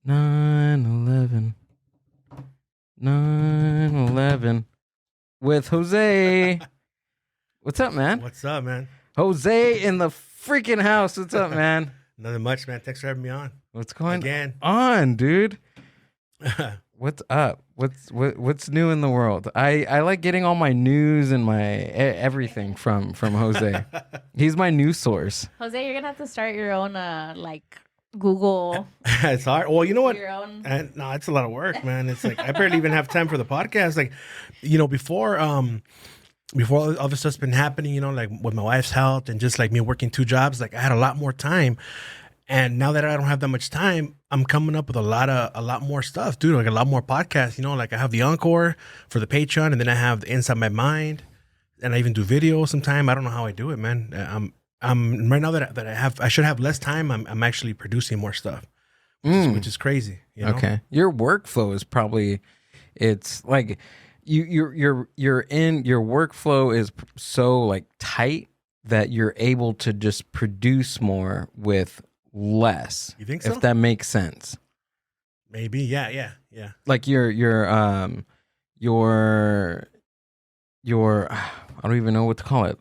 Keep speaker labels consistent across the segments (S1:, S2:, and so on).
S1: 9/11. 9/11 with Jose. What's up, man?
S2: What's up, man?
S1: Jose in the freaking house. What's up, man?
S2: Nothing much, man. Thanks for having me on.
S1: What's going
S2: Again.
S1: on, dude? What's up? What's new in the world? I like getting all my news and my everything from Jose. He's my news source.
S3: Jose, you're gonna have to start your own Google.
S2: It's hard. Well, you know what?
S3: Your own.
S2: No, it's a lot of work, man. It's like I barely even have time for the podcast. Like, before all this stuff's been happening, like with my wife's health and just like me working 2 jobs, like I had a lot more time. And now that I don't have that much time, I'm coming up with a lot more stuff, dude. Like a lot more podcasts, like I have the Encore for the Patreon, and then I have the Inside My Mind, and I even do video sometime. I don't know how I do it, man. I'm right now that I should have less time. I'm actually producing more stuff, which is crazy.
S1: Okay, your workflow is probably, it's like your workflow is so like tight that you're able to just produce more with less.
S2: You think so?
S1: If that makes sense.
S2: Maybe, yeah.
S1: Like your I don't even know what to call it.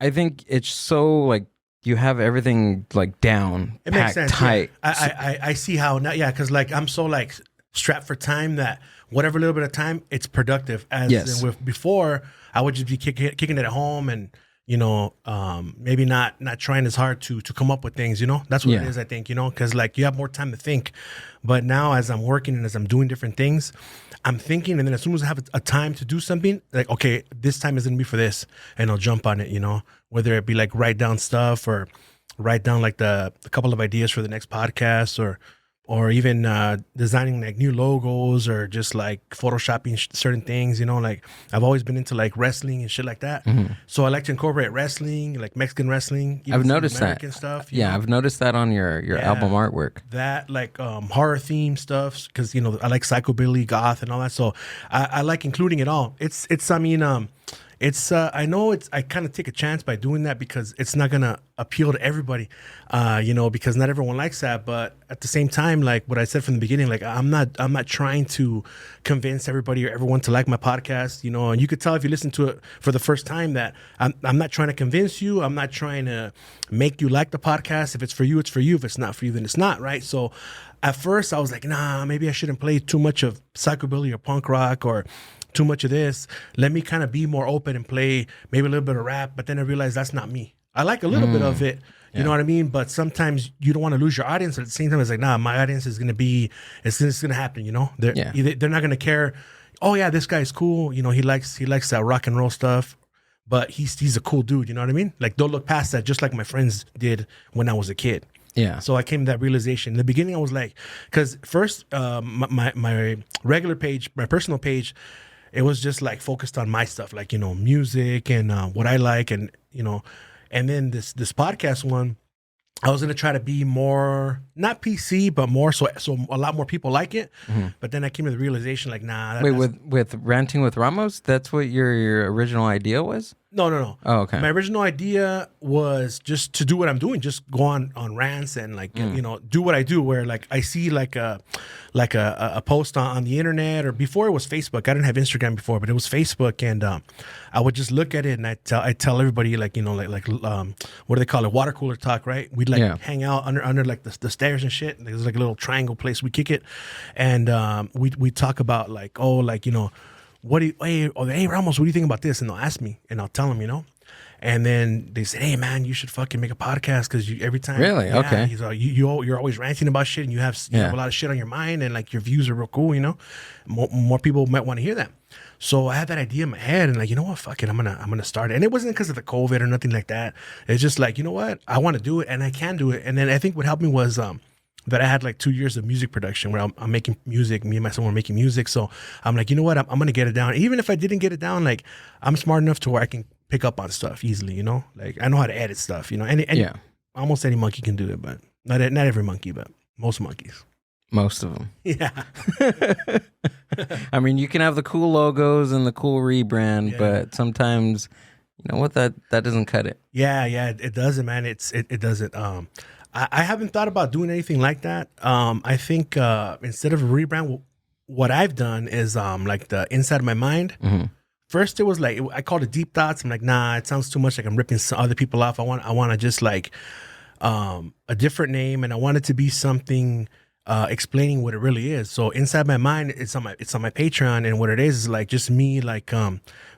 S1: I think it's so like you have everything like down,
S2: it
S1: packed
S2: makes sense,
S1: tight.
S2: Yeah. I see how now, yeah, because like I'm so like strapped for time that whatever little bit of time it's productive. As with before, I would just be kicking it at home and maybe not trying as hard to come up with things, that's what it is, I think, because like you have more time to think. But now as I'm working and as I'm doing different things, I'm thinking, and then as soon as I have a time to do something, like, okay, this time is going to be for this, and I'll jump on it, whether it be like write down stuff or write down like a couple of ideas for the next podcast or even designing like new logos or just like photoshopping certain things, like I've always been into like wrestling and shit like that.
S1: Mm-hmm.
S2: So I like to incorporate wrestling, like Mexican wrestling.
S1: I've noticed
S2: American
S1: that
S2: stuff.
S1: I've noticed that on your album artwork.
S2: That like horror theme stuff because I like psychobilly, goth, and all that. So I like including it all. I know I kind of take a chance by doing that because it's not gonna appeal to everybody, because not everyone likes that. But at the same time, like what I said from the beginning, like I'm not trying to convince everybody or everyone to like my podcast, and you could tell if you listen to it for the first time that I'm not trying to convince you. I'm not trying to make you like the podcast. If it's for you, it's for you. If it's not for you, then it's not, right? So at first I was like, nah, maybe I shouldn't play too much of psychobilly or punk rock or too much of this. Let me kind of be more open and play maybe a little bit of rap. But then I realized that's not me. I like a little bit of it, you know what I mean? But sometimes you don't want to lose your audience. At the same time, it's like, nah, my audience is going to be, it's going to happen, They're not going to care. Oh yeah, this guy's cool. He likes that rock and roll stuff, but he's a cool dude. You know what I mean? Like they'll look past that just like my friends did when I was a kid.
S1: Yeah.
S2: So I came to that realization. In the beginning, I was like, because first, my regular page, my personal page, it was just like focused on my stuff, like, music and what I like. And, and then this podcast one, I was going to try to be more, not PC, but more so a lot more people like it. Mm-hmm. But then I came to the realization like, nah.
S1: Wait, with Ranting with Ramos, that's what your original idea was?
S2: No.
S1: Oh, okay.
S2: My original idea was just to do what I'm doing, just go on rants and like do what I do. Where like I see like a post on the internet, or before it was Facebook. I didn't have Instagram before, but it was Facebook, and I would just look at it and I tell everybody like what do they call it, water cooler talk, right? We'd like hang out under like the stairs and shit. There's like a little triangle place we kick it, and we talk about like hey Ramos, what do you think about this? And they'll ask me, and I'll tell them, and then they say, hey man, you should fucking make a podcast because you every time.
S1: Really? Okay.
S2: He's like, you're always ranting about shit, and you have a lot of shit on your mind, and like your views are real cool. More people might want to hear that. So I had that idea in my head, and like, you know what, fuck it, I'm gonna start it. And it wasn't because of the COVID or nothing like that. It's just like, you know what, I want to do it, and I can do it. And then I think what helped me was that I had like 2 years of music production where I'm making music. Me and my son were making music. So I'm like, you know what? I'm going to get it down. Even if I didn't get it down, like I'm smart enough to where I can pick up on stuff easily, Like I know how to edit stuff, almost any monkey can do it, but not every monkey, but most monkeys.
S1: Most of them.
S2: Yeah.
S1: I mean, you can have the cool logos and the cool rebrand, but sometimes You know what? That doesn't cut it.
S2: Yeah, it doesn't, man. It doesn't. I haven't thought about doing anything like that. I think instead of a rebrand, what I've done is like the inside of my mind.
S1: Mm-hmm.
S2: First, it was like I called it deep thoughts. I'm like, nah, it sounds too much like I'm ripping some other people off. I want to just like a different name, and I want it to be something explaining what it really is. So inside my mind, it's on my Patreon, and what it is like just me like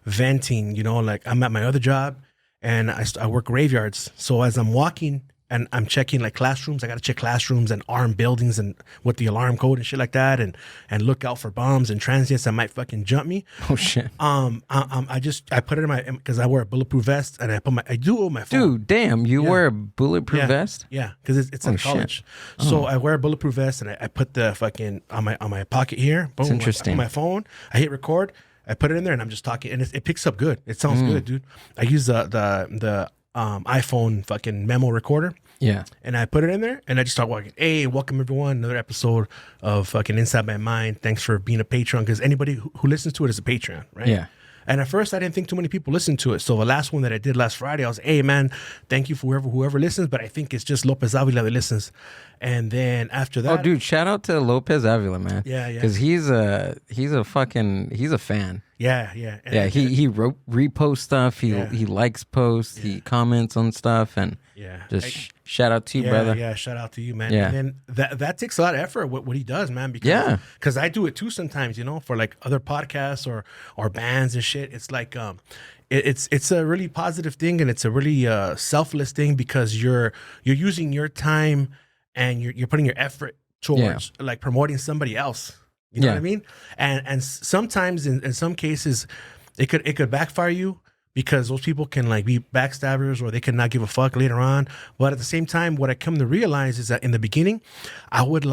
S2: venting. You know, like I'm at my other job, and I work graveyards. So as I'm walking and I'm checking like classrooms, I got to check classrooms and armed buildings and with the alarm code and shit like that, and look out for bombs and transients that might fucking jump me.
S1: Oh shit.
S2: I put it in my, because I wear a bulletproof vest, and I do my phone.
S1: Dude, damn, you wear a bulletproof vest?
S2: Yeah, because it's in college. So I wear a bulletproof vest, and I put the fucking on my pocket here. Boom,
S1: It's interesting.
S2: On my phone, I hit record. I put it in there, and I'm just talking, and it picks up good. It sounds good, dude. I use the iPhone fucking memo recorder.
S1: Yeah.
S2: And I put it in there, and I just start walking. Hey, welcome everyone, another episode of fucking Inside My Mind. Thanks for being a Patreon, because anybody who listens to it is a Patreon, right?
S1: Yeah.
S2: And at first, I didn't think too many people listened to it. So the last one that I did last Friday, I was, hey man, thank you for whoever listens, but I think it's just Lopez Avila that listens. And then after that,
S1: Oh, dude, shout out to Lopez Avila, man.
S2: Yeah.
S1: Because he's a fan.
S2: Yeah. And,
S1: He reposts stuff. He likes posts. He comments on stuff, and shout out to you, brother.
S2: Yeah, shout out to you, man.
S1: Yeah.
S2: And then that takes a lot of effort, what he does, man. Because I do it too sometimes, you know, for like other podcasts or bands and shit. It's like it's a really positive thing, and it's a really selfless thing, because you're using your time and you're putting your effort towards like promoting somebody else. You know what I mean? And sometimes in some cases it could backfire you, because those people can like be backstabbers, or they can not give a fuck later on. But at the same time, what I come to realize is that in the beginning, I would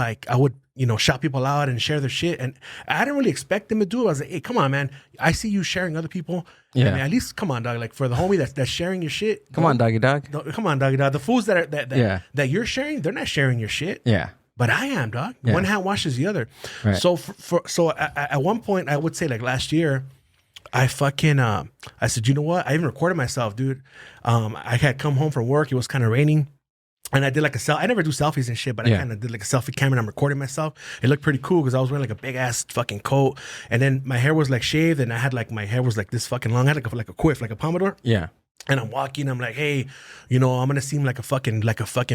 S2: shout people out and share their shit, and I didn't really expect them to do it. I was like, hey, come on, man, I see you sharing other people.
S1: Yeah.
S2: I mean, at least come on, dog. Like for the homie that's sharing your shit.
S1: Come on, doggy dog.
S2: Come on, doggy dog. The fools that you're sharing, they're not sharing your shit.
S1: Yeah.
S2: But I am, dog.
S1: Yeah.
S2: One hand washes the other.
S1: Right.
S2: So at one point, I would say like last year, I fucking I said, you know what? I even recorded myself, dude. I had come home from work. It was kind of raining, and I did like I never do selfies and shit, but I kind of did like a selfie camera, and I'm recording myself. It looked pretty cool, because I was wearing like a big ass fucking coat, and then my hair was like shaved, and I had like my hair was like this fucking long. I had like a quiff, like a pompadour.
S1: Yeah.
S2: And I'm walking. I'm like, hey, you know, I'm gonna seem like a fucking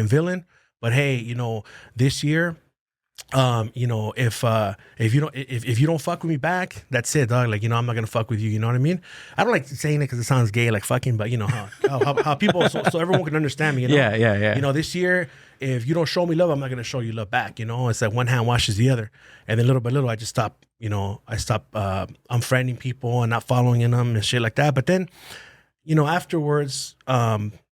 S2: villain. But hey, you know, this year, you know, if you don't fuck with me back, that's it, dog. Like, you know, I'm not gonna fuck with you. You know what I mean? I don't like saying it because it sounds gay, like fucking. But you know how people, so everyone can understand me. You know?
S1: Yeah.
S2: You know, this year, if you don't show me love, I'm not gonna show you love back. You know, it's like one hand washes the other, and then little by little, I just stop. You know, I stop unfriending people and not following in them and shit like that. But then, you know, afterwards,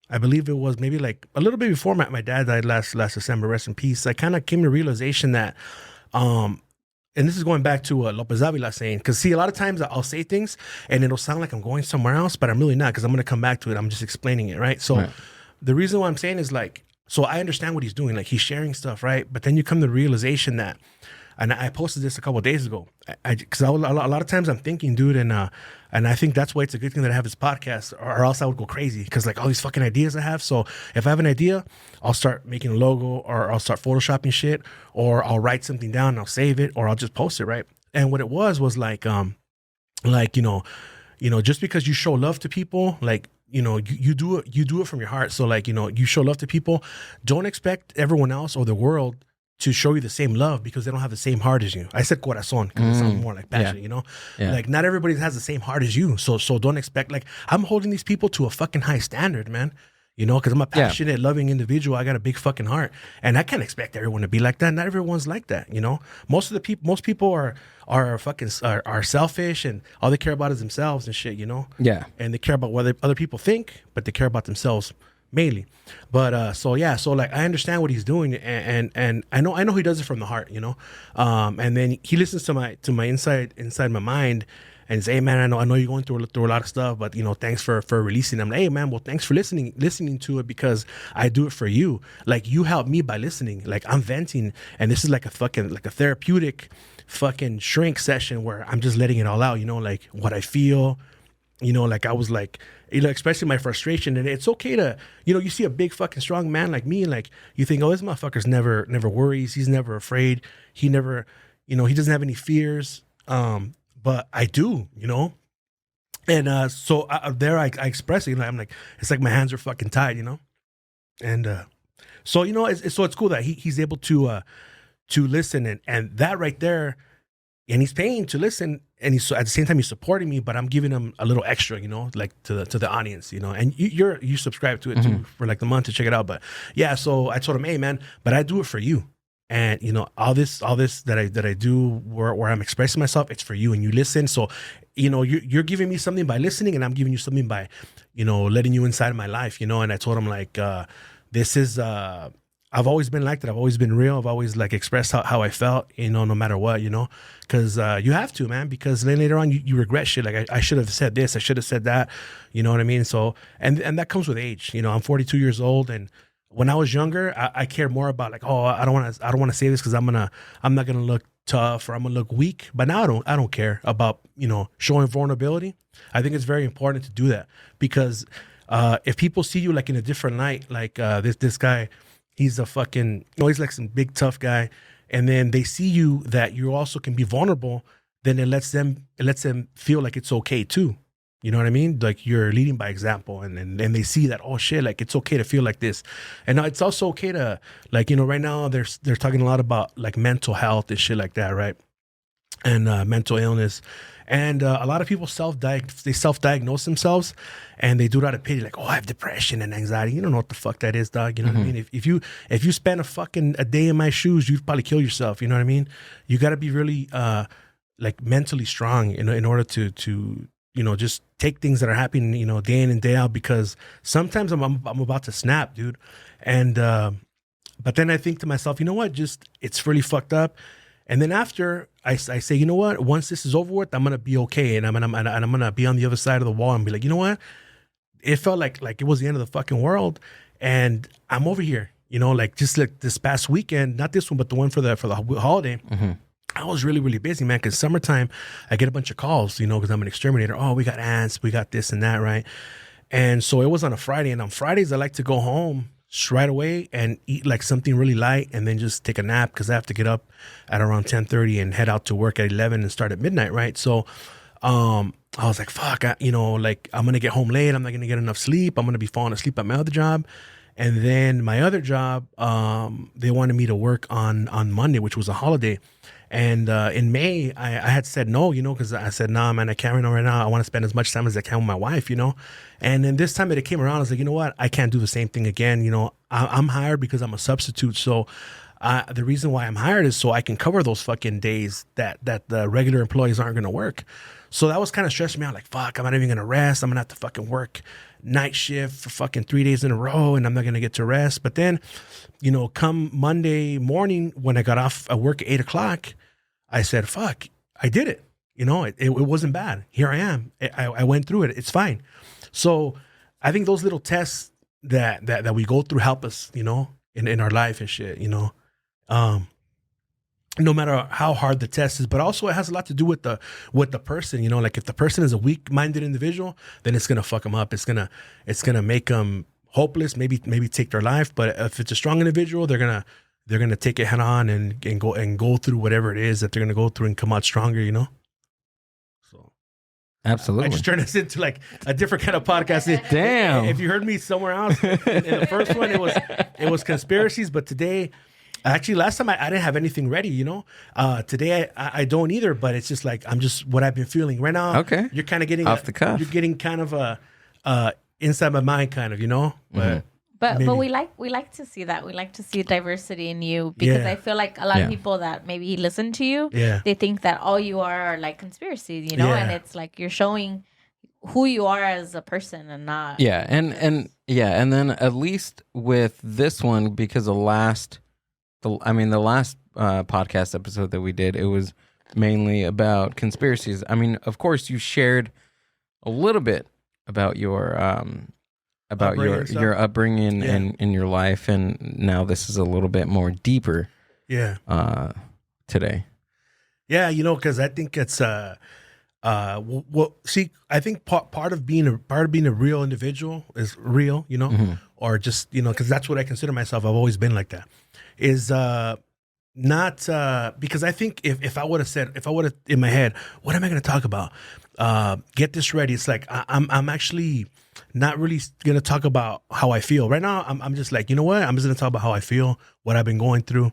S2: I believe it was maybe like a little bit before my dad died last December, rest in peace. I kind of came to realization that, and this is going back to Lopez Avila saying, because see, a lot of times I'll say things and it'll sound like I'm going somewhere else, but I'm really not, because I'm going to come back to it. I'm just explaining it, right? So the reason why I'm saying is like, so I understand what he's doing. Like he's sharing stuff, right? But then you come to the realization that, and I posted this a couple of days ago, because a lot of times I'm thinking, dude, and I think that's why it's a good thing that I have this podcast, or else I would go crazy, because like all these fucking ideas I have. So if I have an idea, I'll start making a logo, or I'll start photoshopping shit, or I'll write something down and I'll save it, or I'll just post it, right? And what it was like you know, just because you show love to people, like, you know, you do it from your heart. So like, you know, you show love to people, don't expect everyone else or the world to show you the same love, because they don't have the same heart as you. I said corazón because it sounds more like passion, you know? Yeah. Like not everybody has the same heart as you. So don't expect, like, I'm holding these people to a fucking high standard, man. You know, because I'm a passionate, loving individual. I got a big fucking heart. And I can't expect everyone to be like that. Not everyone's like that, you know? Most people are fucking are selfish, and all they care about is themselves and shit, you know?
S1: Yeah.
S2: And they care about what other people think, but they care about themselves mainly. But so like I understand what he's doing, and I know he does it from the heart, you know. And then he listens to my inside my mind, and say, hey man, I know you're going through a lot of stuff, but you know, thanks for releasing. I'm like, hey man, well thanks for listening to it, because I do it for you. Like you help me by listening. Like I'm venting, and this is like a therapeutic fucking shrink session where I'm just letting it all out, you know, like what I feel, you know, like I was like, you know, expressing my frustration. And it's okay to, you know, you see a big fucking strong man like me, and like you think, oh, this motherfucker's never worries. He's never afraid. He never, you know, he doesn't have any fears. But I do, you know. And so there I express it. You know, I'm like, it's like my hands are fucking tied, you know. And so, you know, it's cool that he's able to listen, and that right there, and he's paying to listen, and he's at the same time he's supporting me, but I'm giving him a little extra, you know, like to the audience, you know. And you subscribe to it too for like the month to check it out. But yeah, so I told him, hey man, but I do it for you. And you know, all this that I do where I'm expressing myself, it's for you, and you listen. So, you know, you're giving me something by listening, and I'm giving you something by, you know, letting you inside of my life, you know. And I told him like, this is I've always been like that. I've always been real. I've always like expressed how I felt, you know, no matter what, you know, because you have to, man, because then later on you regret shit. Like I should have said this, I should have said that, you know what I mean? So, and that comes with age, you know. I'm 42 years old, and when I was younger, I cared more about like, oh, I don't want to say this because I'm not gonna look tough, or I'm gonna look weak. But now I don't care about, you know, showing vulnerability. I think it's very important to do that, because if people see you like in a different light, like this guy, he's a fucking, you know, he's like some big tough guy, and then they see you that you also can be vulnerable, then it lets them feel like it's okay too. You know what I mean? Like you're leading by example, and they see that, oh shit, like it's okay to feel like this. And it's also okay to, like, you know, right now they're talking a lot about like mental health and shit like that, right? And mental illness. And a lot of people self-diagnose themselves, and they do it out of pity, like, oh, I have depression and anxiety. You don't know what the fuck that is, dog. You know what I mean? If you spend a day in my shoes, you'd probably kill yourself. You know what I mean? You got to be really like mentally strong in order to you know, just take things that are happening, you know, day in and day out, because sometimes I'm about to snap, dude. And but then I think to myself, you know what? Just, it's really fucked up. And then after I say, you know what? Once this is over with, I'm gonna be okay, and I'm gonna be on the other side of the wall and be like, you know what? It felt like it was the end of the fucking world, and I'm over here. You know, like just like this past weekend, not this one, but the one for the holiday. I was really, really busy, man, because summertime, I get a bunch of calls, you know, because I'm an exterminator. Oh, we got ants, we got this and that, right? And so it was on a Friday, and on Fridays, I like to go home right away and eat like something really light, and then just take a nap, because I have to get up at around 10:30 and head out to work at 11 and start at midnight, right? So I was like, fuck, you know, like I'm going to get home late. I'm not going to get enough sleep. I'm going to be falling asleep at my other job. And then my other job, they wanted me to work on Monday, which was a holiday. And in May, I had said no, you know, because I said, nah, man, I can't right now. I want to spend as much time as I can with my wife, you know. And then this time that it came around, I was like, you know what? I can't do the same thing again. You know, I'm hired because I'm a substitute. So the reason why I'm hired is so I can cover those fucking days that the regular employees aren't going to work. So that was kind of stressing me out. Like, fuck, I'm not even going to rest. I'm going to have to fucking work night shift for fucking 3 days in a row, and I'm not going to get to rest. But then, you know, come Monday morning when I got off at work at 8 o'clock, I said, fuck, I did it. You know, it wasn't bad. Here I am. I went through it. It's fine. So I think those little tests that we go through help us, you know, in our life and shit, you know. No matter how hard the test is, but also it has a lot to do with the person, you know. Like if the person is a weak-minded individual, then it's gonna fuck them up. It's gonna make them hopeless. Maybe take their life. But if it's a strong individual, they're gonna take it head on and go through whatever it is that they're gonna go through and come out stronger, you know. So
S1: Absolutely.
S2: I just turned this into like a different kind of podcast.
S1: Damn.
S2: If you heard me somewhere else, in the first one it was conspiracies, but today. Actually, last time I didn't have anything ready, you know. Today I don't either, but it's just like I'm just what I've been feeling right now.
S1: Okay,
S2: you're kind of getting
S1: off the cuff.
S2: You're getting kind of a inside my mind, kind of, you know.
S3: But we like to see that. We like to see diversity in you, because I feel like a lot of people that maybe listen to you, they think that all you are like conspiracies, you know, and it's like you're showing who you are as a person and not.
S1: Yeah, and then at least with this one, because the last podcast episode that we did, it was mainly about conspiracies. I mean, of course, you shared a little bit about your upbringing and your life, and now this is a little bit more deeper.
S2: Yeah.
S1: Today.
S2: Yeah, you know, because I think it's See, I think part of being a real individual is real, you know, mm-hmm. or just, you know, because that's what I consider myself. I've always been like that. Is not because I think if I would have in my head, what am I going to talk about? Get this ready. It's like I'm actually not really going to talk about how I feel right now. I'm just like, you know what? I'm just going to talk about how I feel, what I've been going through,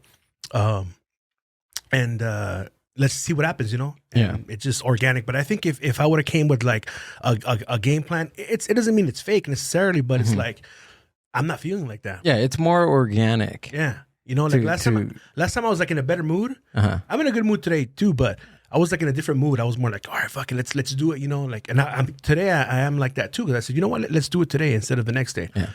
S2: and let's see what happens, you know? And it's just organic. But I think if I would have came with like a game plan, it doesn't mean it's fake necessarily, but mm-hmm. it's like, I'm not feeling like that.
S1: Yeah, it's more organic.
S2: Yeah. You know, like last time I was like in a better mood. Uh-huh. I'm in a good mood today too, but I was like in a different mood. I was more like, all right, fuck it, let's do it, you know? Like, and today I am like that too, because I said, you know what, let's do it today instead of the next day. Yeah.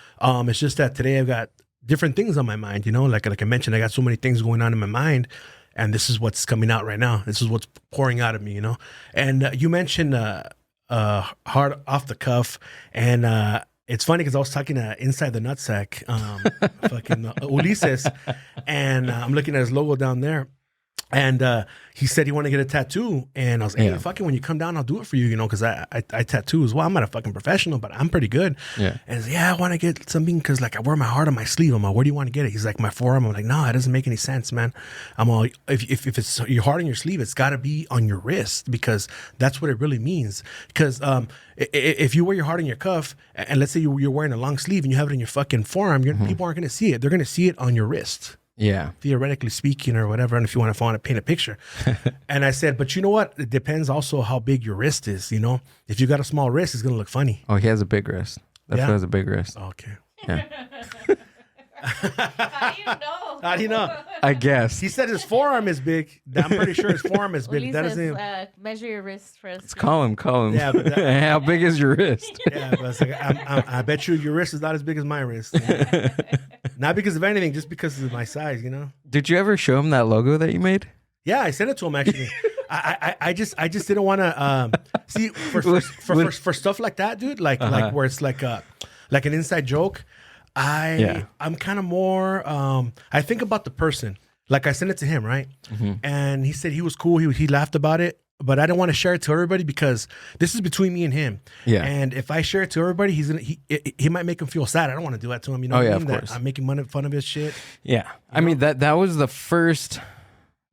S2: It's just that today I've got different things on my mind, you know? Like I mentioned, I got so many things going on in my mind. And this is what's coming out right now. This is what's pouring out of me, you know? And you mentioned hard off the cuff. And it's funny because I was talking to Inside the Nutsack, fucking Ulises. And I'm looking at his logo down there. And he said he wanted to get a tattoo. And I was like, hey, fucking when you come down, I'll do it for you, you know, because I tattoo as well. I'm not a fucking professional, but I'm pretty good. Yeah. And he's like, I want to get something because like I wear my heart on my sleeve. I'm like, where do you want to get it? He's like, my forearm. I'm like, no, it doesn't make any sense, man. I'm all, if it's your heart on your sleeve, it's got to be on your wrist because that's what it really means. Because if you wear your heart on your cuff, and let's say you're wearing a long sleeve and you have it in your fucking forearm, people aren't going to see it. They're going to see it on your wrist.
S1: Yeah.
S2: Theoretically speaking or whatever, and if you want to paint a picture. And I said, but you know what? It depends also how big your wrist is, you know? If you got a small wrist, it's going to look funny.
S1: Oh, he has a big wrist. That's why has a big wrist.
S2: Okay.
S1: Yeah.
S3: How do you know?
S2: How do you know?
S1: I guess.
S2: He said his forearm is big. I'm pretty sure his forearm is big.
S3: That doesn't measure your wrist for us.
S1: Let's call him. Yeah, but how big is your wrist?
S2: Yeah, but it's like, I bet you your wrist is not as big as my wrist. Yeah. Not because of anything, just because of my size, you know?
S1: Did you ever show him that logo that you made?
S2: Yeah, I sent it to him actually. I just didn't want to see for stuff like that, dude. Like where it's like an inside joke. I'm kind of more. I think about the person. Like I sent it to him, right? Mm-hmm. And he said he was cool. He laughed about it. But I didn't want to share it to everybody because this is between me and him. Yeah. And if I share it to everybody, he might make him feel sad. I don't want to do that to him. You know what I mean? Of course. I'm making fun of his shit.
S1: Yeah. I mean that was the first.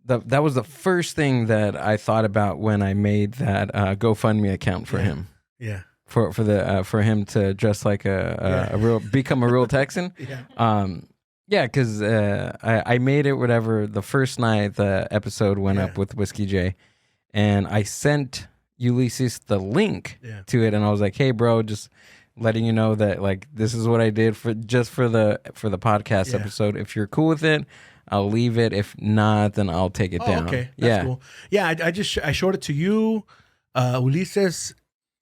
S1: That was the first thing that I thought about when I made that GoFundMe account for him.
S2: Yeah.
S1: For him to dress like a real become a real Texan. Yeah. Because I made it whatever the first night the episode went up with Whiskey J. And I sent Ulysses the link to it, and I was like, "Hey, bro, just letting you know that like this is what I did for the podcast episode. If you're cool with it, I'll leave it. If not, then I'll take it down."
S2: Okay, that's cool. Yeah, I showed it to you, Ulysses,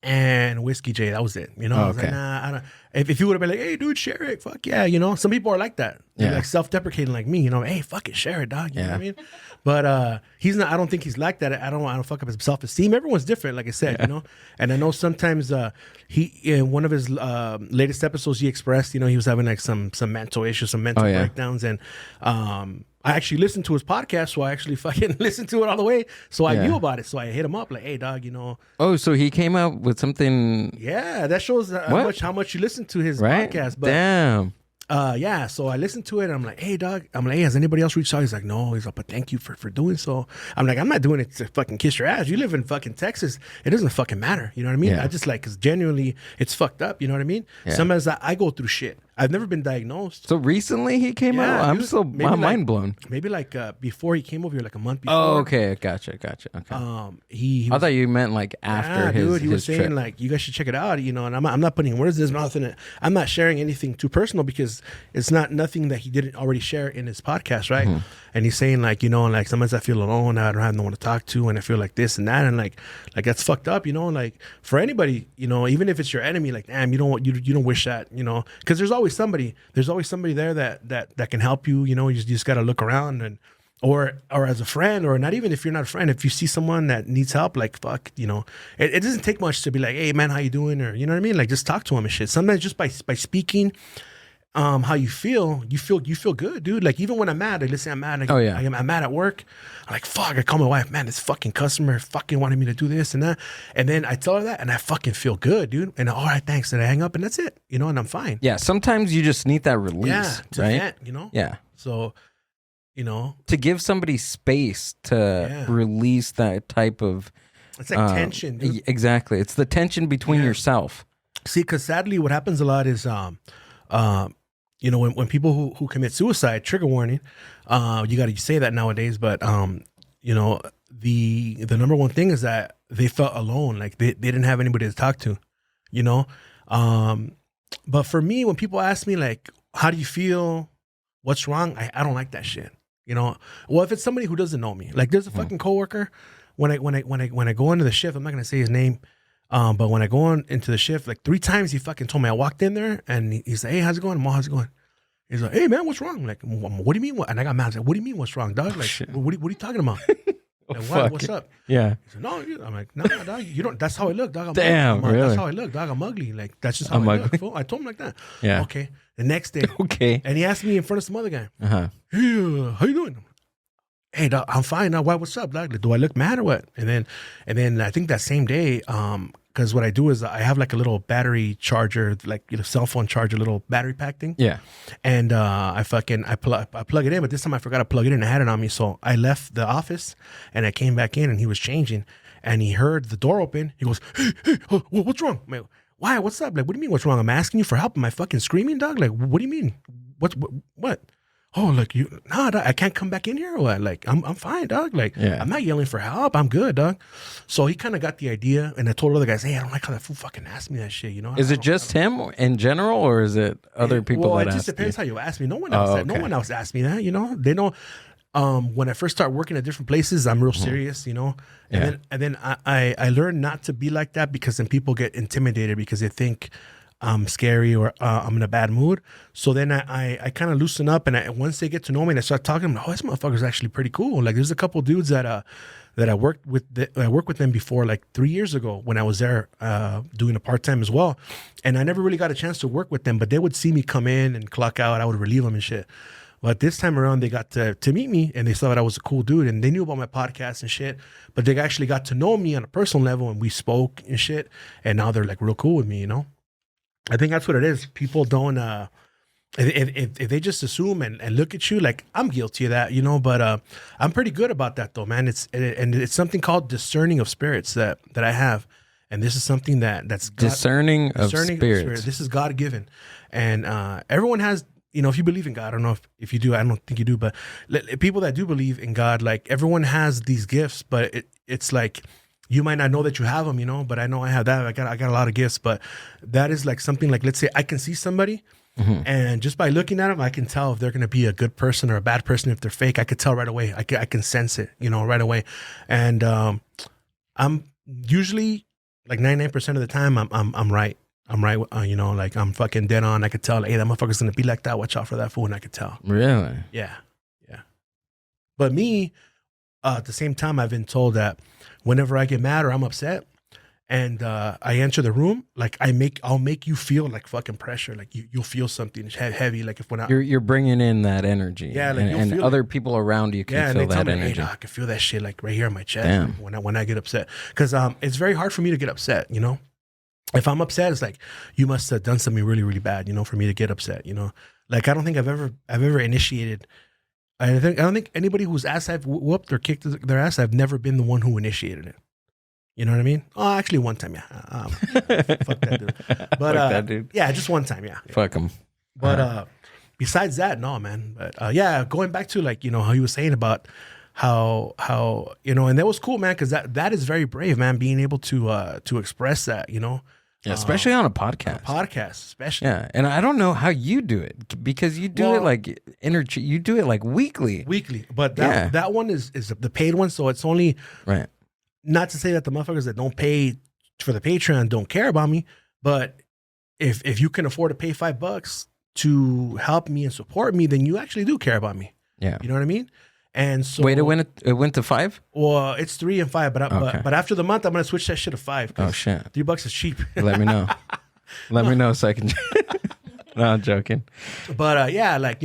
S2: and Whiskey J. That was it. You know, I was like, nah, I don't. If you would have been like, hey, dude, share it, fuck yeah, you know. Some people are like that. They're like self-deprecating like me, you know. Hey, fuck it, share it, dog. You know what I mean? But he's not. I don't think he's like that. I don't fuck up his self-esteem. Everyone's different, like I said, you know. And I know sometimes he in one of his latest episodes he expressed, you know, he was having like some mental issues, some mental breakdowns, and I actually listened to his podcast, so I actually fucking listened to it all the way. So I knew about it. So I hit him up like, hey, dog, you know.
S1: Oh, so he came out with something.
S2: Yeah, that shows how much you listen to his podcast. But,
S1: damn.
S2: So I listened to it and I'm like, hey, dog. I'm like, hey, has anybody else reached out? He's like, no. He's like, but thank you for doing so. I'm like, I'm not doing it to fucking kiss your ass. You live in fucking Texas. It doesn't fucking matter. You know what I mean? I just like, because genuinely it's fucked up. You know what I mean? Sometimes I go through shit. I've never been diagnosed.
S1: So recently he came out? I'm still mind blown.
S2: Maybe like before he came over here, like a month before.
S1: Oh, okay. Gotcha. Okay. I thought you meant like after his
S2: he was
S1: trip.
S2: saying like, you guys should check it out, you know, and I'm not putting words in his mouth in it. I'm not sharing anything too personal because it's not nothing that he didn't already share in his podcast, right? Mm-hmm. And he's saying like, you know, like sometimes I feel alone, I don't have no one to talk to, and I feel like this and that, and like that's fucked up, you know, like for anybody, you know, even if it's your enemy, like damn, you don't wish that, you know, because there's always somebody there that can help you, you know. You just got to look around, and or as a friend, or not even if you're not a friend, if you see someone that needs help, like fuck, you know, it doesn't take much to be like, hey man, how you doing, or you know what I mean, like just talk to him and shit. Sometimes just by speaking, how you feel good, dude. Like even when I'm mad, like let's say I'm mad, like, I'm mad at work. I'm like, fuck, I call my wife, man, this fucking customer fucking wanted me to do this and that. And then I tell her that and I fucking feel good, dude. And all right, thanks. And I hang up and that's it, you know, and I'm fine.
S1: Yeah. Sometimes you just need that release, right?
S2: Vent, you know?
S1: Yeah.
S2: So, you know,
S1: to give somebody space to release that type of,
S2: it's like tension, dude.
S1: Exactly. It's the tension between yourself.
S2: See, because sadly what happens a lot is, you know, when people who commit suicide, trigger warning, you got to say that nowadays, but, you know, the number one thing is that they felt alone. Like they didn't have anybody to talk to, you know? But for me, when people ask me like, how do you feel? What's wrong? I don't like that shit. You know, well, if it's somebody who doesn't know me, like there's a fucking coworker, when I go into the shift, I'm not going to say his name. But when I go on into the shift, like 3 times he fucking told me. I walked in there and he's like, hey, how's it going? How's it going? He's like, hey man, what's wrong? I'm like, what do you mean? What? And I got mad. I was like, what do you mean? What's wrong, dog? Like, what are you talking about? Like, what's up?
S1: Yeah.
S2: He said, no. I'm like, no, dog. You don't. That's how I look, dog.
S1: Really?
S2: That's how I look, dog. I'm ugly. Like that's just how I look. I told him like that.
S1: Yeah.
S2: Okay. The next day.
S1: Okay.
S2: And he asked me in front of some other guy.
S1: Uh-huh.
S2: Hey, how you doing? Hey, dog, I'm fine. Now, what's up, dog? Like, do I look mad or what? And then I think that same day, because what I do is I have like a little battery charger, like cell phone charger, little battery pack thing.
S1: Yeah.
S2: And I plug it in, but this time I forgot to plug it in. I had it on me, so I left the office and I came back in, and he was changing, and he heard the door open. He goes, "Hey, what's wrong?" I'm like, why? What's up? Like, what do you mean? What's wrong? I'm asking you for help. Am I fucking screaming, dog? Like, what do you mean? What? Oh, like dog, I can't come back in here or what? Like, I'm fine, dog. Like, I'm not yelling for help. I'm good, dog. So he kind of got the idea, and I told other guys, hey, I don't like how that fool fucking asked me that shit, you know?
S1: Is it just him in general, or is it other people
S2: well,
S1: that
S2: it
S1: ask
S2: just depends
S1: you?
S2: how you ask me. No one else no one else asked me that, you know? They know when I first start working at different places, I'm real serious, you know? And then I learned not to be like that, because then people get intimidated because they think I'm scary or I'm in a bad mood. So then I kind of loosen up, and once they get to know me and I start talking, I'm like, oh, this motherfucker's actually pretty cool. Like there's a couple dudes that I worked with. I worked with them before, like 3 years ago when I was there doing a part-time as well. And I never really got a chance to work with them, but they would see me come in and clock out. I would relieve them and shit. But this time around, they got to meet me, and they saw that I was a cool dude, and they knew about my podcast and shit. But they actually got to know me on a personal level, and we spoke and shit. And now they're like real cool with me, you know? I think that's what it is. People don't, if they just assume and look at you, like I'm guilty of that, you know, but I'm pretty good about that though, man. It's something called discerning of spirits that I have. And this is something that's
S1: discerning of spirits.
S2: This is God given. And everyone has, you know, if you believe in God, I don't know if you do, I don't think you do, but people that do believe in God, like everyone has these gifts, but it's like, you might not know that you have them, you know, but I know I have that. I got a lot of gifts, but that is like something like, let's say I can see somebody and just by looking at them, I can tell if they're going to be a good person or a bad person. If they're fake, I could tell right away. I can sense it, you know, right away. And I'm usually like 99% of the time I'm right. I'm right. You know, like I'm fucking dead on. I could tell, like, hey, that motherfucker's going to be like that. Watch out for that fool. And I could tell.
S1: Really?
S2: Yeah. But me, at the same time, I've been told that whenever I get mad or I'm upset and I enter the room, like I'll make you feel like fucking pressure. Like you'll feel something heavy. Like
S1: you're bringing in that energy.
S2: Yeah, like
S1: and other people around you can feel that energy.
S2: Hey, I can feel that shit like right here in my chest when I get upset. Because it's very hard for me to get upset, you know? If I'm upset, it's like you must have done something really, really bad, you know, for me to get upset, you know? Like I don't think I've ever initiated. I don't think anybody whose ass I've whooped or kicked their ass, I've never been the one who initiated it. You know what I mean? Oh, actually, one time, yeah. Fuck that dude. But
S1: fuck that dude.
S2: Yeah, just one time, yeah.
S1: Fuck him.
S2: But besides that, no, man. But yeah, going back to like, you know, how you were saying about how you know, and that was cool, man, because that is very brave, man, being able to express that, you know.
S1: Yeah, especially on a podcast.
S2: Especially.
S1: Yeah, and I don't know how you do it, because you do it like you do it like weekly.
S2: But that one is the paid one, so it's only
S1: right.
S2: Not to say that the motherfuckers that don't pay for the Patreon don't care about me, but if you can afford to pay $5 to help me and support me, then you actually do care about me.
S1: Yeah,
S2: you know what I mean. And so
S1: wait, it went to 5?
S2: Well, it's 3 and 5, but after the month, I'm gonna switch that shit to 5.
S1: Oh shit,
S2: $3 is cheap.
S1: Let me know. Let me know so I can. No, I'm joking.
S2: But yeah, like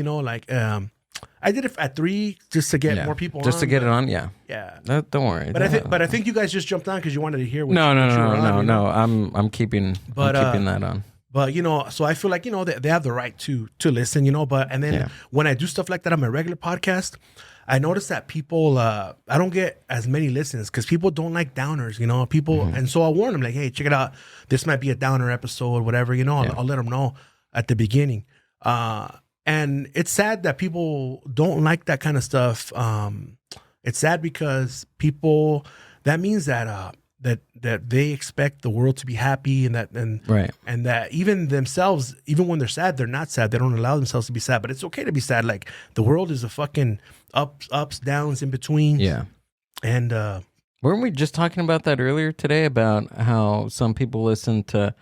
S2: I did it at 3 just to get more people
S1: just
S2: on.
S1: To get it on, yeah.
S2: Yeah.
S1: No, don't worry.
S2: But I think you guys just jumped on because you wanted to hear what
S1: No.
S2: on.
S1: I'm keeping that on.
S2: But so I feel like they have the right to listen, but and then when I do stuff like that on my regular podcast, I notice that people I don't get as many listens because people don't like downers, people, and so I'll warn them like, hey, check it out, this might be a downer episode, whatever, I'll let them know at the beginning. And it's sad that people don't like that kind of stuff. It's sad because that means that that they expect the world to be happy and that even themselves, even when they're sad, they're not sad. They don't allow themselves to be sad, but it's okay to be sad. Like the world is a fucking ups, downs, in between.
S1: Yeah.
S2: And
S1: weren't we just talking about that earlier today about how some people listen to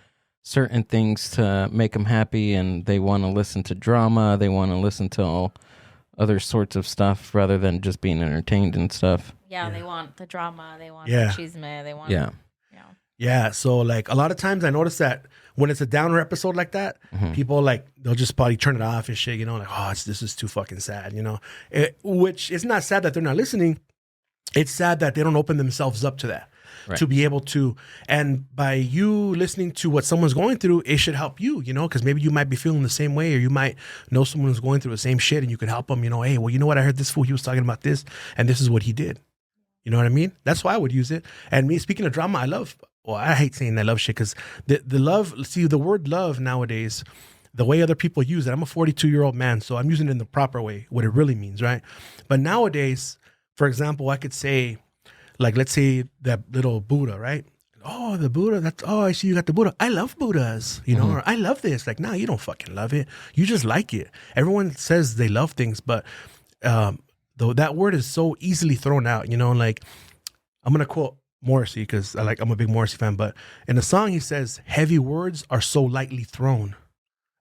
S1: certain things to make them happy and they want to listen to drama, they want to listen to all other sorts of stuff rather than just being entertained and stuff.
S3: Yeah, they want the drama, they want the chisme, they want
S2: Yeah, so like a lot of times I notice that when it's a downer episode like that, people they'll just probably turn it off and shit, like, oh, this is too fucking sad, which is not sad that they're not listening. It's sad that they don't open themselves up to that. Right. To be able to, and by you listening to what someone's going through, it should help you, because maybe you might be feeling the same way, or you might know someone who's going through the same shit and you could help them, hey, well, you know what? I heard this fool, he was talking about this and this is what he did. You know what I mean? That's why I would use it. And me, speaking of drama, I hate saying I love shit because the word love nowadays, the way other people use it, I'm a 42-year-old man, so I'm using it in the proper way, what it really means, right? But nowadays, for example, I could say, like, let's say that little Buddha, right? Oh, the Buddha, I see you got the Buddha. I love Buddhas, or I love this. Like, nah, you don't fucking love it. You just like it. Everyone says they love things, but though that word is so easily thrown out, like, I'm going to quote Morrissey because I'm a big Morrissey fan, but in the song he says, heavy words are so lightly thrown.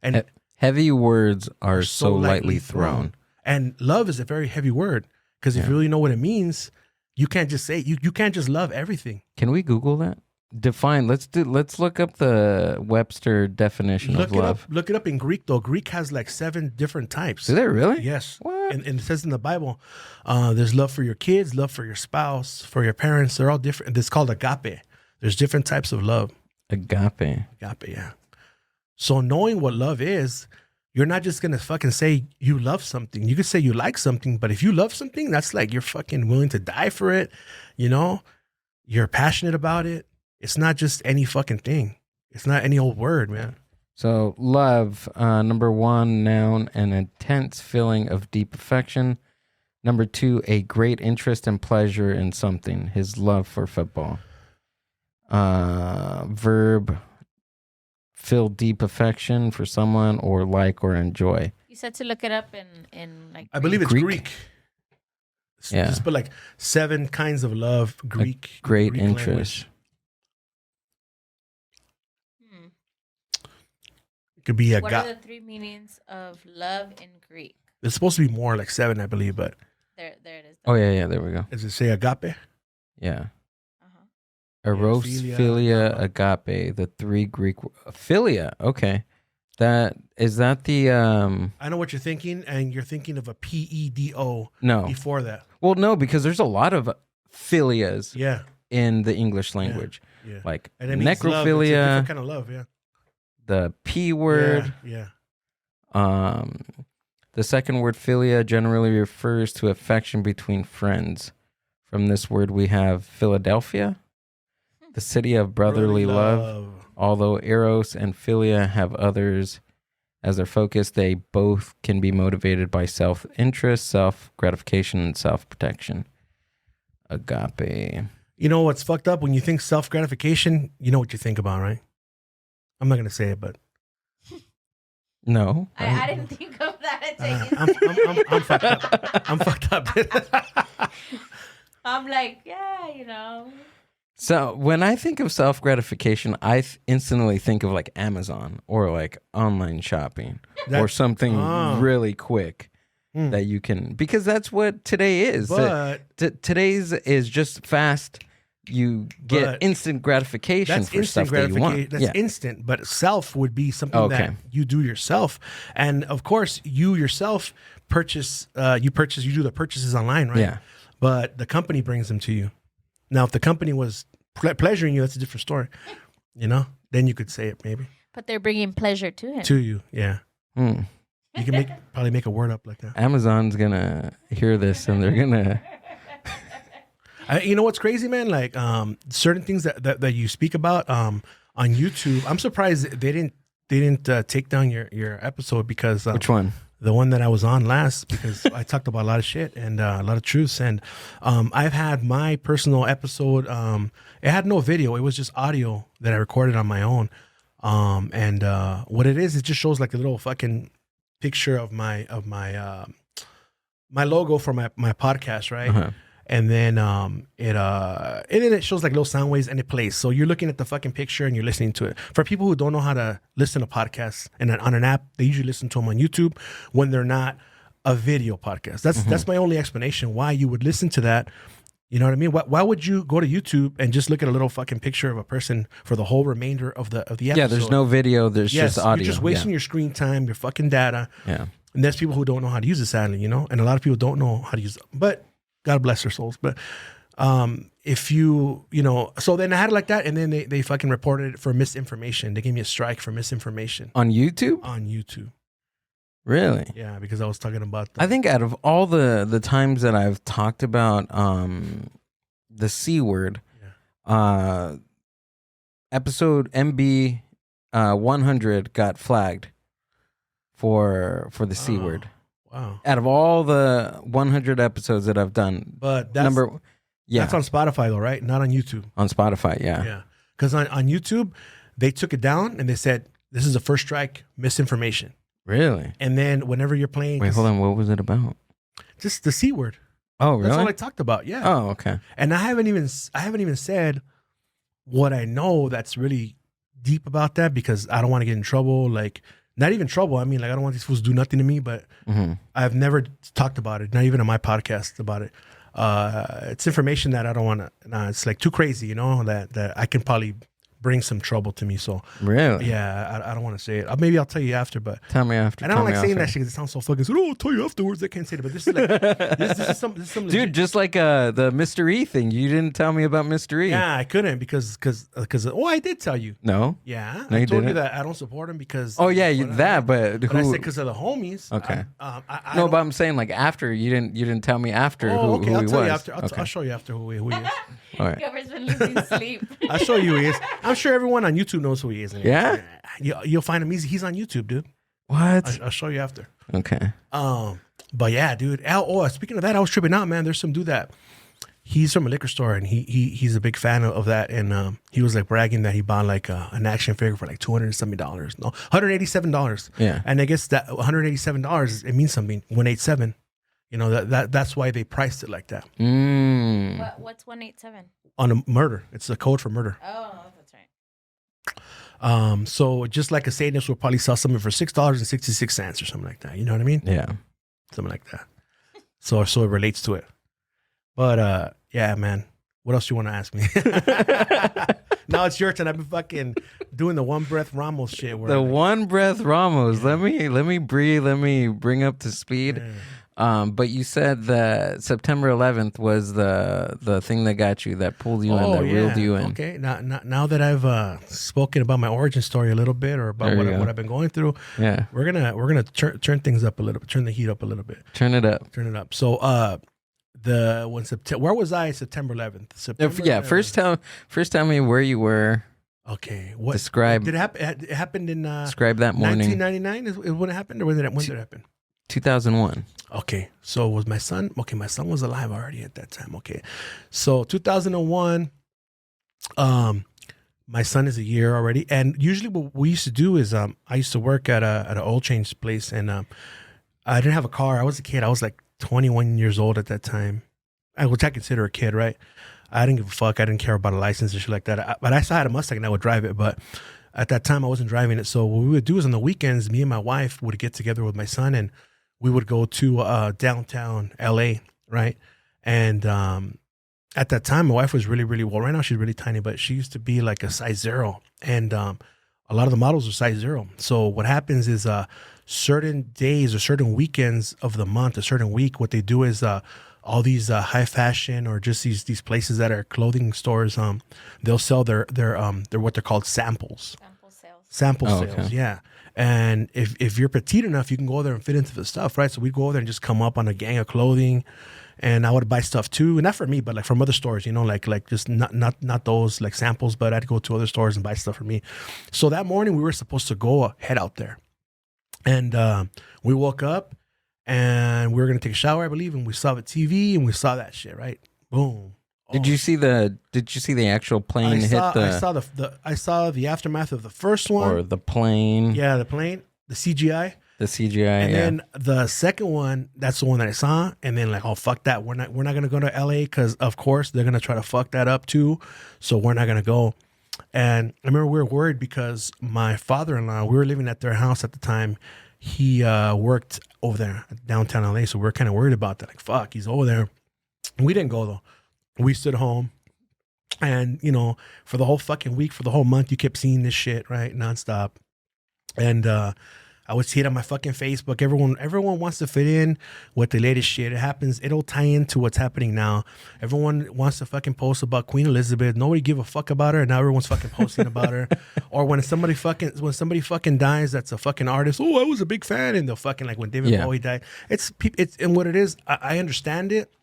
S2: And
S1: heavy words are so lightly thrown.
S2: And love is a very heavy word because if you really know what it means, you can't just say you can't just love everything.
S1: Can we Google that? Define. Let's look up the Webster definition of love.
S2: Look it up in Greek though. Greek has like 7 different types.
S1: Is there really?
S2: Yes.
S1: What?
S2: And it says in the Bible, there's love for your kids, love for your spouse, for your parents. They're all different. It's called agape. There's different types of love.
S1: Agape,
S2: yeah. So knowing what love is, you're not just gonna fucking say you love something. You could say you like something, but if you love something, that's like you're fucking willing to die for it. You're passionate about it. It's not just any fucking thing. It's not any old word, man.
S1: So love, number 1, noun, an intense feeling of deep affection. Number 2, a great interest and pleasure in something. His love for football. Verb, feel deep affection for someone or like or enjoy.
S3: You said to look it up in like
S2: I believe it's Greek.
S1: Yeah.
S2: Just put like 7 kinds of love, Greek.
S1: Great
S2: Greek
S1: interest.
S2: It could be
S3: What are the 3 meanings of love in Greek?
S2: It's supposed to be more like 7, I believe, but
S3: there it is.
S1: Oh yeah, there we go.
S2: Does it say agape?
S1: Yeah. Eros, philia, agape, the 3 Greek philia. Okay. Is that the
S2: I know what you're thinking, and you're thinking of a PEDO
S1: no
S2: before that.
S1: Well, no, because there's a lot of philias in the English language.
S2: Yeah.
S1: Like
S2: and it means
S1: necrophilia.
S2: Love. It's a different kind of love, yeah.
S1: The P word.
S2: Yeah.
S1: The second word philia generally refers to affection between friends. From this word we have Philadelphia, the city of brotherly love. Although eros and philia have others as their focus, they both can be motivated by self-interest, self-gratification, and self-protection. Agape.
S2: You know what's fucked up? When you think self-gratification, you know what you think about, right? I'm not going to say it, but...
S1: No.
S3: I didn't think of that.
S2: I'm fucked up. I'm fucked up.
S3: I'm like, yeah.
S1: So when I think of self-gratification, I instantly think of like Amazon or like online shopping or something really quick that you can, because that's what today is.
S2: But
S1: today's is just fast, you get instant gratification for stuff that you want.
S2: That's instant, but self would be something that you do yourself. And of course, you yourself purchase, you do the purchases online, right?
S1: Yeah.
S2: But the company brings them to you. Now, if the company was pleasuring you, that's a different story. You know, then you could say it maybe.
S3: But they're bringing pleasure to him.
S2: To you, yeah. You can probably make a word up like that.
S1: Amazon's gonna hear this and they're gonna.
S2: You know what's crazy, man? Like certain things that you speak about on YouTube. I'm surprised they didn't take down your episode because
S1: which one?
S2: The one that I was on last, because I talked about a lot of shit and a lot of truths. And I've had my personal episode. It had no video; it was just audio that I recorded on my own. And what it just shows like a little fucking picture of my my logo for my podcast, right?
S1: Uh-huh.
S2: And then it shows like little sound waves and it plays. So you're looking at the fucking picture and you're listening to it. For people who don't know how to listen to podcasts on an app, they usually listen to them on YouTube when they're not a video podcast. That's my only explanation why you would listen to that. You know what I mean? Why would you go to YouTube and just look at a little fucking picture of a person for the whole remainder of the episode?
S1: Yeah, there's no video. There's just audio.
S2: You're just wasting your screen time, your fucking data.
S1: Yeah.
S2: And there's people who don't know how to use it, sadly, you know? And a lot of people don't know how to use it. But God bless their souls. But if you know, so then I had it like that, and then they fucking reported it for misinformation. They gave me a strike for misinformation.
S1: On YouTube?
S2: On YouTube.
S1: Really?
S2: Yeah, because I was talking about
S1: I think out of all the times that I've talked about the C word, episode MB 100 got flagged for the C word.
S2: Wow.
S1: Out of all the 100 episodes that I've done.
S2: But that's on Spotify though, right? Not on YouTube.
S1: On Spotify, yeah.
S2: Yeah. Because on YouTube, they took it down and they said, this is a first strike, misinformation.
S1: Really?
S2: And then whenever you're playing...
S1: Wait, hold on. What was it about?
S2: Just the C word.
S1: Oh, really?
S2: That's all I talked about, yeah.
S1: Oh, okay.
S2: And I haven't even said what I know that's really deep about that because I don't want to get in trouble. Like, not even trouble. I mean, like, I don't want these fools to do nothing to me, but I've never talked about it, not even on my podcast about it. It's information that I don't want to, it's like too crazy, you know, that I can probably bring some trouble to me. So
S1: really,
S2: yeah, I don't want to say it. Maybe I'll tell you after, but
S1: tell me after.
S2: And I don't like saying that shit because it sounds so fucking. Oh, I'll tell you afterwards. I can't say it, but this is like this is some
S1: dude.
S2: Legit.
S1: Just like the Mr. E thing. You didn't tell me about Mr. E.
S2: Yeah, I couldn't because I did tell you.
S1: No.
S2: Yeah,
S1: no,
S2: I told you that I don't support him because.
S1: Oh yeah, but who?
S2: I said because of the homies.
S1: Okay.
S2: No,
S1: but I'm saying like after you didn't tell me after who
S2: I'll
S1: he
S2: tell
S1: was.
S2: You after. I'll show you after who he is.
S1: All right.
S3: Cover's been losing sleep.
S2: I'll show you who he is. I'm sure everyone on YouTube knows who he is.
S1: Yeah?
S2: You'll find him easy. He's on YouTube, dude.
S1: What?
S2: I'll show you after.
S1: Okay.
S2: But yeah, dude. Speaking of that, I was tripping out, man. There's some dude that he's from a liquor store and he's a big fan of that. And he was like bragging that he bought like an action figure for like $270. No, $187.
S1: Yeah.
S2: And I guess that $187, it means something. 187. You know, that's why they priced it like that.
S3: What's 187?
S2: On a murder. It's a code for murder.
S3: Oh, that's right.
S2: So just like a Satanist will probably sell something for $6.66 or something like that. You know what I mean?
S1: Yeah.
S2: Something like that. So it relates to it. But yeah, man. What else you want to ask me? Now it's your turn. I've been fucking doing the one breath Ramos shit.
S1: One breath Ramos. Yeah. Let me breathe. Let me bring up to speed. Yeah. But you said that September 11th was the thing that got you, that pulled you in, that reeled you in.
S2: Okay, now that I've spoken about my origin story a little bit, or about what I've been going through,
S1: yeah,
S2: we're gonna turn things up a little bit, turn the heat up a little bit,
S1: turn it up.
S2: So where was I September 11th?
S1: First tell me where you were.
S2: Okay, what
S1: describe?
S2: Did it happen? It happened in
S1: describe that morning.
S2: 1999 is when it happened, or when did it happen?
S1: 2001.
S2: Okay, so was my son? Okay, my son was alive already at that time. Okay, so 2001. My son is a year already, and usually what we used to do is I used to work at an oil change place, and I didn't have a car. I was a kid. I was like 21 years old at that time, which I consider a kid, right? I didn't give a fuck. I didn't care about a license and shit like that. But I still had a Mustang and I would drive it, but at that time I wasn't driving it. So what we would do is on the weekends, me and my wife would get together with my son and we would go to downtown LA, right? And at that time, my wife was really, really well. Right now, she's really tiny, but she used to be like a size 0, and a lot of the models are size 0. So what happens is certain days or certain weekends of the month, a certain week, what they do is all these high fashion or just these places that are clothing stores, they'll sell their what they're called samples. Sample sales, okay. Yeah. And if you're petite enough, you can go there and fit into the stuff, right? So we'd go over there and just come up on a gang of clothing, and I would buy stuff too, and not for me, but like from other stores, like just not those like samples, but I'd go to other stores and buy stuff for me. So that morning we were supposed to go head out there, and we woke up and we were gonna take a shower, I believe, and we saw the TV and we saw that shit, right? Boom.
S1: Did you see the actual plane hit the?
S2: I saw the aftermath of the first one,
S1: or the plane.
S2: Yeah, the plane, the CGI.
S1: The CGI,
S2: and then the second one, that's the one that I saw, and then like, oh fuck that, we're not gonna go to LA because of course they're gonna try to fuck that up too, so we're not gonna go. And I remember we were worried because my father-in-law, we were living at their house at the time. He worked over there downtown LA, so we were kind of worried about that. Like fuck, he's over there. We didn't go though. We stood home, and for the whole fucking week, for the whole month, you kept seeing this shit right nonstop, and I would see it on my fucking Facebook. Everyone wants to fit in with the latest shit. It happens. It'll tie into what's happening now. Everyone wants to fucking post about Queen Elizabeth. Nobody give a fuck about her, and now everyone's fucking posting about her. Or when somebody fucking dies, that's a fucking artist. Oh, I was a big fan, and they'll fucking like when David Bowie died. It's and what it is. I understand it.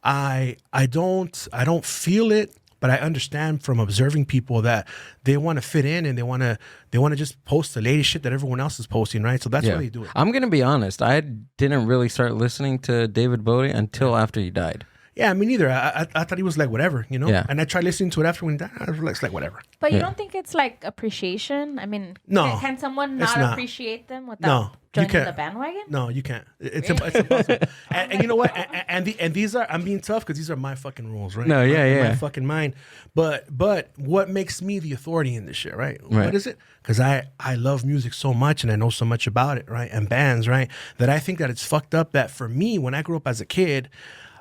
S2: I don't feel it. But I understand from observing people that they want to fit in and they want to just post the latest shit that everyone else is posting, right? So that's why they do it.
S1: I'm gonna be honest. I didn't really start listening to David Bowie until after he died.
S2: Yeah, me neither. I thought he was like whatever, Yeah. And I tried listening to it after when he died. I was like whatever.
S3: But you don't think it's like appreciation? I mean,
S2: no.
S3: Can someone not appreciate them without joining the bandwagon?
S2: No, you can't. It's impossible. and you know what? And these are, I'm being tough because these are my fucking rules, right?
S1: No,
S2: my fucking mind. But what makes me the authority in this shit, right? What is it? Because I love music so much and I know so much about it, right? And bands, right? That I think that it's fucked up that for me, when I grew up as a kid,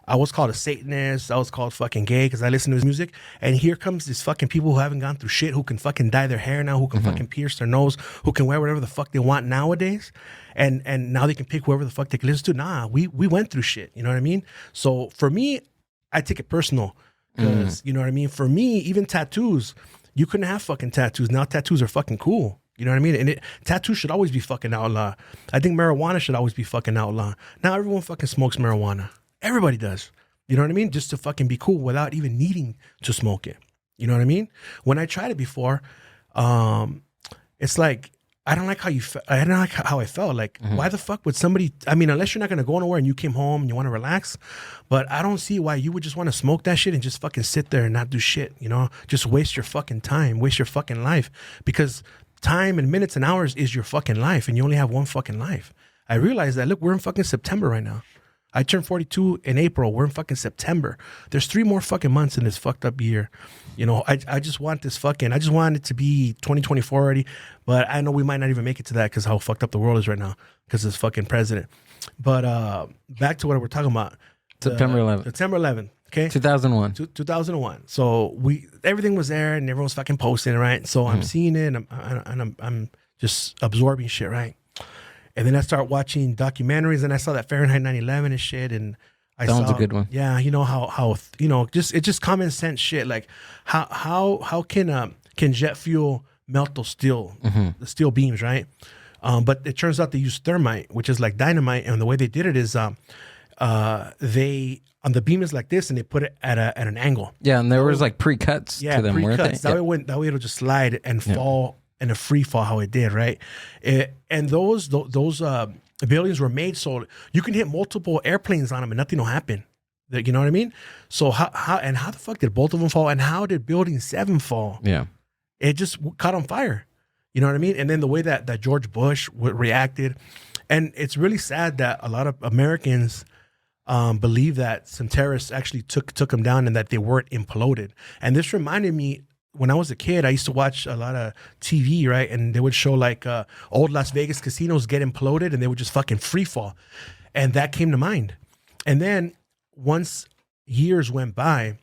S2: I was called a Satanist. I was called fucking gay because I listened to his music. And here comes these fucking people who haven't gone through shit, who can fucking dye their hair now, who can fucking pierce their nose, who can wear whatever the fuck they want nowadays. And now they can pick whoever the fuck they can listen to. Nah, we went through shit. You know what I mean? So for me, I take it personal because, you know what I mean? For me, even tattoos, you couldn't have fucking tattoos. Now tattoos are fucking cool. You know what I mean? And tattoos should always be fucking outlaw. I think marijuana should always be fucking outlaw. Now everyone fucking smokes marijuana. Everybody does. You know what I mean? Just to fucking be cool without even needing to smoke it. You know what I mean? When I tried it before, it's like, I don't like how I don't like how I felt. Like, why the fuck would somebody, I mean, unless you're not going to go nowhere and you came home and you want to relax, but I don't see why you would just want to smoke that shit and just fucking sit there and not do shit, just waste your fucking time, waste your fucking life, because time and minutes and hours is your fucking life and you only have one fucking life. I realize that, look, we're in fucking September right now. I turned 42 in April. We're in fucking September. There's 3 more fucking months in this fucked up year. I just want I just want it to be 2024 already. But I know we might not even make it to that because how fucked up the world is right now because this fucking president. But back to what we're talking about.
S1: September 11th.
S2: September 11th. Okay.
S1: 2001.
S2: 2001. So everything was there and everyone's fucking posting, right? So I'm seeing it and I'm just absorbing shit, right? And then I start watching documentaries, and I saw that Fahrenheit 9/11 and shit, and
S1: that one's a good one.
S2: Yeah, how it's just common sense shit. Like how can jet fuel melt those the steel beams, right? But it turns out they use thermite, which is like dynamite, and the way they did it is they on the beam is like this, and they put it at an angle.
S1: Yeah, and there was like pre-cuts to them, weren't they?
S2: That way it'll just slide and fall. In a free fall, how it did, right? And those buildings were made so you can hit multiple airplanes on them and nothing will happen. You know what I mean? So how the fuck did both of them fall? And how did Building 7 fall?
S1: Yeah,
S2: it just caught on fire. You know what I mean? And then the way that George Bush reacted, and it's really sad that a lot of Americans believe that some terrorists actually took them down and that they weren't imploded. And this reminded me. When I was a kid, I used to watch a lot of TV, right? And they would show like old Las Vegas casinos get imploded and they would just fucking free fall. And that came to mind. And then once years went by,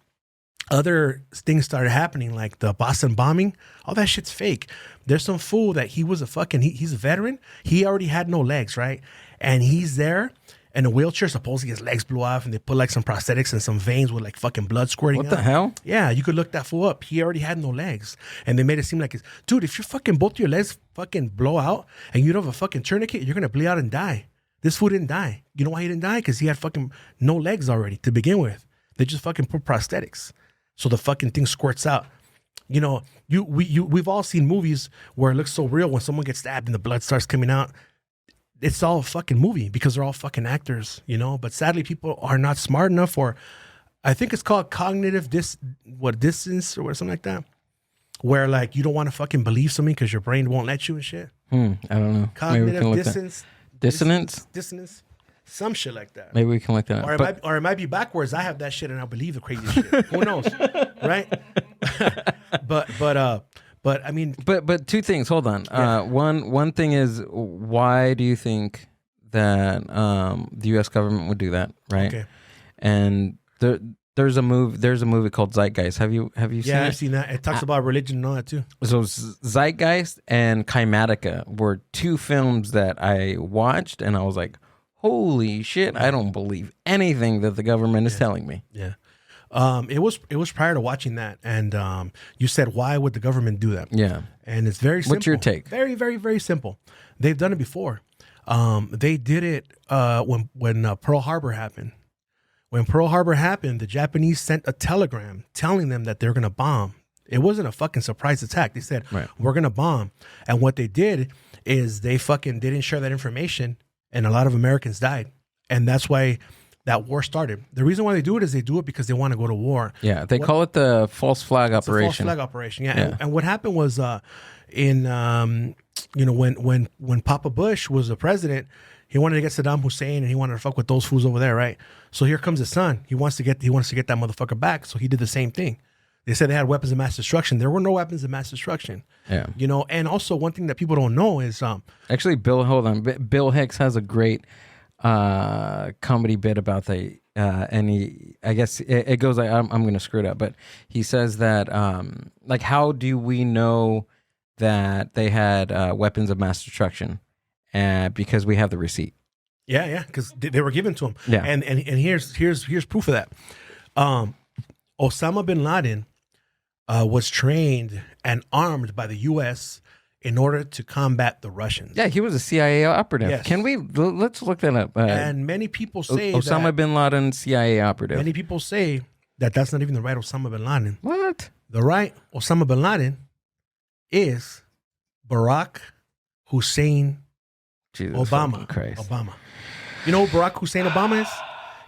S2: other things started happening, like the Boston bombing. All that shit's fake. There's some fool that he was he's a veteran. He already had no legs, right? And he's there in a wheelchair. Supposedly his legs blew off and they put like some prosthetics and some veins with like fucking blood squirting out.
S1: What the hell?
S2: Yeah, you could look that fool up. He already had no legs. And they made it seem like, dude, if both your legs fucking blow out and you don't have a fucking tourniquet, you're going to bleed out and die. This fool didn't die. You know why he didn't die? Because he had fucking no legs already to begin with. They just fucking put prosthetics. So the fucking thing squirts out. You know, we've all seen movies where it looks so real when someone gets stabbed and the blood starts coming out. It's all a fucking movie because they're all fucking actors, you know. But sadly, people are not smart enough, or I think it's called cognitive dissonance or something like that, where like you don't want to fucking believe something because your brain won't let you and shit.
S1: I don't know.
S2: Cognitive
S1: dissonance.
S2: Some shit like that.
S1: Maybe we can look that up.
S2: Or it might be backwards. I have that shit and I believe the crazy shit. Who knows? Right? But I mean,
S1: but two things. Hold on. Yeah. One thing is, why do you think that the U.S. government would do that? Right. Okay. And there's a movie called Zeitgeist. Have you seen it?
S2: Yeah, I've seen that. It talks about religion and all that too.
S1: So Zeitgeist and Kymatica were two films that I watched, and I was like, holy shit, I don't believe anything that the government is telling me.
S2: Yeah. It was prior to watching that, and you said, why would the government do that?
S1: Yeah.
S2: And it's very simple.
S1: What's your take?
S2: Very, very, very simple. They've done it before. They did it when Pearl Harbor happened. When Pearl Harbor happened, the Japanese sent a telegram telling them that they're going to bomb. It wasn't a fucking surprise attack. They said, we're going to bomb. And what they did is they didn't share that information, and a lot of Americans died. And that's why that war started. The reason why they do it is they do it because they want to go to war.
S1: Yeah, they call it the false flag operation.
S2: False flag operation, yeah. And what happened was when Papa Bush was the president, he wanted to get Saddam Hussein and he wanted to fuck with those fools over there, right? So here comes his son. He wants to get that motherfucker back. So he did the same thing. They said they had weapons of mass destruction. There were no weapons of mass destruction.
S1: Yeah.
S2: You know, and also one thing that people don't know is
S1: actually Bill Hicks has a great comedy bit about the I guess it goes like, I'm going to screw it up, but he says that like, how do we know that they had weapons of mass destruction? Because we have the receipt.
S2: Yeah, because they were given to him.
S1: Yeah,
S2: and here's proof of that. Osama bin Laden was trained and armed by the U.S. in order to combat the Russians.
S1: Yeah, he was a CIA operative.
S2: Yes.
S1: Can we let's look that up?
S2: And many people say
S1: Osama bin Laden, CIA operative.
S2: Many people say that that's not even the right Osama bin Laden.
S1: What?
S2: The right Osama bin Laden is Barack Hussein Obama.
S1: Christ.
S2: Obama. You know who Barack Hussein Obama is?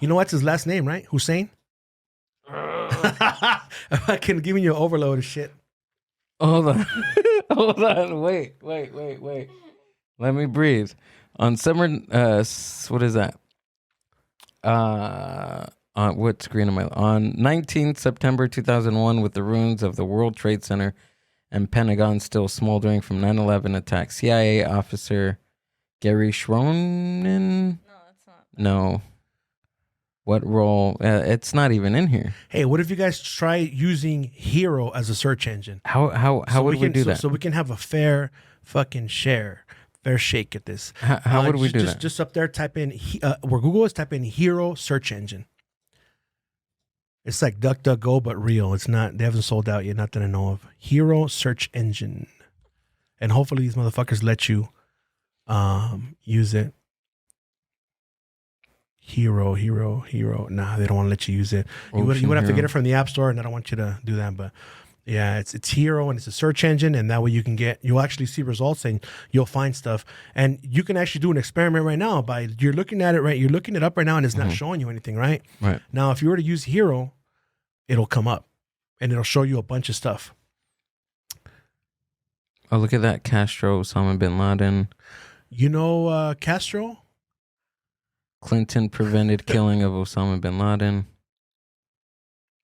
S2: You know what's his last name, right? Hussein? I can give you an overload of shit.
S1: Hold on. Hold on. Wait. Let me breathe. On summer, what is that? On what screen am I on? 19th September 2001, with the ruins of the World Trade Center and Pentagon still smoldering from 9/11 attacks. CIA officer Gary Schronen?
S3: No, that's not.
S1: No. What role? It's not even in here.
S2: Hey, what if you guys try using Hero as a search engine?
S1: How would we do that?
S2: So we can have a fair shake at this.
S1: How would we do that?
S2: Just up there, type in where Google is. Type in Hero search engine. It's like DuckDuckGo, but real. It's not. They haven't sold out yet. Not that I know of. Hero search engine, and hopefully these motherfuckers let you use it. Hero. Nah, they don't want to let you use it. You would have to get it from the App Store, and I don't want you to do that. But yeah, it's Hero, and it's a search engine, and that way you'll actually see results, and you'll find stuff, and you can actually do an experiment right now you're looking at it right. You're looking it up right now, and it's not showing you anything, right?
S1: Right.
S2: Now, if you were to use Hero, it'll come up, and it'll show you a bunch of stuff.
S1: Oh, look at that. Castro, Osama bin Laden.
S2: You know Castro?
S1: Clinton prevented killing of Osama bin Laden.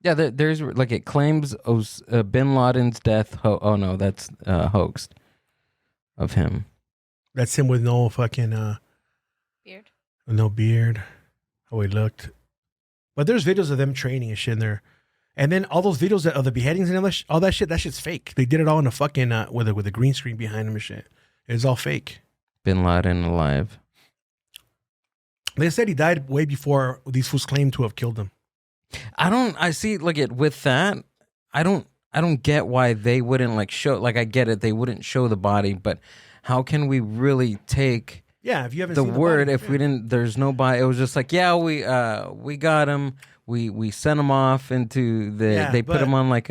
S1: Yeah, there's like it claims bin Laden's death. Oh no, that's hoaxed of him.
S2: That's him with no fucking
S3: beard.
S2: No beard. How he looked. But there's videos of them training and shit in there. And then all those videos of the beheadings and all that shit, that shit's fake. They did it all in a fucking with a green screen behind them and shit. It's all fake.
S1: Bin Laden alive.
S2: They said he died way before these fools claimed to have killed him.
S1: I see. Look at with that. I don't get why they wouldn't like show. Like I get it, they wouldn't show the body, but how can we really take?
S2: Yeah, if you haven't
S1: the
S2: seen
S1: word,
S2: the body,
S1: if we didn't, there's no body. It was just like, yeah, we got him. We sent him off into the. They put him on like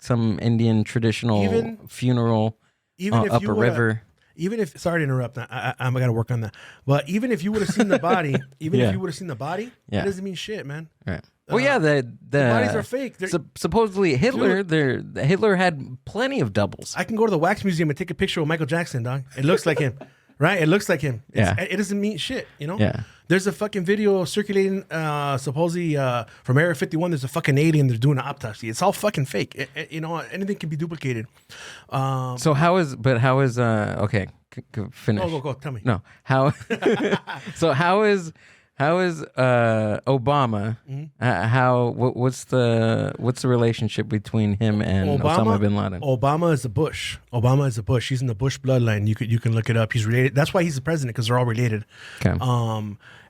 S1: some Indian traditional funeral up a river.
S2: Even if, sorry to interrupt, I'm gonna work on that. But even if you would have seen the body, if you would have seen the body, it doesn't mean shit, man.
S1: Right. Well, the
S2: bodies are fake.
S1: Supposedly Hitler, Hitler had plenty of doubles.
S2: I can go to the wax museum and take a picture of Michael Jackson, dog. It looks like him, right? It looks like him. It doesn't mean shit, you know.
S1: Yeah.
S2: There's a fucking video circulating, supposedly from Area 51. There's a fucking alien. They're doing an autopsy. It's all fucking fake. You know, anything can be duplicated.
S1: So how is okay? Finish.
S2: Go. Tell me.
S1: No. How? So how is Obama? What's the relationship between him and Osama bin Laden?
S2: Obama is a Bush. He's in the Bush bloodline. You can look it up. He's related. That's why he's the president, because they're all related.
S1: Okay.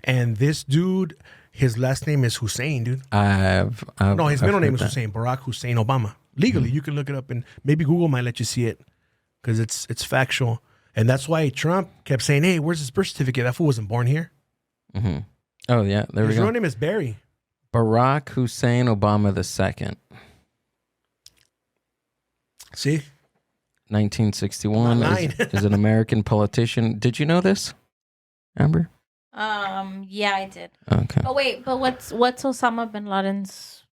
S2: And this dude, his last name is Hussein, dude. His middle name is Hussein. Barack Hussein Obama. Legally, you can look it up, and maybe Google might let you see it, because it's factual. And that's why Trump kept saying, "Hey, where's his birth certificate? That fool wasn't born here."
S1: Mm-hmm. Oh yeah, there we go.
S2: His real name is Barry.
S1: Barack Hussein Obama II.
S2: See,
S1: 1961 is an American politician. Did you know this, Amber?
S3: Yeah, I did.
S1: Okay.
S3: Oh wait, but what's Osama bin Laden's?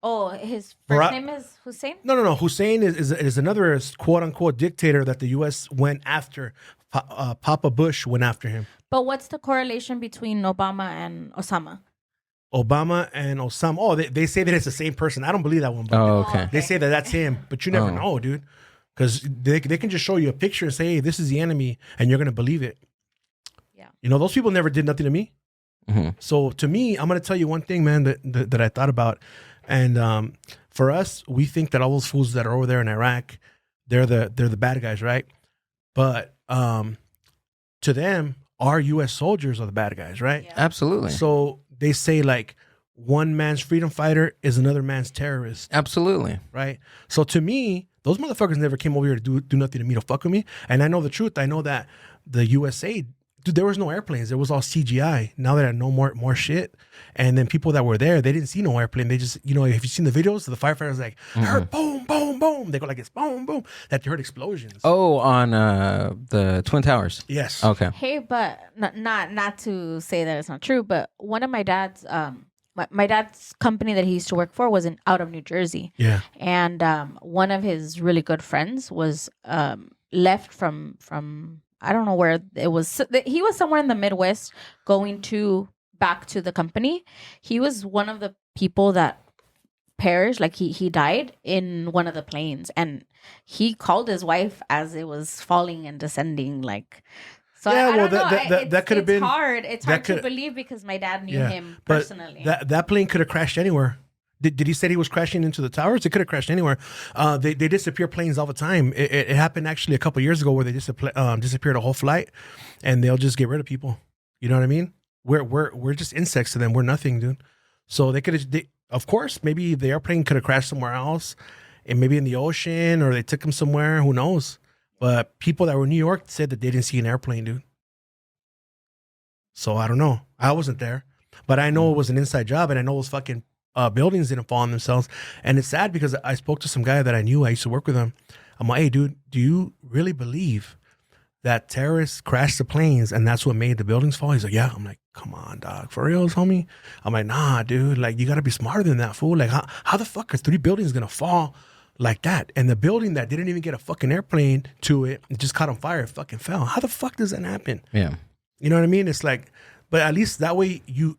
S3: Oh, his first name is Hussein?
S2: No. Hussein is another quote unquote dictator that the U.S. went after. Papa Bush went after him.
S3: But what's the correlation between Obama and Osama?
S2: Obama and Osama. Oh, they say that it's the same person. I don't believe that one. But
S1: okay.
S2: They say that that's him, but you never know, dude. Because they can just show you a picture and say, "Hey, this is the enemy," and you're gonna believe it.
S3: Yeah.
S2: You know, those people never did nothing to me.
S1: Mm-hmm.
S2: So to me, I'm gonna tell you one thing, man, that I thought about. And for us, we think that all those fools that are over there in Iraq, they're the bad guys, right? But to them, our U.S. soldiers are the bad guys, right?
S3: Yeah.
S1: Absolutely.
S2: So they say like one man's freedom fighter is another man's terrorist.
S1: Absolutely.
S2: Right? So to me, those motherfuckers never came over here to do nothing to me, to fuck with me. And I know the truth. I know that the USA, dude, there was no airplanes. It was all CGI. Now that I know more shit. And then people that were there, they didn't see no airplane. They just, you know, if you've seen the videos, the firefighters like, I heard boom, boom, boom. They go like this, boom, boom. That they heard explosions.
S1: Oh, on the Twin Towers.
S2: Yes.
S1: Okay.
S3: Hey, but not to say that it's not true, but one of my dad's my dad's company that he used to work for was out of New Jersey.
S2: Yeah.
S3: And one of his really good friends was left from I don't know where it was. He was somewhere in the Midwest going back to the company. He was one of the people that perished. Like he died in one of the planes, and he called his wife as it was falling and descending. Like, so
S2: yeah,
S3: I don't know.
S2: That could have been
S3: hard. It's hard to believe because my dad knew him personally.
S2: But that plane could have crashed anywhere. Did he say he was crashing into the towers? It could have crashed anywhere. They disappear planes all the time. It happened actually a couple of years ago where they disappeared a whole flight, and they'll just get rid of people. You know what I mean? We're just insects to them. We're nothing, dude. So they could have. Of course, maybe the airplane could have crashed somewhere else, and maybe in the ocean, or they took them somewhere. Who knows? But people that were in New York said that they didn't see an airplane, dude. So I don't know. I wasn't there, but I know it was an inside job, and I know those fucking buildings didn't fall on themselves. And it's sad because I spoke to some guy that I knew. I used to work with him. I'm like, hey, dude, do you really believe that terrorists crashed the planes and that's what made the buildings fall? He's like, yeah. I'm like, come on, dog, for reals, homie? I'm like, nah, dude, like, you got to be smarter than that, fool. Like, how the fuck are 3 buildings going to fall like that? And the building that didn't even get a fucking airplane to it just caught on fire, it fucking fell. How the fuck does that happen?
S1: Yeah.
S2: You know what I mean? It's like, but at least that way you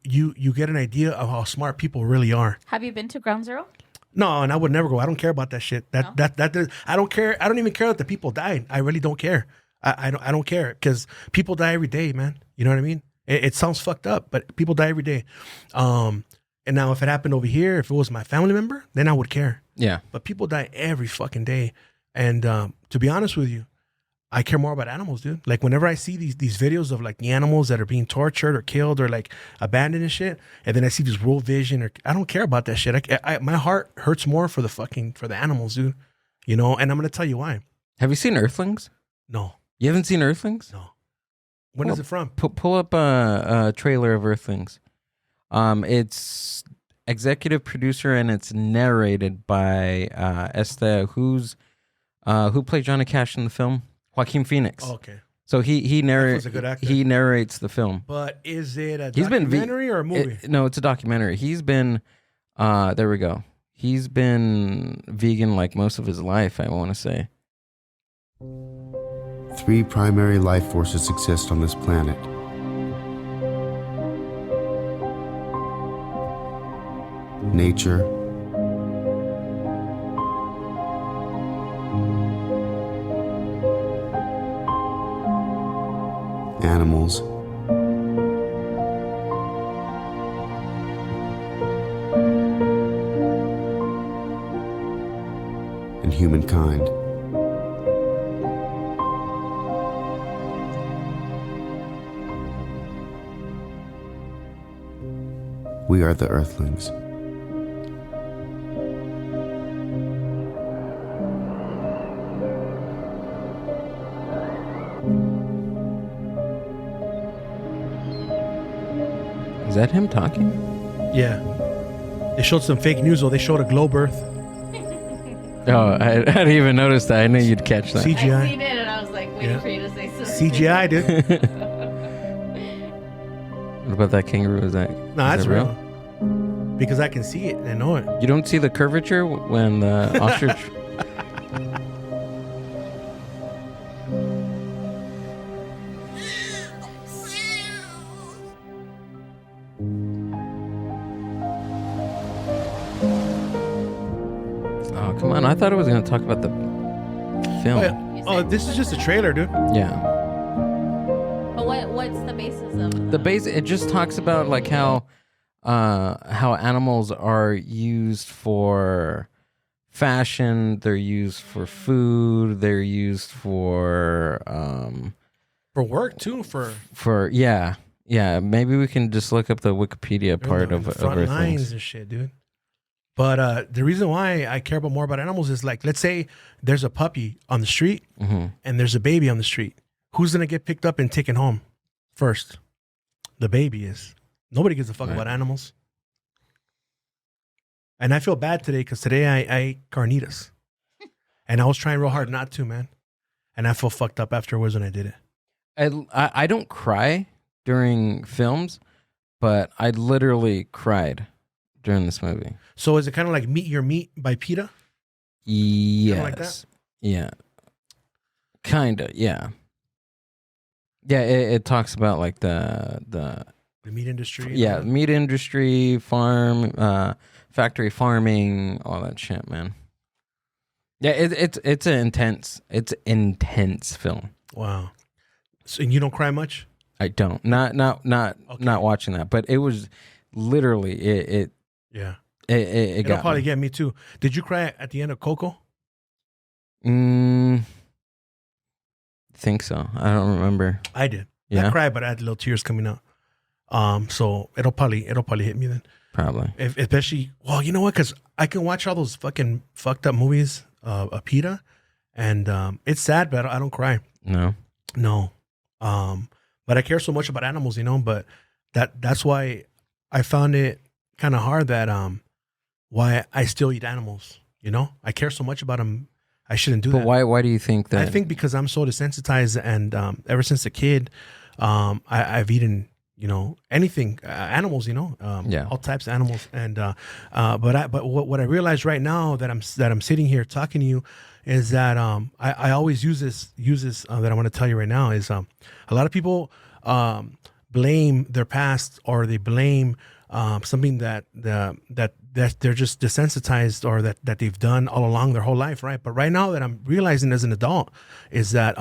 S2: get an idea of how smart people really are.
S3: Have you been to Ground Zero?
S2: No, and I would never go. I don't care about that shit. I don't care. I don't even care that the people died. I really don't care. I don't care because people die every day, man. You know what I mean? It sounds fucked up, but people die every day. And now if it happened over here, if it was my family member, then I would care.
S1: Yeah.
S2: But people die every fucking day. And to be honest with you, I care more about animals, dude. Like whenever I see these videos of like the animals that are being tortured or killed or like abandoned and shit, and then I see this World Vision, or I don't care about that shit. My heart hurts more for the animals, dude. You know, and I'm gonna tell you why.
S1: Have you seen Earthlings?
S2: No.
S1: You haven't seen Earthlings?
S2: No. When is it from?
S1: Pull up a trailer of Earthlings. It's executive producer and it's narrated by who played Johnny Cash in the film? Joaquin Phoenix.
S2: Oh, okay.
S1: So he narrates.
S2: A good actor.
S1: He narrates the film.
S2: But is it a documentary or a movie?
S1: No, it's a documentary. He's been. There we go. He's been vegan like most of his life, I want to say.
S4: 3 primary life forces exist on this planet. Nature, animals, and humankind. We are the Earthlings.
S1: Is that him talking?
S2: Yeah. They showed some fake news, though. They showed a globe Earth.
S1: Oh, I didn't even notice that. I knew you'd catch that.
S2: CGI.
S3: I seen it and I was like waiting for you to say something.
S2: CGI, dude.
S1: What about that kangaroo? Is that
S2: That's real. Because I can see it and I know it.
S1: You don't see the curvature when the ostrich. Oh, come on. I thought it was going to talk about the film.
S2: Oh, yeah. Oh, this is just a trailer, dude.
S1: Yeah.
S3: But what's the basis of
S1: The base, it just talks about like how animals are used for fashion, they're used for food, they're used for
S2: work too,
S1: yeah. Maybe we can just look up the Wikipedia part of
S2: front
S1: Earthlings.
S2: lines and shit, dude. But the reason why I care more about animals is like, let's say there's a puppy on the street and there's a baby on the street. Who's gonna get picked up and taken home first? The baby is. Nobody gives a fuck about animals. And I feel bad today because today I ate carnitas. And I was trying real hard not to, man. And I feel fucked up afterwards when I did it.
S1: I don't cry during films, but I literally cried during this movie.
S2: So is it kind of like Meet Your Meat by PETA?
S1: Yes.
S2: Like that?
S1: Yeah. Kinda, yeah. Yeah, it talks about like the
S2: meat industry.
S1: Yeah, meat industry, farm, factory farming, all that shit, man. Yeah, it's an intense film.
S2: Wow. So and you don't cry much?
S1: I don't. Not watching that, but it was literally it
S2: yeah.
S1: It'll
S2: probably get me too. Did you cry at the end of Coco?
S1: Think so. I don't remember.
S2: I did.
S1: Yeah?
S2: I cried, but I had little tears coming out. So it'll probably hit me then.
S1: Probably.
S2: Especially, well, you know what? Because I can watch all those fucking fucked up movies of PETA, and it's sad, but I don't cry.
S1: No.
S2: But I care so much about animals, you know. But that's why I found it kind of hard that why I still eat animals. You know, I care so much about them. I shouldn't do that.
S1: But why do you think that?
S2: I think because I'm so desensitized, and ever since a kid, I've eaten, you know, anything, animals, you know, all types of animals. And but what I realize right now that I'm sitting here talking to you is that I always use this that I want to tell you right now is a lot of people blame their past, or they blame something that they're just desensitized, or that they've done all along their whole life, right? But right now that I'm realizing as an adult is that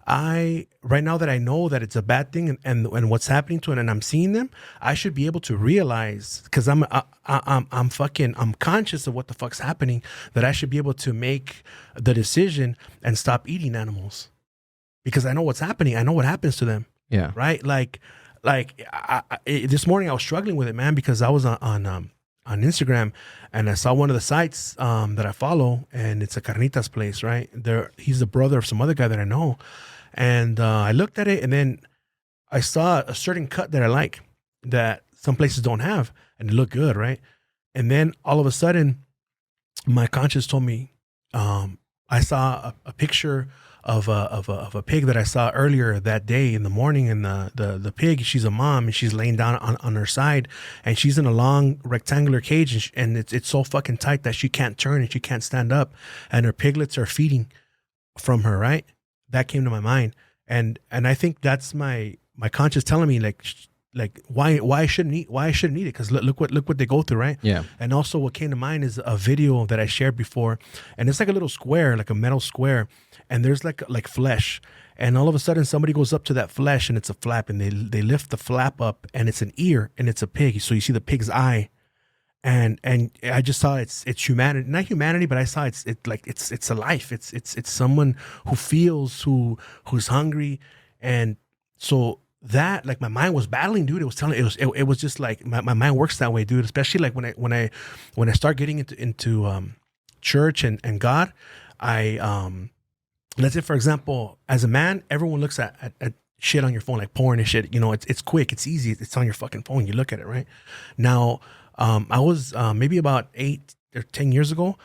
S2: right now that I know that it's a bad thing and what's happening to it, and I'm seeing them, I should be able to realize, because I'm conscious of what the fuck's happening, that I should be able to make the decision and stop eating animals, because I know what's happening. I know what happens to them.
S1: Yeah.
S2: Right. This morning I was struggling with it, man, because I was on Instagram and I saw one of the sites that I follow, and it's a carnitas place, right? He's the brother of some other guy that I know. And I looked at it, and then I saw a certain cut that I like that some places don't have, and it looked good, right? And then all of a sudden, my conscience told me, I saw a picture of a pig that I saw earlier that day in the morning, and the pig, she's a mom, and she's laying down on her side, and she's in a long rectangular cage, and it's so fucking tight that she can't turn and she can't stand up, and her piglets are feeding from her, right? That came to my mind, and I think that's my conscience telling me like why I shouldn't eat it, because look what they go through, right?
S1: Yeah.
S2: And also what came to mind is a video that I shared before, and it's like a little square, like a metal square, and there's like flesh, and all of a sudden somebody goes up to that flesh, and it's a flap, and they lift the flap up, and it's an ear, and it's a pig, so you see the pig's eye. And I just saw it's humanity, not humanity, but I saw it's a life. It's someone who feels, who's hungry. And so that, like, my mind was battling, dude. It was just like my mind works that way, dude. Especially like when I start getting into church and God, let's say, for example, as a man, everyone looks at shit on your phone, like porn and shit. You know, it's quick, it's easy, it's on your fucking phone. You look at it, right? Now, I was maybe about 8 or 10 years ago.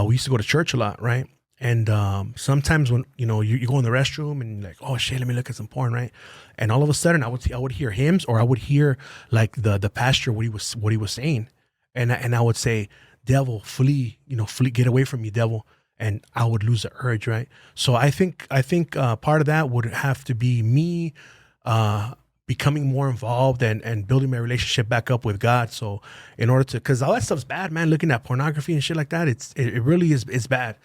S2: We used to go to church a lot, right? And sometimes when you go in the restroom and you're like, oh shit, let me look at some porn, right? And all of a sudden, I would hear hymns, or I would hear like the pastor what he was saying, and I would say, devil, flee, get away from me, devil, and I would lose the urge, right? So I think part of that would have to be me becoming more involved and building my relationship back up with God. So in order to, because all that stuff's bad, man, looking at pornography and shit like that, it really is bad.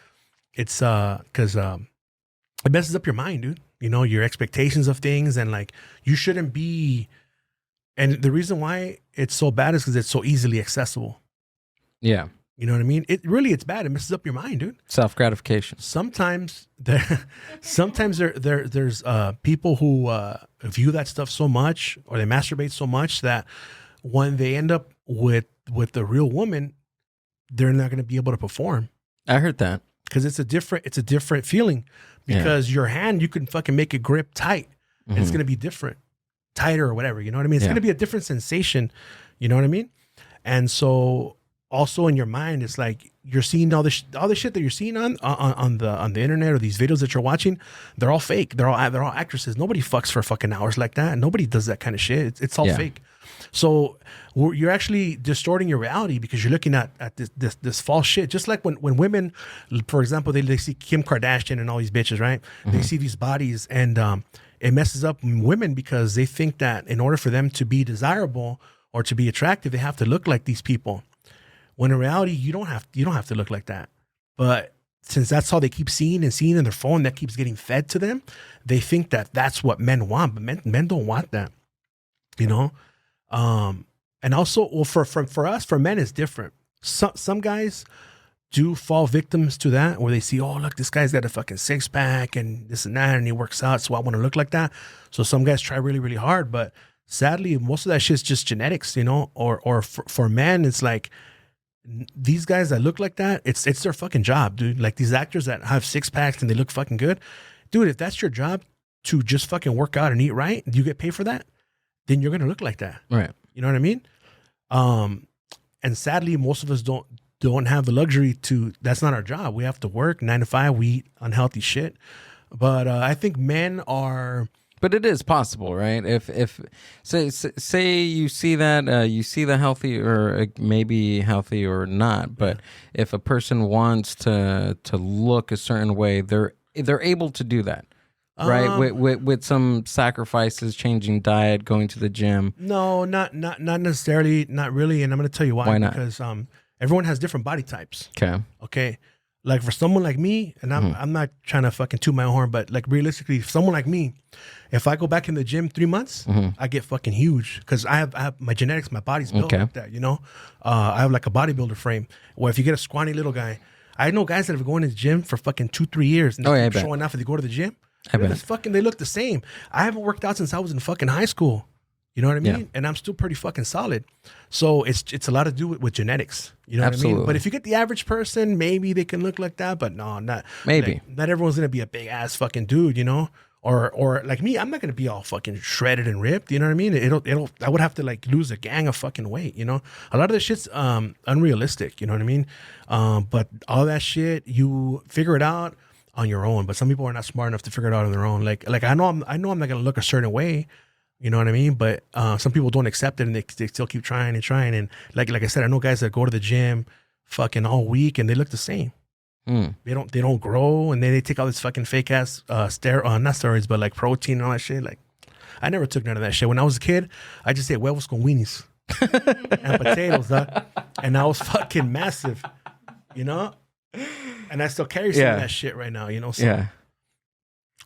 S2: It's because it messes up your mind, dude. Your expectations of things, and like you shouldn't be. And the reason why it's so bad is because it's so easily accessible.
S1: Yeah.
S2: You know what I mean? It's bad. It messes up your mind, dude.
S1: Self-gratification.
S2: Sometimes there's people who view that stuff so much, or they masturbate so much, that when they end up with the real woman, they're not going to be able to perform.
S1: I heard that.
S2: Because it's a different feeling. Because your hand, you can fucking make it grip tight, and it's going to be different, tighter or whatever. You know what I mean? It's going to be a different sensation. You know what I mean? And so, also in your mind, it's like you're seeing all the shit that you're seeing on the internet, or these videos that you're watching. They're all fake. They're all actresses. Nobody fucks for fucking hours like that. Nobody does that kind of shit. It's all fake. So you're actually distorting your reality, because you're looking at this false shit. Just like when women, for example, they see Kim Kardashian and all these bitches, right? Mm-hmm. They see these bodies, and it messes up women, because they think that in order for them to be desirable or to be attractive, they have to look like these people. When in reality, you don't have to look like that. But since that's all they keep seeing in their phone, that keeps getting fed to them, they think that that's what men want. But men don't want that, And also, well, for us, for men, it's different. Some guys do fall victims to that, where they see, oh, look, this guy's got a fucking 6-pack and this and that, and he works out, so I want to look like that. So some guys try really, really hard, but sadly, most of that shit's just genetics, Or for men, it's like, these guys that look like that, it's their fucking job, dude. Like these actors that have 6-packs and they look fucking good, dude. If that's your job, to just fucking work out and eat right, you get paid for that, then you're gonna look like that,
S1: right?
S2: You know what I mean? And sadly, most of us don't have the luxury to. That's not our job. We have to work 9 to 5. We eat unhealthy shit. But I think men are.
S1: But it is possible, right? If say you see that you see the healthy, or maybe healthy or not, but if a person wants to look a certain way, they're able to do that, right? With some sacrifices, changing diet, going to the gym.
S2: No, not necessarily, not really. And I'm going to tell you why.
S1: Why not?
S2: Because everyone has different body types.
S1: Okay.
S2: Like for someone like me, and I'm not trying to fucking toot my own horn, but like realistically, someone like me, if I go back in the gym 3 months, I get fucking huge because I have my genetics, my body's built like that, you know. I have like a bodybuilder frame. Where if you get a scrawny little guy, I know guys that have been going to the gym for fucking 2-3 years and they're showing off if they go to the gym. They look the same. I haven't worked out since I was in fucking high school. You know what I mean? Yeah. And I'm still pretty fucking solid. So it's a lot to do with genetics. You know what I mean? But if you get the average person, maybe they can look like that. But no, not maybe. Like, not everyone's gonna be a big ass fucking dude, you know? Or like me, I'm not gonna be all fucking shredded and ripped. You know what I mean? I would have to like lose a gang of fucking weight. You know, a lot of this shit's unrealistic. You know what I mean? But all that shit, you figure it out on your own. But some people are not smart enough to figure it out on their own. Like I know I'm not gonna look a certain way. You know what I mean? But some people don't accept it and they still keep trying and trying. And like I said, I know guys that go to the gym fucking all week and they look the same. They don't grow, and then they take all this fucking fake ass not steroids, but like protein and all that shit. Like I never took none of that shit. When I was a kid, I just ate huevos con weenies and potatoes, huh? And I was fucking massive, you know? And I still carry some of that shit right now, you know? So,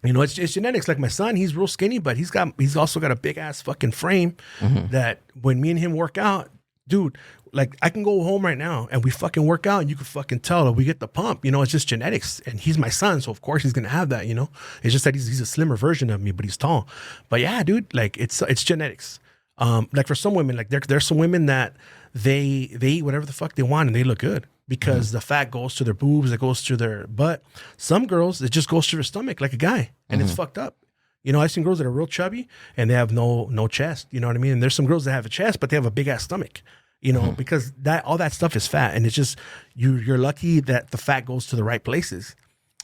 S2: you know, it's genetics. Like my son, he's real skinny, but he's also got a big ass fucking frame that when me and him work out, dude, like I can go home right now and we fucking work out and you can fucking tell that we get the pump. You know, it's just genetics. And he's my son, so of course he's gonna have that, you know? It's just that he's a slimmer version of me, but he's tall. But yeah, dude, like it's genetics. Like for some women, like there's some women that they eat whatever the fuck they want and they look good. Because the fat goes to their boobs, it goes to their butt. Some girls, it just goes to their stomach like a guy, and it's fucked up. You know, I've seen girls that are real chubby and they have no chest. You know what I mean? And there's some girls that have a chest, but they have a big ass stomach. You know, because all that stuff is fat, and it's just you're lucky that the fat goes to the right places.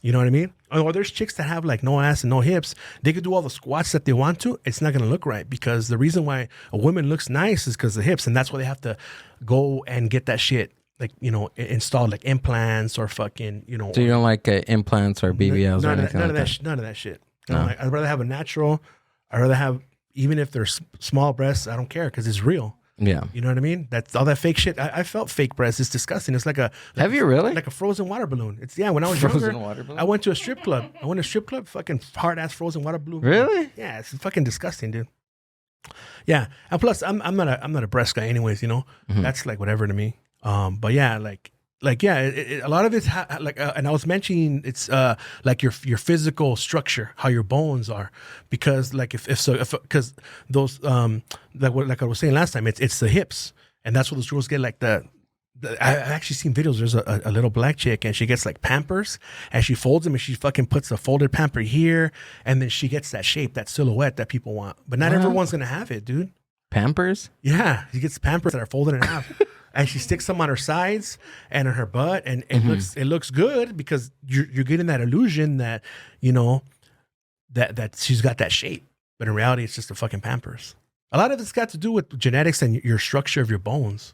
S2: You know what I mean? Or there's chicks that have like no ass and no hips. They could do all the squats that they want to. It's not going to look right because the reason why a woman looks nice is because of the hips, and that's why they have to go and get that shit. Like, you know, installed like implants or fucking, you know.
S1: So you don't like implants or BBLs or anything
S2: none
S1: like that?
S2: None of that shit. No. I'd rather have a natural. I'd rather have, even if they're small breasts, I don't care because it's real. Yeah. You know what I mean? That's all that fake shit. I felt fake breasts. It's disgusting. It's like
S1: have you really?
S2: Like a frozen water balloon. It's, when I was younger, I went to a strip club. Fucking hard ass frozen water balloon.
S1: Really?
S2: Yeah, it's fucking disgusting, dude. Yeah. And plus, I'm not a breast guy anyways, you know? That's like whatever to me. But yeah, a lot of it's and I was mentioning it's like your physical structure, how your bones are, because like because those like I was saying last time, it's the hips, and that's what those girls get. Like I've actually seen videos. There's a little black chick, and she gets like Pampers, and she folds them, and she fucking puts a folded pamper here, and then she gets that shape, that silhouette that people want. But not everyone's gonna have it, dude.
S1: Pampers?
S2: Yeah, she gets Pampers that are folded in half. And she sticks them on her sides and on her butt, and it looks good because you're getting that illusion that, you know, that she's got that shape. But in reality, it's just a fucking Pampers. A lot of it's got to do with genetics and your structure of your bones.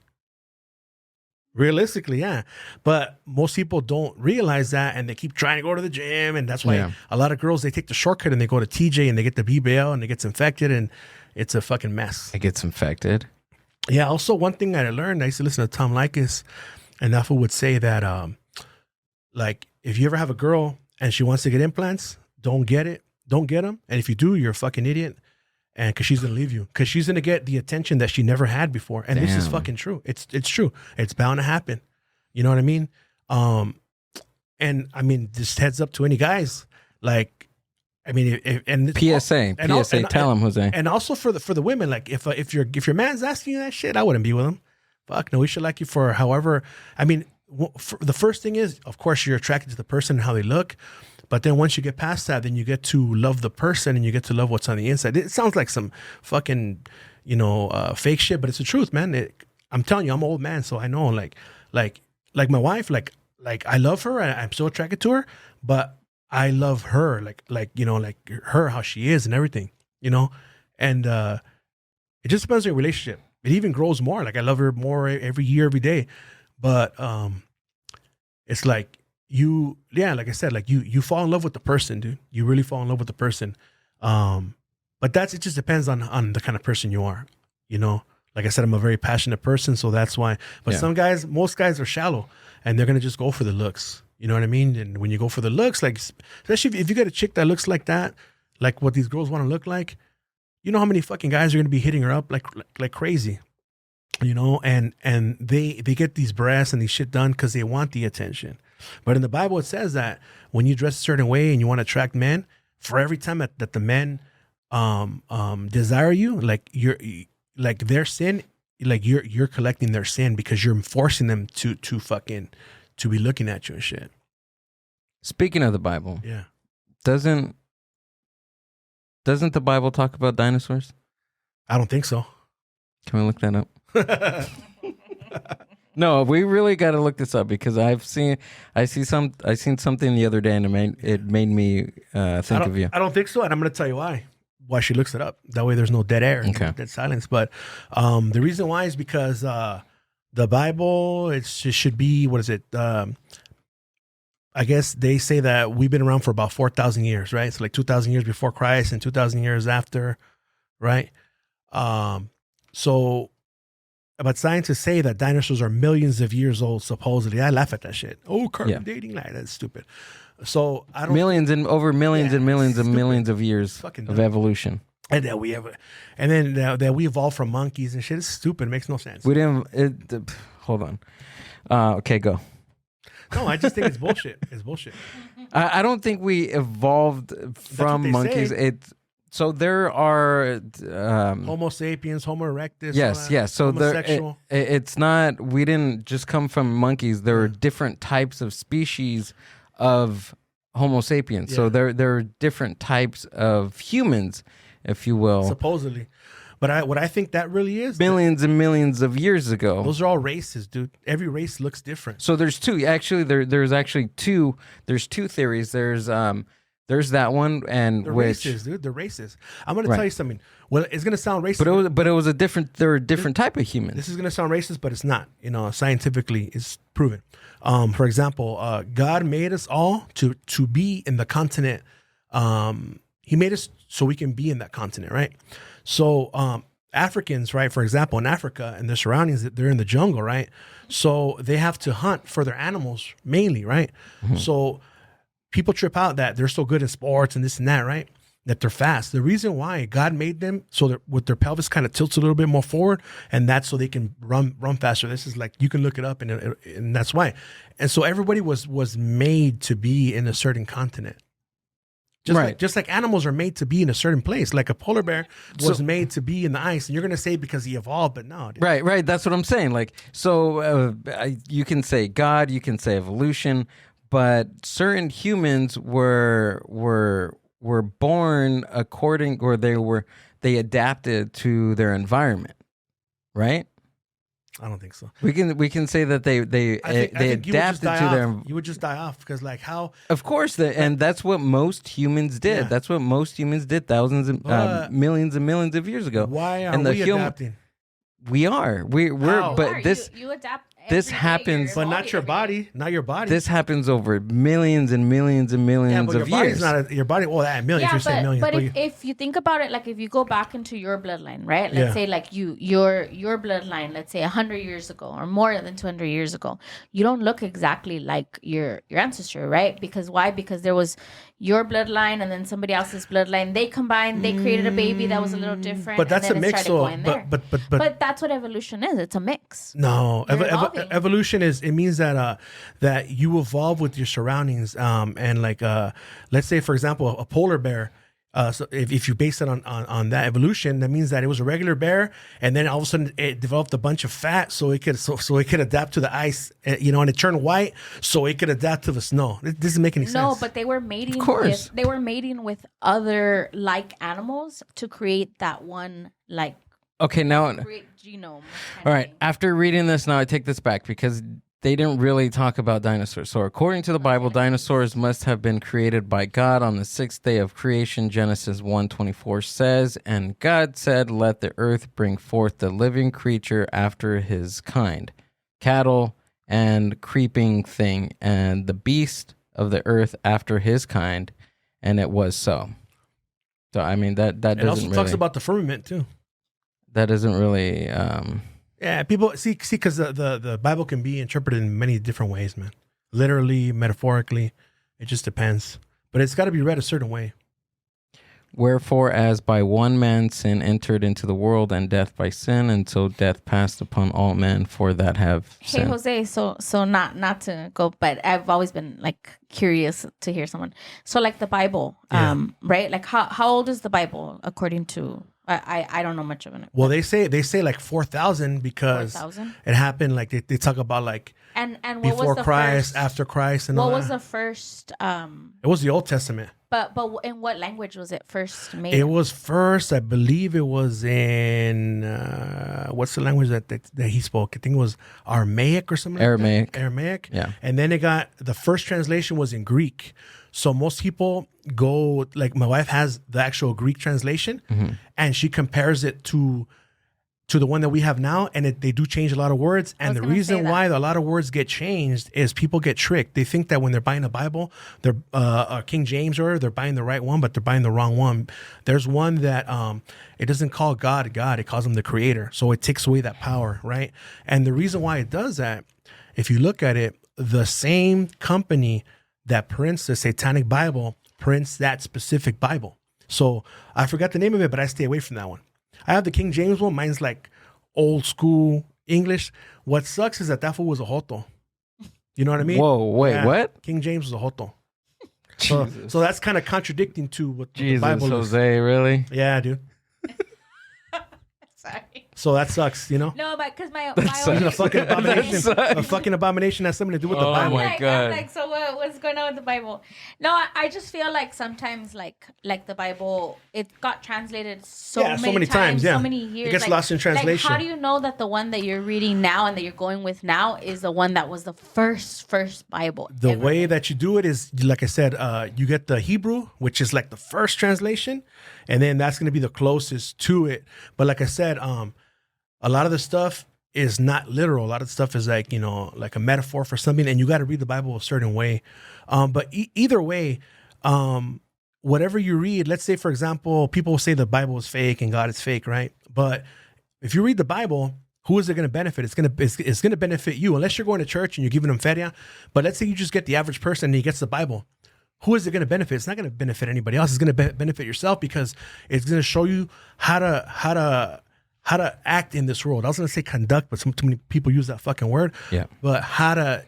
S2: Realistically, yeah. But most people don't realize that, and they keep trying to go to the gym, and that's why a lot of girls, they take the shortcut and they go to TJ and they get the BBL and it gets infected, and it's a fucking mess.
S1: It gets infected.
S2: Yeah. Also, one thing that I learned, I used to listen to Tom Likas, and that fool would say that, like, if you ever have a girl and she wants to get implants, don't get them. And if you do, you're a fucking idiot. And because she's gonna leave you, because she's gonna get the attention that she never had before. And this is fucking true. It's true. It's bound to happen. You know what I mean? And I mean, just heads up to any guys, like. I mean,
S1: PSA, tell him, Jose.
S2: And also for the women, like if your man's asking you that shit, I wouldn't be with him. Fuck no, we should like you for however. I mean, the first thing is, of course, you're attracted to the person and how they look, but then once you get past that, then you get to love the person and you get to love what's on the inside. It sounds like some fucking, you know, fake shit, but it's the truth, man. I'm telling you, I'm an old man, so I know. Like my wife, like I love her, and I'm so attracted to her, but I love her, like you know, like her, how she is and everything, you know, and it just depends on your relationship. It even grows more. Like I love her more every year, every day, but it's like like I said, like you fall in love with the person, dude. You really fall in love with the person, but it just depends on the kind of person you are, you know. Like I said, I'm a very passionate person, so that's why. But most guys are shallow, and they're gonna just go for the looks. You know what I mean? And when you go for the looks, like, especially if you get a chick that looks like that, like what these girls want to look like, you know how many fucking guys are going to be hitting her up like crazy, you know? And they get these breasts and these shit done because they want the attention. But in the Bible, it says that when you dress a certain way and you want to attract men, for every time that the men desire you, like their sin, like you're collecting their sin because you're forcing them to be looking at you and shit.
S1: Speaking of the Bible,
S2: yeah,
S1: doesn't the Bible talk about dinosaurs?
S2: I don't think so.
S1: Can we look that up? No, we really got to look this up because I seen something the other day and it made me think of you.
S2: I don't think so, and I'm going to tell you why she looks it up. That way there's no dead air, dead silence. But the reason why is because the Bible, it should be, what is it? I guess they say that we've been around for about 4,000 years, right? So like 2,000 years before Christ and 2,000 years after, right? But scientists say that dinosaurs are millions of years old, supposedly. I laugh at that shit. Oh, carbon dating, like that's stupid. So I don't
S1: millions and millions of years of evolution,
S2: and that we evolved from monkeys and shit. It's stupid. It makes no sense.
S1: We didn't. Hold on. Okay, go.
S2: No, I just think it's bullshit. It's bullshit.
S1: I don't think we evolved from monkeys. So there are
S2: Homo sapiens, Homo erectus.
S1: Yes. So it's not. We didn't just come from monkeys. There are different types of species of Homo sapiens. So there are different types of humans, if you will.
S2: Supposedly. But what I think that really is
S1: millions and millions of years ago.
S2: Those are all races, dude. Every race looks different.
S1: So there's two. Actually, there's actually two. There's two theories. There's that one and
S2: races, dude. The races. I'm going to tell you something. Well, it's going to sound racist,
S1: but it was a different. There were different type of humans.
S2: This is going to sound racist, but it's not. You know, scientifically, it's proven. For example, God made us all to be in the continent. He made us so we can be in that continent, right? So Africans, right, for example, in Africa and their surroundings, they're in the jungle, right? So they have to hunt for their animals mainly, right? Mm-hmm. So people trip out that they're so good in sports and this and that, right? That they're fast. The reason why God made them so that with their pelvis kind of tilts a little bit more forward, and that's so they can run faster. This is like, you can look it up, and that's why. And so everybody was made to be in a certain continent. Just like animals are made to be in a certain place. Like a polar bear was made to be in the ice. And you're going to say because he evolved, but no. Dude.
S1: Right. That's what I'm saying. Like, so you can say God, you can say evolution, but certain humans were born according, or they adapted to their environment, right?
S2: I don't think so.
S1: We can say that they adapted to their.
S2: You would just die off because like how?
S1: Of course, and that's what most humans did. Yeah. That's what most humans did thousands and millions and millions of years ago.
S2: Why are we adapting?
S1: We are. We're. But this
S3: you adapt.
S1: This happens,
S2: but not your body. Not your body.
S1: This happens over millions and millions and millions of years.
S2: Your body. Well, that millions. You're saying millions.
S3: But if you think about it, like if you go back into your bloodline, right? Let's say like your bloodline. Let's say 100 years ago or more than 200 years ago, you don't look exactly like your ancestor, right? Because why? Because there was your bloodline and then somebody else's bloodline. They combined. They created a baby that was a little different.
S2: But that's a mix, though.
S3: But that's what evolution is. It's a mix.
S2: No, evolution is, it means that that you evolve with your surroundings. And like let's say, for example, a polar bear. So if you base it on that evolution, that means that it was a regular bear, and then all of a sudden it developed a bunch of fat, so it could adapt to the ice, and it turned white, so it could adapt to the snow. This doesn't make any sense.
S3: No, but they were mating. Of course, they were mating with other like animals to create that one like.
S1: Okay, now
S3: great genome.
S1: All right, after reading this, now I take this back because they didn't really talk about dinosaurs. So according to the Bible, dinosaurs must have been created by God on the sixth day of creation. Genesis 1:24 says, "And God said, let the earth bring forth the living creature after his kind, cattle and creeping thing, and the beast of the earth after his kind. And it was so." So, I mean, that doesn't really... It also
S2: talks about the firmament, too.
S1: That doesn't really...
S2: Yeah, people see because the Bible can be interpreted in many different ways, man. literally, metaphorically. It just depends. But it's got to be read a certain way.
S1: Wherefore, as by one man sin entered into the world, and death by sin, and so death passed upon all men, for that have
S3: sinned. Hey, Jose, so not to go, but I've always been like curious to hear someone. So like the Bible, right? Like how old is the Bible according to? I don't know much of it.
S2: Well, they say like 4,000 because 4,000? It happened like they talk about like
S3: and what
S2: before
S3: was the
S2: Christ,
S3: first,
S2: after Christ, and
S3: what
S2: all
S3: was
S2: that.
S3: The first?
S2: It was the Old Testament.
S3: But in what language was it first made?
S2: It was first, I believe, it was in what's the language that he spoke? I think it was Aramaic or something.
S1: Aramaic.
S2: Like that. Aramaic.
S1: Yeah.
S2: And then the first translation was in Greek. So most people go, like my wife has the actual Greek translation, and she compares it to the one that we have now, and they do change a lot of words. And the reason why a lot of words get changed is people get tricked. They think that when they're buying a Bible, they're King James, or they're buying the right one, but they're buying the wrong one. There's one that it doesn't call God, it calls him the Creator. So it takes away that power, right? And the reason why it does that, if you look at it, the same company that prints the Satanic Bible prints that specific Bible. So I forgot the name of it, but I stay away from that one. I have the King James one. Mine's like old school English. What sucks is that fool was a Joto. You know what I mean?
S1: Whoa, wait, what?
S2: King James was a Joto. So that's kind of contradicting to what the Bible is.
S1: Jose, really?
S2: Yeah, dude.
S3: Sorry.
S2: So that sucks, you know?
S3: No, but because my
S2: a fucking abomination. A fucking abomination has something to do with the Bible.
S1: Oh my God.
S3: I'm like, so what's going on with the Bible? No, I just feel like sometimes like the Bible, it got translated so many times, so many years.
S2: It gets lost in translation.
S3: Like, how do you know that the one that you're reading now and that you're going with now is the one that was the first Bible?
S2: The way that you do it is, like I said, you get the Hebrew, which is like the first translation, and then that's going to be the closest to it. But like I said, a lot of the stuff is not literal. A lot of the stuff is like, like a metaphor for something, and you got to read the Bible a certain way. But either way, whatever you read, let's say, for example, people say the Bible is fake and God is fake, right? But if you read the Bible, who is it going to benefit? It's going to benefit you, unless you're going to church and you're giving them feria. But let's say you just get the average person and he gets the Bible. Who is it going to benefit? It's not going to benefit anybody else. It's going to benefit yourself, because it's going to show you how to act in this world. I was going to say conduct, but too many people use that fucking word.
S1: Yeah.
S2: But how to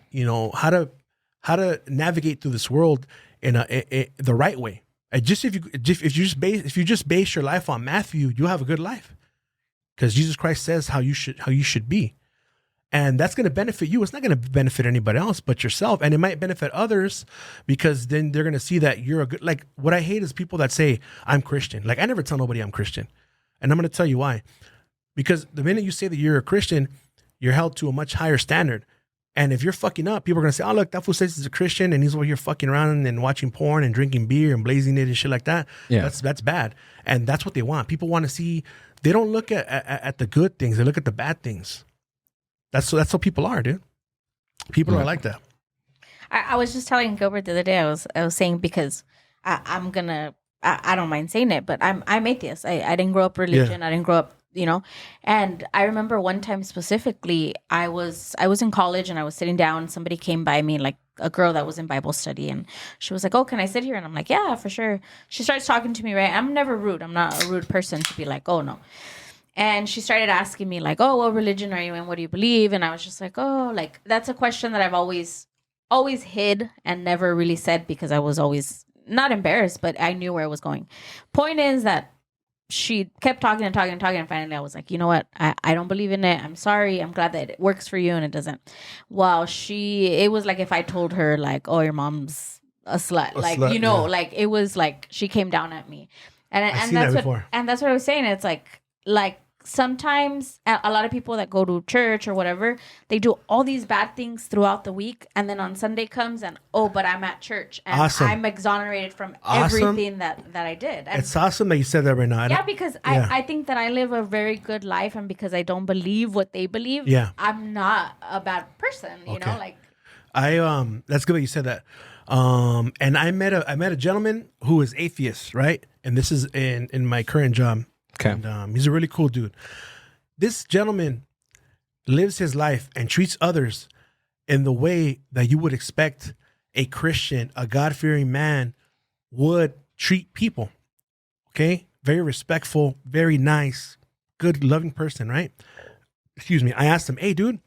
S2: navigate through this world in the right way. And just if you just base your life on Matthew, you'll have a good life, because Jesus Christ says how you should be. And that's going to benefit you. It's not going to benefit anybody else but yourself. And it might benefit others, because then they're going to see that you're a good, like, what I hate is people that say, I'm Christian. Like, I never tell nobody I'm Christian. And I'm going to tell you why. Because the minute you say that you're a Christian, you're held to a much higher standard. And if you're fucking up, people are going to say, oh, look, that fool says he's a Christian and he's over here fucking around and watching porn and drinking beer and blazing it and shit like that.
S1: Yeah.
S2: That's bad. And that's what they want. People want to see, they don't look at the good things. They look at the bad things. That's how people are, dude. People are like that.
S3: I was just telling Gilbert the other day, I was saying, because I don't mind saying it, but I'm atheist. I didn't grow up religion. Yeah. I didn't grow up, and I remember one time specifically, I was in college and I was sitting down. Somebody came by me, like a girl that was in Bible study, and she was like, oh, can I sit here? And I'm like, yeah, for sure. She starts talking to me, right? I'm never rude. I'm not a rude person to be like, oh, no. And she started asking me like, oh, what religion are you in? What do you believe? And I was just like, oh, like, that's a question that I've always hid and never really said, because I was always not embarrassed, but I knew where it was going. Point is that she kept talking and talking and talking. And finally I was like, you know what? I don't believe in it. I'm sorry. I'm glad that it works for you and it doesn't. Well, it was like if I told her like, oh, your mom's a slut. Like, it was like she came down at me. And that's what I was saying. It's like sometimes a lot of people that go to church or whatever, they do all these bad things throughout the week, and then on Sunday comes and, oh, but I'm at church and I'm exonerated from everything that I did. And
S2: it's awesome that you said that right now.
S3: Yeah, because I think that I live a very good life, and because I don't believe what they believe, I'm not a bad person, you know, like.
S2: That's good that you said that. And I met a gentleman who is atheist, right? And this is in my current job.
S1: Okay.
S2: And he's a really cool dude. This gentleman lives his life and treats others in the way that you would expect a Christian, a God-fearing man would treat people. Okay? Very respectful, very nice, good, loving person, right? Excuse me. I asked him, hey, dude,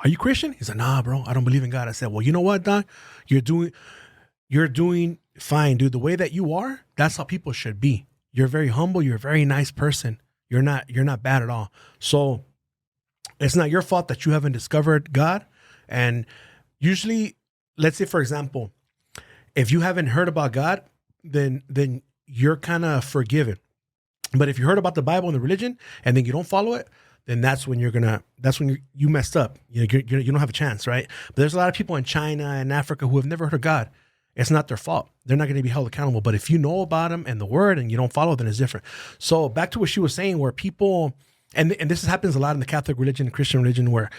S2: are you Christian? He said, nah, bro, I don't believe in God. I said, well, you know what, Doc? You're doing fine, dude. The way that you are, that's how people should be. You're very humble. You're a very nice person. You're not bad at all. So it's not your fault that you haven't discovered God. And usually, let's say, for example, if you haven't heard about God, then you're kind of forgiven. But if you heard about the Bible and the religion and then you don't follow it, then that's when you messed up. You don't have a chance, right? But there's a lot of people in China and Africa who have never heard of God. It's not their fault. They're not going to be held accountable. But if you know about them and the word and you don't follow, then it's different. So back to what she was saying, where people, and this happens a lot in the Catholic religion and Christian religion, where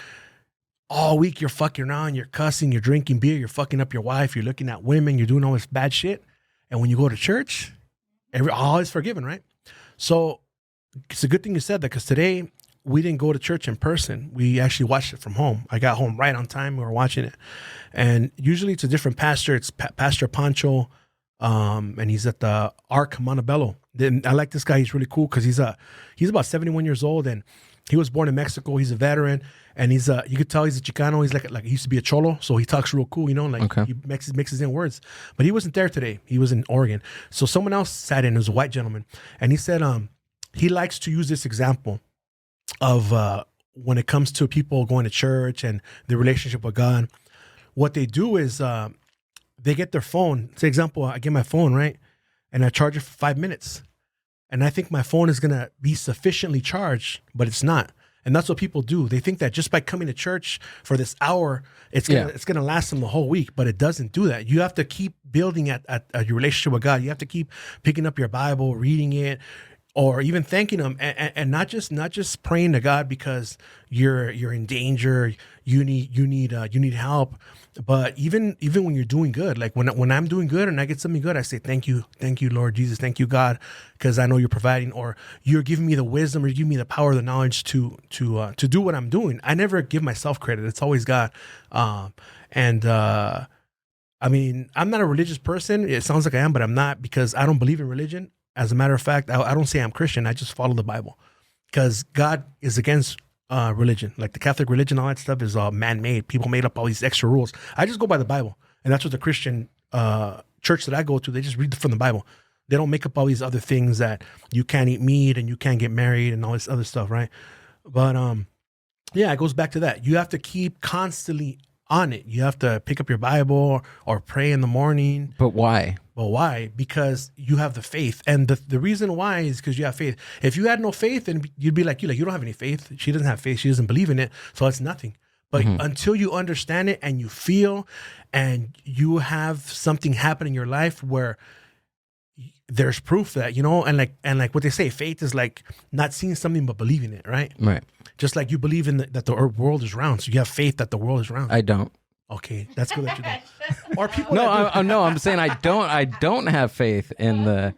S2: all week you're fucking around, you're cussing, you're drinking beer, you're fucking up your wife, you're looking at women, you're doing all this bad shit. And when you go to church, all is forgiven, right? So it's a good thing you said that, because today we didn't go to church in person. We actually watched it from home. I got home right on time. We were watching it. And usually it's a different pastor. It's Pastor Pancho, and he's at the Arc Montebello. Then I like this guy. He's really cool because he's about 71 years old, and he was born in Mexico. He's a veteran, and you could tell he's a Chicano. He's like he used to be a cholo, so he talks real cool,
S1: Okay.
S2: He mixes in words. But he wasn't there today. He was in Oregon. So someone else sat in. It was a white gentleman, and he said he likes to use this example of when it comes to people going to church and their relationship with God. What they do is they get their phone. Say, example, I get my phone, right? And I charge it for 5 minutes. And I think my phone is going to be sufficiently charged, but it's not. And that's what people do. They think that just by coming to church for this hour, it's gonna last them the whole week, but it doesn't do that. You have to keep building at your relationship with God. You have to keep picking up your Bible, reading it, or even thanking him, and not just praying to God because you're in danger, you need help. But even when you're doing good, like when I'm doing good and I get something good, I say, thank you, Lord Jesus, thank you, God, because I know you're providing, or you're giving me the wisdom, or you give me the power, the knowledge to do what I'm doing. I never give myself credit. It's always God. I mean, I'm not a religious person. It sounds like I am, but I'm not, because I don't believe in religion. As a matter of fact, I don't say I'm Christian. I just follow the Bible, because God is against religion. Like the Catholic religion, all that stuff is man-made. People made up all these extra rules. I just go by the Bible. And that's what the Christian church that I go to, they just read from the Bible. They don't make up all these other things that you can't eat meat and you can't get married and all this other stuff, right? But yeah, it goes back to that. You have to keep constantly on it. You have to pick up your Bible or pray in the morning.
S1: But why?
S2: Well, why? Because you have the faith. And the reason why is because you have faith. If you had no faith, then you'd be like, you don't have any faith. She doesn't have faith. She doesn't believe in it. So it's nothing. But until you understand it and you feel and you have something happen in your life where there's proof that, and like what they say, faith is like not seeing something but believing it, right?
S1: Right.
S2: Just like you believe in that the world is round. So you have faith that the world is round.
S1: I don't.
S2: Okay, that's good that you don't. Or people.
S1: No, I'm saying I don't have faith in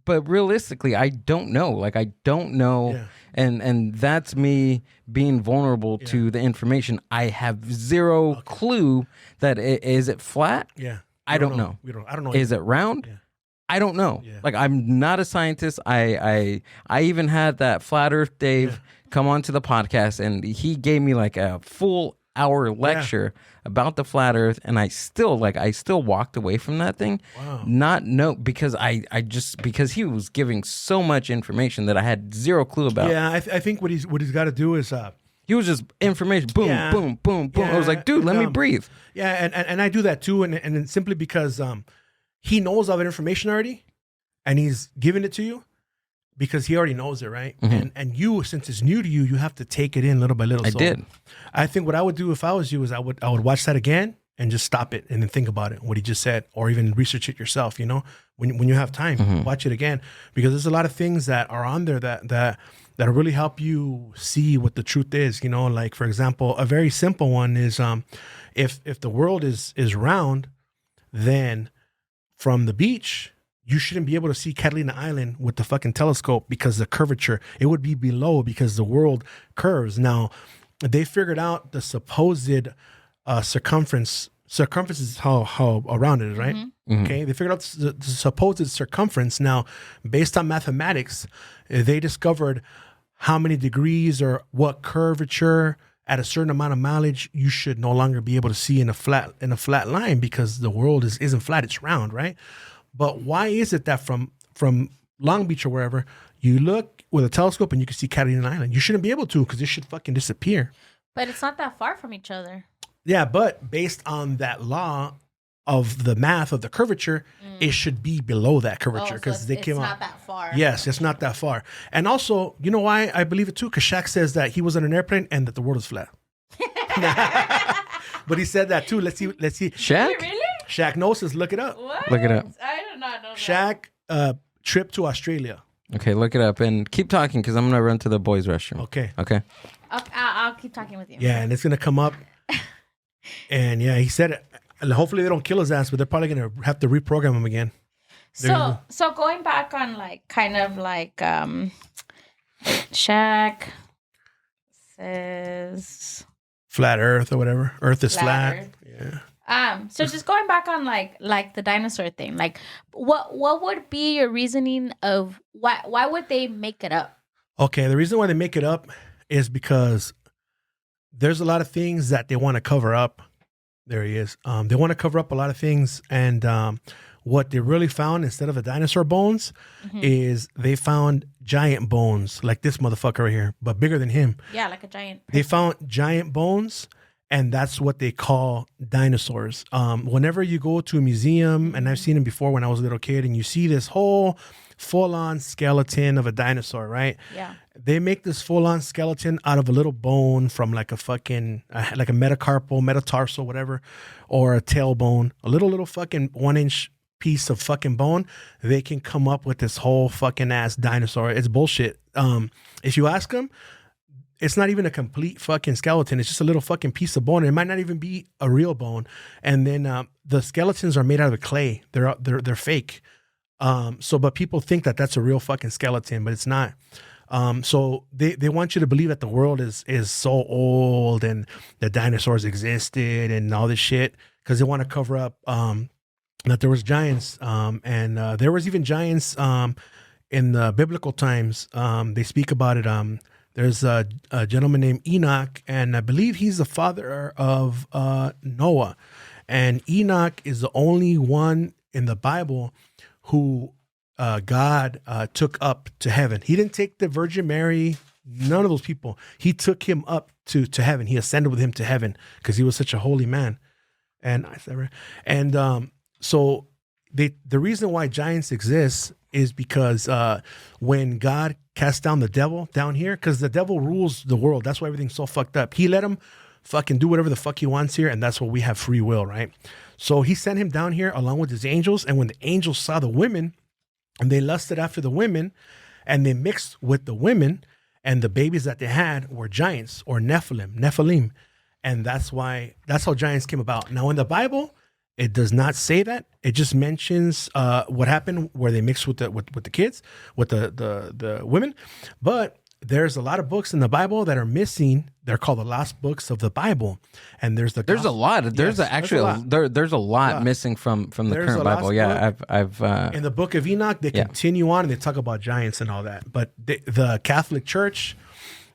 S1: but realistically, I don't know. Like, I don't know.
S2: Yeah.
S1: And that's me being vulnerable to the information. I have zero clue that is it flat?
S2: Yeah.
S1: I don't know.
S2: I don't know.
S1: Is it round?
S2: Yeah.
S1: I don't know.
S2: Yeah.
S1: Like, I'm not a scientist. I even had that Flat Earth Dave come onto the podcast, and he gave me like a full hour lecture about the flat earth, and I still walked away from that thing.
S2: Wow.
S1: Because he was giving so much information that I had zero clue about.
S2: Yeah, I think what he's got to do is
S1: he was just information, boom, boom, boom, boom. I was like, dude, let me breathe.
S2: Yeah, and I do that too, and simply because he knows all that information already, and he's giving it to you because he already knows it, right?
S1: Mm-hmm.
S2: And you, since it's new to you, you have to take it in little by little.
S1: I did.
S2: I think what I would do if I was you is I would watch that again and just stop it and then think about it, what he just said, or even research it yourself. When you have time, watch it again, because there's a lot of things that are on there that really help you see what the truth is. Like, for example, a very simple one is if the world is round, then from the beach, you shouldn't be able to see Catalina Island with the fucking telescope because the curvature, it would be below because the world curves. Now, they figured out the supposed circumference. Circumference is how around it is, right?
S1: Mm-hmm.
S2: Okay, they figured out the supposed circumference. Now, based on mathematics, they discovered how many degrees or what curvature at a certain amount of mileage you should no longer be able to see in a flat line, because the world isn't flat, it's round, right? But why is it that from Long Beach or wherever, you look with a telescope and you can see Catalina Island? You shouldn't be able to, because it should fucking disappear.
S3: But it's not that far from each other.
S2: Yeah, but based on that law of the math of the curvature, it should be below that curvature, because they came out.
S3: It's not that far.
S2: Yes, it's not that far. And also, you know why I believe it too? Because Shaq says that he was on an airplane and that the world is flat. But he said that too. Let's see.
S1: Shaq?
S3: Wait, really?
S2: Shaq knows this. Look it up.
S3: What?
S1: Look it up.
S3: I did not know that.
S2: Shaq trip to Australia.
S1: Okay, look it up and keep talking, because I'm going to run to the boys' restroom.
S2: Okay.
S3: I'll keep talking with you.
S2: Yeah, and it's going to come up. And yeah, he said it. And hopefully they don't kill his ass, but they're probably going to have to reprogram him again.
S3: So going back on Shaq says
S2: flat Earth or whatever. Earth is flat.
S3: Earth.
S2: Yeah.
S3: So just going back on like the dinosaur thing, like what would be your reasoning of why would they make it up?
S2: Okay, the reason why they make it up is because there's a lot of things that they want to cover up. There he is. They want to cover up a lot of things, and what they really found instead of the dinosaur bones is they found giant bones, like this motherfucker right here, but bigger than him.
S3: Yeah, like a giant.
S2: They found giant bones, and that's what they call dinosaurs. Whenever you go to a museum, and I've seen them before when I was a little kid, and you see this whole full-on skeleton of a dinosaur, right?
S3: Yeah.
S2: They make this full-on skeleton out of a little bone from like a fucking, like a metacarpal, metatarsal, whatever, or a tailbone, a little fucking 1-inch piece of fucking bone. They can come up with this whole fucking ass dinosaur. It's bullshit. If you ask them, it's not even a complete fucking skeleton. It's just a little fucking piece of bone. It might not even be a real bone. And then the skeletons are made out of clay. They're fake. But people think that that's a real fucking skeleton, but it's not. So they want you to believe that the world is so old and the dinosaurs existed and all this shit, because they want to cover up that there was giants, and there was even giants in the biblical times. They speak about it. There's a gentleman named Enoch, and I believe he's the father of Noah. And Enoch is the only one in the Bible who God took up to heaven. He didn't take the Virgin Mary, none of those people. He took him up to heaven. He ascended with him to heaven because he was such a holy man. So the reason why giants exist is because when God cast down the devil down here, because the devil rules the world. That's why everything's so fucked up. He let him fucking do whatever the fuck he wants here, and that's why we have free will, right? So he sent him down here along with his angels, and when the angels saw the women, and they lusted after the women, and they mixed with the women, and the babies that they had were giants or Nephilim. And that's how giants came about. Now in the Bible, it does not say that. It just mentions what happened where they mixed with the kids, with the women. But there's a lot of books in the Bible that are missing. They're called the lost books of the Bible. And there's a lot. There's
S1: a lot missing from the current Bible. Yeah, I've
S2: in the book of Enoch, they continue on and they talk about giants and all that. But the Catholic Church,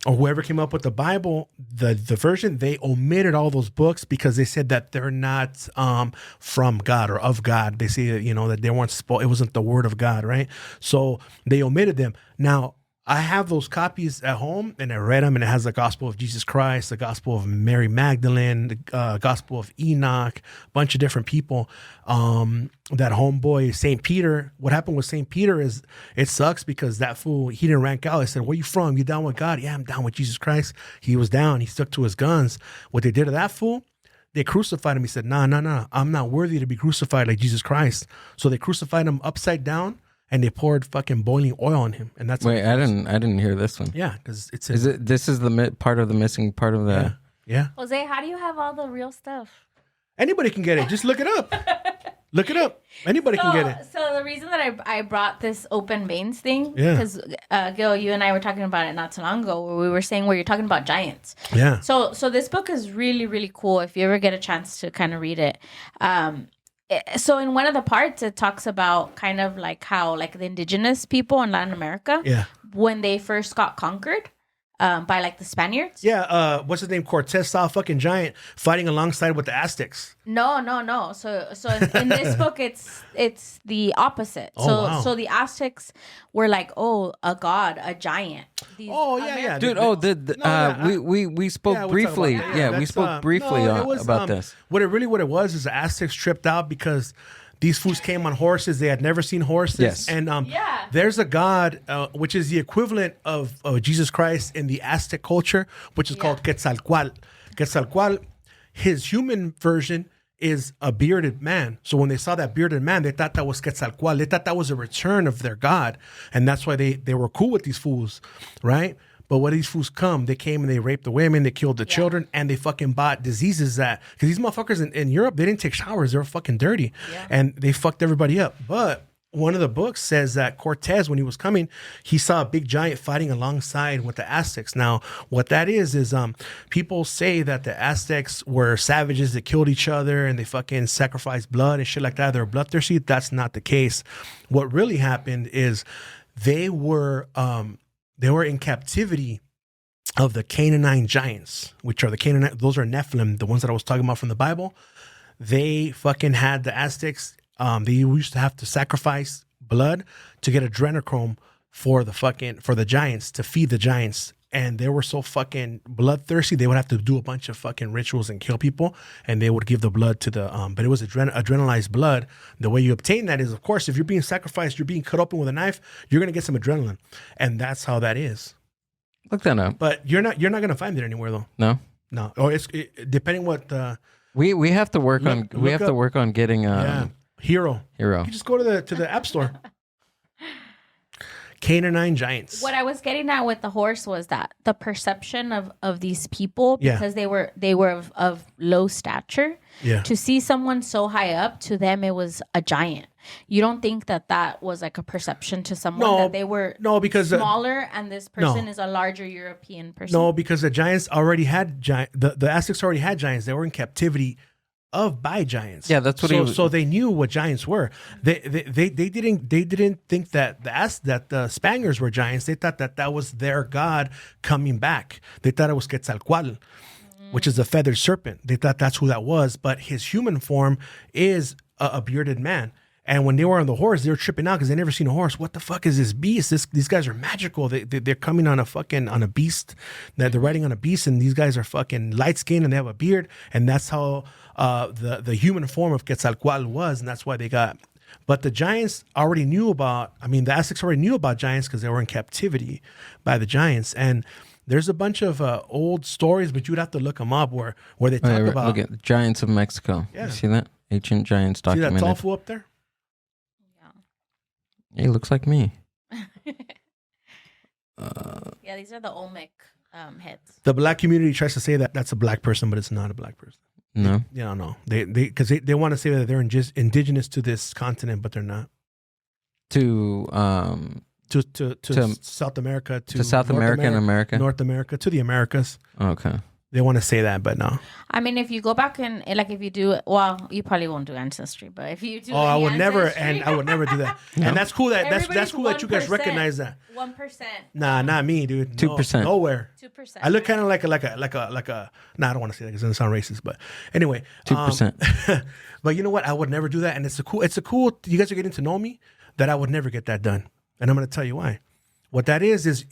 S2: or whoever came up with the Bible, the version, they omitted all those books because they said that they're not from God or of God. They say that they weren't it wasn't the word of God, right? So they omitted them. Now, I have those copies at home, and I read them, and it has the Gospel of Jesus Christ, the Gospel of Mary Magdalene, the Gospel of Enoch, a bunch of different people. That homeboy, St. Peter, what happened with St. Peter is it sucks because that fool, he didn't rank out. I said, where you from? You down with God? Yeah, I'm down with Jesus Christ. He was down. He stuck to his guns. What they did to that fool, they crucified him. He said, no, I'm not worthy to be crucified like Jesus Christ. So they crucified him upside down. And they poured fucking boiling oil on him, and that's
S1: I didn't hear this one.
S2: Yeah, because it's
S1: this is the part of the missing part of the
S2: yeah.
S3: Jose, how do you have all the real stuff?
S2: Anybody can get it. Just look it up. Look it up. Anybody can get it.
S3: So the reason that I brought this open veins thing,
S2: Yeah.
S3: because Gill, you and I were talking about it not too long ago, where we were saying where you're talking about giants.
S2: Yeah.
S3: So this book is really, really cool. If you ever get a chance to kind of read it. So in one of the parts, it talks about kind of like how like the indigenous people in Latin America, when they first got conquered. By like the Spaniards.
S2: Yeah, what's his name? Cortez saw a fucking giant fighting alongside with the Aztecs.
S3: No. So in this book, it's the opposite. So the Aztecs were like, oh, a god, a giant.
S2: Dude.
S1: We spoke briefly. We spoke briefly about this.
S2: What it was is the Aztecs tripped out because these fools came on horses. They had never seen horses.
S1: Yes.
S2: And there's a god, which is the equivalent of Jesus Christ in the Aztec culture, which is called Quetzalcoatl. Quetzalcoatl, his human version is a bearded man. So when they saw that bearded man, they thought that was Quetzalcoatl. They thought that was a return of their god. And that's why they were cool with these fools, right? But when these fools come, they came and they raped the women, they killed the children, and they fucking bought diseases that... Because these motherfuckers in Europe, they didn't take showers. They were fucking dirty. Yeah. And they fucked everybody up. But one of the books says that Cortez, when he was coming, he saw a big giant fighting alongside with the Aztecs. Now, what that is people say that the Aztecs were savages that killed each other and they fucking sacrificed blood and shit like that. They were bloodthirsty. That's not the case. What really happened is they were in captivity of the Canaanite giants, which are those are Nephilim, the ones that I was talking about from the Bible. They fucking had the Aztecs. They used to have to sacrifice blood to get adrenochrome for the giants, to feed the giants. And they were so fucking bloodthirsty, they would have to do a bunch of fucking rituals and kill people. And they would give the blood to but it was adrenalized blood. The way you obtain that is, of course, if you're being sacrificed, you're being cut open with a knife, you're going to get some adrenaline. And that's how that is.
S1: Look that up.
S2: But you're not going to find it anywhere though.
S1: No.
S2: Or depending what,
S1: we have to work to work on getting,
S2: Hero. You just go to the App Store. Canaanite giants.
S3: What I was getting at with the horse was that the perception of these people, because they were of low stature, to see someone so high up, to them it was a giant. You don't think that was like a perception to someone that they were
S2: because
S3: smaller and this person is a larger European person?
S2: No, because the giants already had the Aztecs already had giants. They were in captivity by giants.
S1: Yeah, that's what
S2: so they knew what giants were. They didn't think that the Spaniards were giants. They thought that was their god coming back. They thought it was Quetzalcoatl, which is a feathered serpent. They thought that's who that was, but his human form is a bearded man. And when they were on the horse, they were tripping out because they never seen a horse. What the fuck is this beast? These guys are magical. They're coming on a beast. They're riding on a beast, and these guys are fucking light skinned and they have a beard. And that's how the human form of Quetzalcoatl was, and that's why they got. But the giants already knew about. I mean, the Aztecs already knew about giants because they were in captivity by the giants. And there's a bunch of old stories, but you'd have to look them up where they talk about.
S1: Look at the Giants of Mexico.
S2: Yeah.
S1: You see that? Ancient Giants documented.
S2: See that tall fool up there?
S1: He looks like me.
S3: Yeah, these are the Olmec heads.
S2: The black community tries to say that that's a black person, but it's not a black person.
S1: No.
S2: No. They want to say that they're indigenous to this continent, but they're not.
S1: To
S2: South America,
S1: to South America and America,
S2: North America, to the Americas.
S1: Okay.
S2: They want to say that, but no.
S3: I mean, if you go back and like if you do, well, you probably won't do ancestry, but if you do,
S2: I would never do that. No. And that's cool that's cool that you guys
S3: 1%.
S2: recognize that.
S3: 1%.
S2: Nah, not me, dude.
S1: 2%.
S2: Nowhere.
S3: 2%.
S2: I look kind of like a. Nah, I don't want to say that because it doesn't sound racist, but anyway,
S1: 2%.
S2: But you know what? I would never do that, and it's a cool. You guys are getting to know me that I would never get that done, and I'm going to tell you why. What that is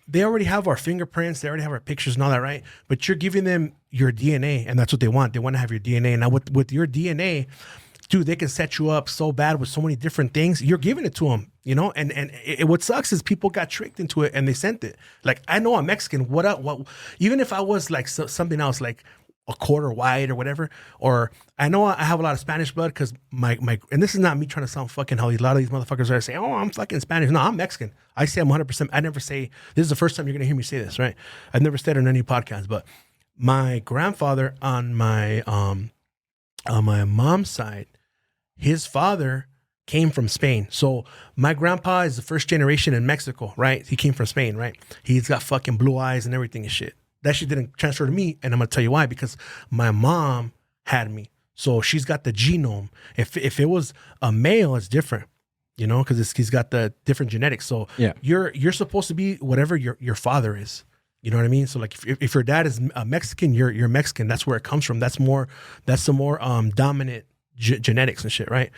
S2: they already have our fingerprints, they already have our pictures and all that, right? But you're giving them your DNA, and that's what they want. They want to have your DNA. Now, with your DNA, dude, they can set you up so bad with so many different things. You're giving it to them, you know? And what sucks is people got tricked into it, and they sent it. Like, I know I'm Mexican. What up? Even if I was like something else, like a quarter white or whatever, or I know I have a lot of Spanish blood because my and this is not me trying to sound fucking how a lot of these motherfuckers are saying, oh, I'm fucking Spanish. No, I'm Mexican. I say I'm 100%. I never say, this is the first time you're going to hear me say this, right? I've never said it on any podcast, but my grandfather on my mom's side his father came from Spain. So my grandpa is the first generation in Mexico, right? He came from Spain, right? He's got fucking blue eyes and everything and shit. That shit didn't transfer to me, and I'm gonna tell you why. Because my mom had me, so she's got the genome. If it was a male, it's different, you know, because he's got the different genetics. So
S1: yeah,
S2: you're supposed to be whatever your father is. You know what I mean? So like if your dad is a Mexican, you're Mexican. That's where it comes from. That's the more dominant genetics and shit, right?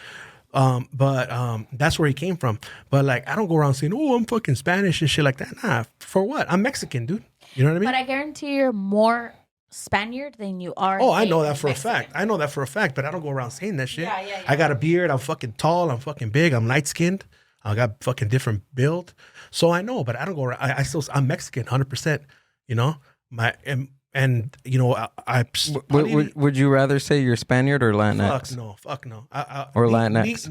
S2: But that's where he came from. But like, I don't go around saying, "Oh, I'm fucking Spanish" and shit like that. Nah, for what? I'm Mexican, dude. You know what I mean?
S3: But I guarantee you're more Spaniard than you are.
S2: Oh, I know that for a fact. I know that for a fact. But I don't go around saying that shit.
S3: Yeah.
S2: I got a beard. I'm fucking tall. I'm fucking big. I'm light skinned. I got fucking different build. So I know, but I don't go around. I'm Mexican, 100%. You know, and you know,
S1: would you rather say you're Spaniard or Latinx?
S2: Fuck no.
S1: Or Latinx?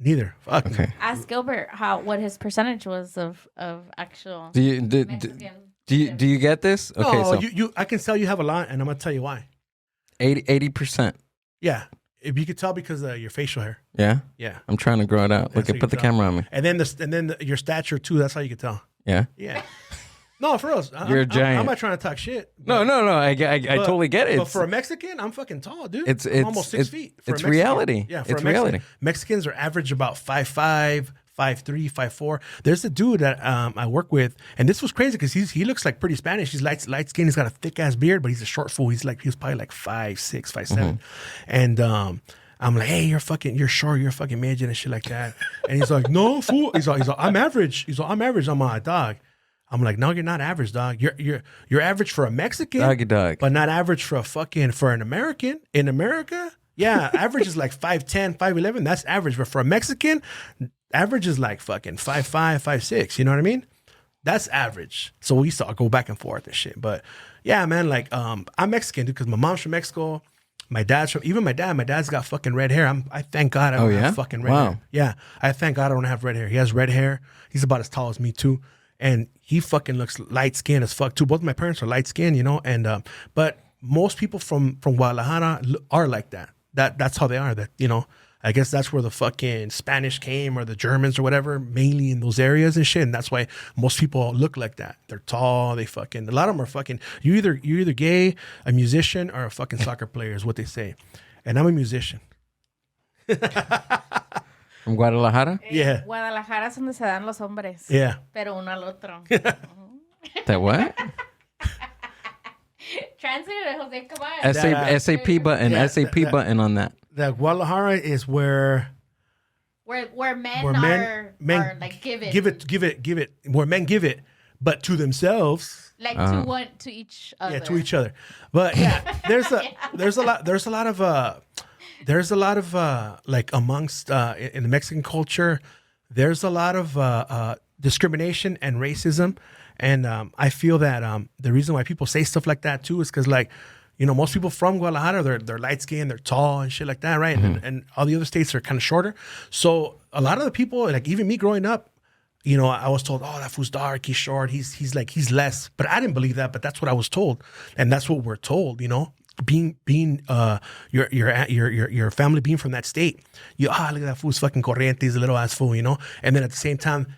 S2: Neither. Fuck.
S1: Okay.
S2: No.
S3: Ask Gilbert what his percentage was of actual.
S1: Do you get this? Okay,
S2: no,
S1: so
S2: you I can tell you have a lot, and I'm gonna tell you why.
S1: 80%.
S2: Yeah, if you could tell because of your facial hair.
S1: Yeah. I'm trying to grow it out. Put the camera on me.
S2: And then your stature too. That's how you could tell.
S1: Yeah.
S2: No, for real.
S1: You're a giant.
S2: I'm not trying to talk shit.
S1: No. I totally get it.
S2: But for a Mexican, I'm fucking tall, dude.
S1: I'm
S2: almost 6 feet.
S1: It's reality.
S2: Yeah,
S1: it's reality.
S2: Mexicans are average about 5'5", 5'3", 5'4". There's a dude that I work with, and this was crazy because he looks like pretty Spanish. He's light skin. He's got a thick ass beard, but he's a short fool. He was probably like 5'6", 5'7", and I'm like, hey, you're short, you're a fucking midget and shit like that. And he's like, no, fool. He's like, I'm average. I'm average. I'm a dog. I'm like, no, you're not average, dog. You're average for a Mexican,
S1: Doggy dog,
S2: but not average for an American. In America, yeah, average is like 5'10", 5'11". That's average. But for a Mexican, average is like fucking 5'5", 5'6". You know what I mean? That's average. So we used to go back and forth and shit. But yeah, man, like I'm Mexican, dude, because my mom's from Mexico. My dad's got fucking red hair. I thank God I don't have fucking red hair. Yeah, I thank God I don't have red hair. He has red hair. He's about as tall as me too. And he fucking looks light skinned as fuck too. Both my parents are light skinned, you know. And but most people from Guadalajara are like that. That's how they are. That, you know, I guess that's where the fucking Spanish came, or the Germans or whatever, mainly in those areas and shit. And that's why most people look like that. They're tall. They fucking, a lot of them are fucking. You're either gay, a musician, or a fucking soccer player is what they say. And I'm a musician.
S1: From Guadalajara?
S2: Yeah.
S3: Guadalajara es donde se dan los hombres.
S2: Yeah.
S3: Pero uno al otro.
S1: That what?
S3: Translate it, Jose. Come on.
S1: SAP button. SAP button on that.
S2: That Guadalajara is where
S3: men are like give it.
S2: Where men give it, but to themselves.
S3: Like to each other.
S2: Yeah, to each other. But yeah, there's a lot of like amongst in the Mexican culture, there's a lot of discrimination and racism, and I feel that the reason why people say stuff like that too is because, like, you know, most people from Guadalajara, they're light skinned, they're tall and shit like that, right? Mm-hmm. And all the other states are kind of shorter. So a lot of the people, like even me growing up, you know, I was told, oh, that fool's dark, he's short, he's less. But I didn't believe that, but that's what I was told, and that's what we're told, you know. Being your family being from that state, look at that fool's fucking corriente, he's a little ass fool, you know. And then at the same time,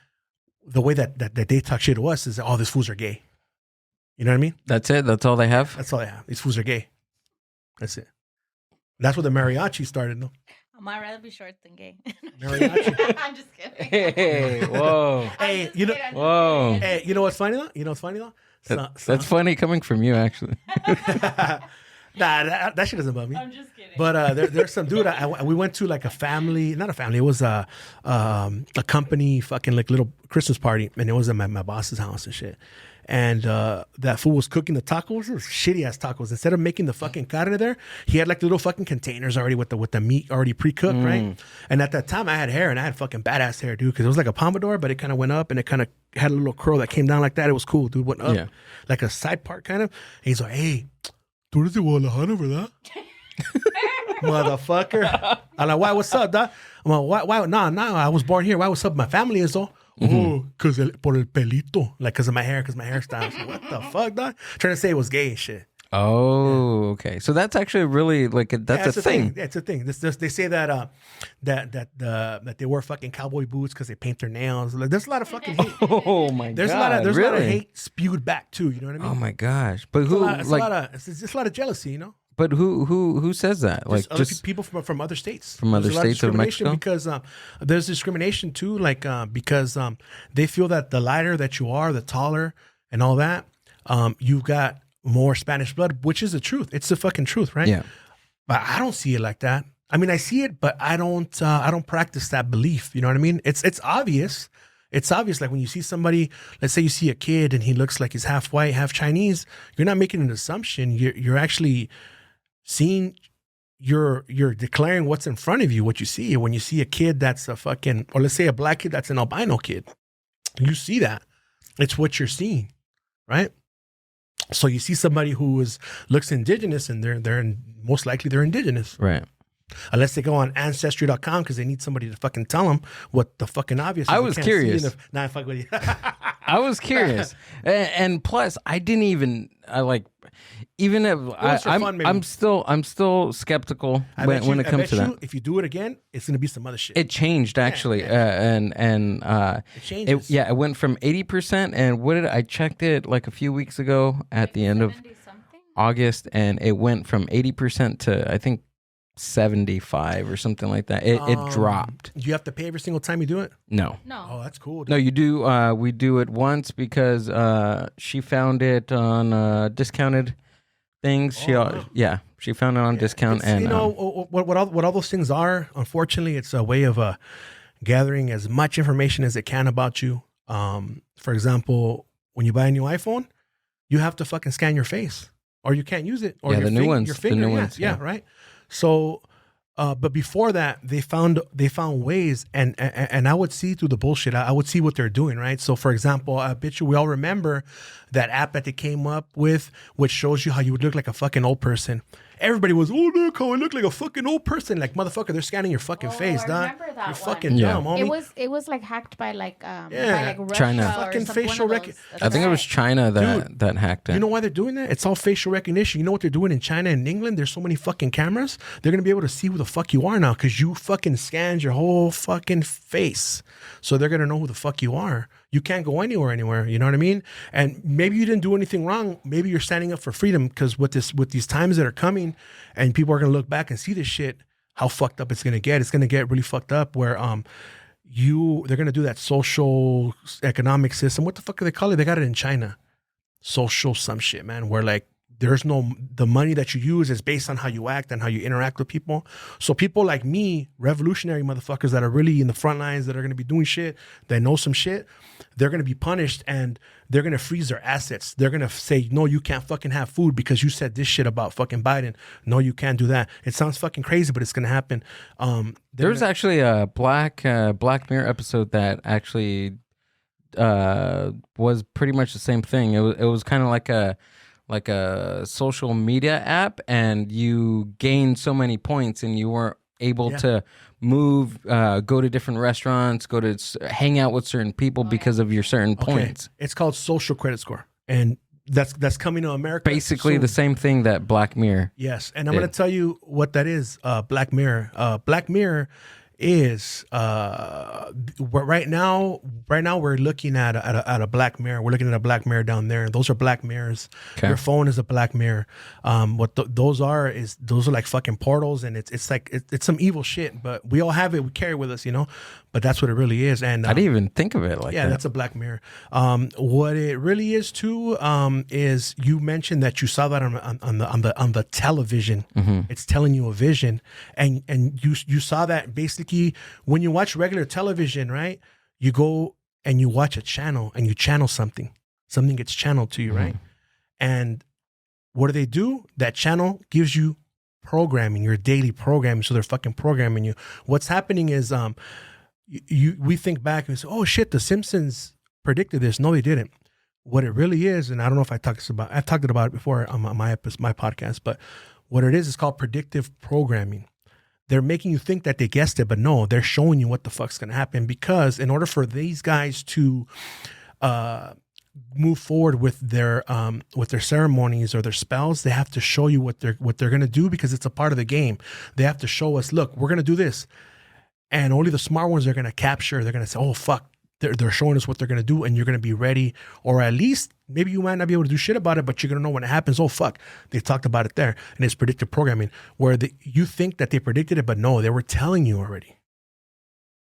S2: the way that they talk shit to us is, oh, these fools are gay. You know what I mean?
S1: That's it. That's all they have.
S2: That's all they have. These fools are gay. That's it. That's where the mariachi started, no?
S3: I'd rather be short than gay.
S2: Mariachi.
S3: I'm just kidding.
S1: Hey, whoa.
S2: Hey,
S1: whoa.
S2: Hey, you know what's funny though?
S1: That's funny coming from you, actually.
S2: Nah, that shit doesn't bother me.
S3: I'm just kidding.
S2: But there's some dude. We went to like not a family. It was a company fucking like little Christmas party, and it was at my boss's house and shit. And that fool was cooking the tacos. It was shitty ass tacos. Instead of making the fucking carne there, he had like little fucking containers already with the meat already pre-cooked, right? And at that time, I had hair, and I had fucking badass hair, dude, because it was like a pompadour, but it kind of went up, and it kind of had a little curl that came down like that. It was cool, dude. Went up like a side part kind of. And he's like, hey, tú eres de Guadalajara, ¿verdad? Motherfucker. I'm like, why? What's up, dog? I'm like, why? Nah, I was born here. Why? What's up? My family is though. Oh, por el pelito, like because of my hair, because my hairstyle. Like, what the fuck, dog? Trying to say it was gay and shit.
S1: Oh, okay. So that's actually really that's a thing.
S2: It's a thing. They say that that they wear fucking cowboy boots because they paint their nails. Like, there's a lot of fucking hate.
S1: Oh my god.
S2: There's a lot of hate spewed back too. You know what I mean?
S1: Oh my gosh. But
S2: it's just a lot of jealousy. You know.
S1: But who says that? Like
S2: just people from other states.
S1: From other states of Mexico?
S2: Because there's discrimination too. Because they feel that the lighter that you are, the taller and all that, you've got more Spanish blood, which is the truth. It's the fucking truth, right?
S1: Yeah.
S2: But I don't see it like that. I mean, I see it, but I don't practice that belief. You know what I mean? It's obvious. It's obvious. Like when you see somebody, let's say you see a kid and he looks like he's half white, half Chinese, you're not making an assumption. You're actually seeing, you're declaring what's in front of you, what you see. When you see a kid that's a fucking, or let's say a black kid that's an albino kid, you see that. It's what you're seeing, right? So you see somebody who looks indigenous, and they're most likely they're indigenous,
S1: right?
S2: Unless they go on Ancestry.com because they need somebody to fucking tell them what the fucking obvious is.
S1: I was curious.
S2: Nah, fuck with you.
S1: I was curious, and plus, I didn't even even if I'm still skeptical when it comes to that.
S2: If you do it again, it's gonna be some other shit.
S1: It changed actually, it changes. It went from 80%, and I checked it like a few weeks ago at the end of August, and it went from 80% to I think 75 or something like that. It dropped.
S2: Do you have to pay every single time you do it?
S1: No.
S2: Oh, that's cool. Dude.
S1: No, you do. We do it once because she found it on discounted things. She found it on discount, and
S2: what all those things are. Unfortunately, it's a way of gathering as much information as it can about you. For example, when you buy a new iPhone, you have to fucking scan your face, or you can't use it. Or
S1: the new ones.
S2: Your finger,
S1: the new ones.
S2: Yeah, right. So, but before that, they found ways, and I would see through the bullshit. I would see what they're doing, right? So, for example, I bet you we all remember that app that they came up with, which shows you how you would look like a fucking old person. Everybody was, oh, look how I look like a fucking old person. Like, motherfucker, they're scanning your fucking face, dog. You're fucking dumb, homie.
S3: It was like hacked by Russia
S1: China.
S2: Fucking facial recognition.
S1: I think it was China that hacked it.
S2: You know why they're doing that? It's all facial recognition. You know what they're doing in China and England? There's so many fucking cameras. They're going to be able to see who the fuck you are now because you fucking scanned your whole fucking face. So they're going to know who the fuck you are. You can't go anywhere. You know what I mean? And maybe you didn't do anything wrong. Maybe you're standing up for freedom because with these times that are coming and people are going to look back and see this shit, how fucked up it's going to get. It's going to get really fucked up where they're going to do that social economic system. What the fuck do they call it? They got it in China. Social some shit, man, where like the money that you use is based on how you act and how you interact with people. So people like me, revolutionary motherfuckers that are really in the front lines, that are going to be doing shit, that know some shit, they're going to be punished and they're going to freeze their assets. They're going to say, no, you can't fucking have food because you said this shit about fucking Biden. No, you can't do that. It sounds fucking crazy, but it's going to happen.
S1: There's actually a Black Mirror episode that actually was pretty much the same thing. It was kind of like a social media app, and you gained so many points and you weren't able to move, go to different restaurants, go to hang out with certain people because of your certain points.
S2: It's called social credit score, and that's coming to America.
S1: Basically the same thing that Black Mirror.
S2: Yes, and I'm going to tell you what that is. Black Mirror. Black Mirror is right now we're looking at a black mirror. We're looking at a black mirror down there. Those are black mirrors. Okay. Your phone is a black mirror. Those are like fucking portals, and it's like it's some evil shit. But we all have it. We carry it with us, you know. But that's what it really is. And
S1: I didn't even think of it like that.
S2: Yeah, that's a black mirror. What it really is too is you mentioned that you saw that on the television. Mm-hmm. It's telling you a vision, and you saw that basically when you watch regular television, right? You go and you watch a channel and you channel something gets channeled to you, mm-hmm. right? And what do? That channel gives you programming, your daily programming. So they're fucking programming you. What's happening is we think back and say, oh shit, the Simpsons predicted this. No, they didn't. What it really is, and I don't know if I've talked about it before on my podcast, but what it is called predictive programming. They're making you think that they guessed it, but no, they're showing you what the fuck's going to happen, because in order for these guys to move forward with their ceremonies or their spells, they have to show you what they're going to do, because it's a part of the game. They have to show us, look, we're going to do this. And only the smart ones are going to capture. They're going to say, oh, fuck, they're showing us what they're going to do, and you're going to be ready. Or at least maybe you might not be able to do shit about it, but you're going to know when it happens. Oh, fuck, they talked about it there. And it's predictive programming, where you think that they predicted it, but no, they were telling you already.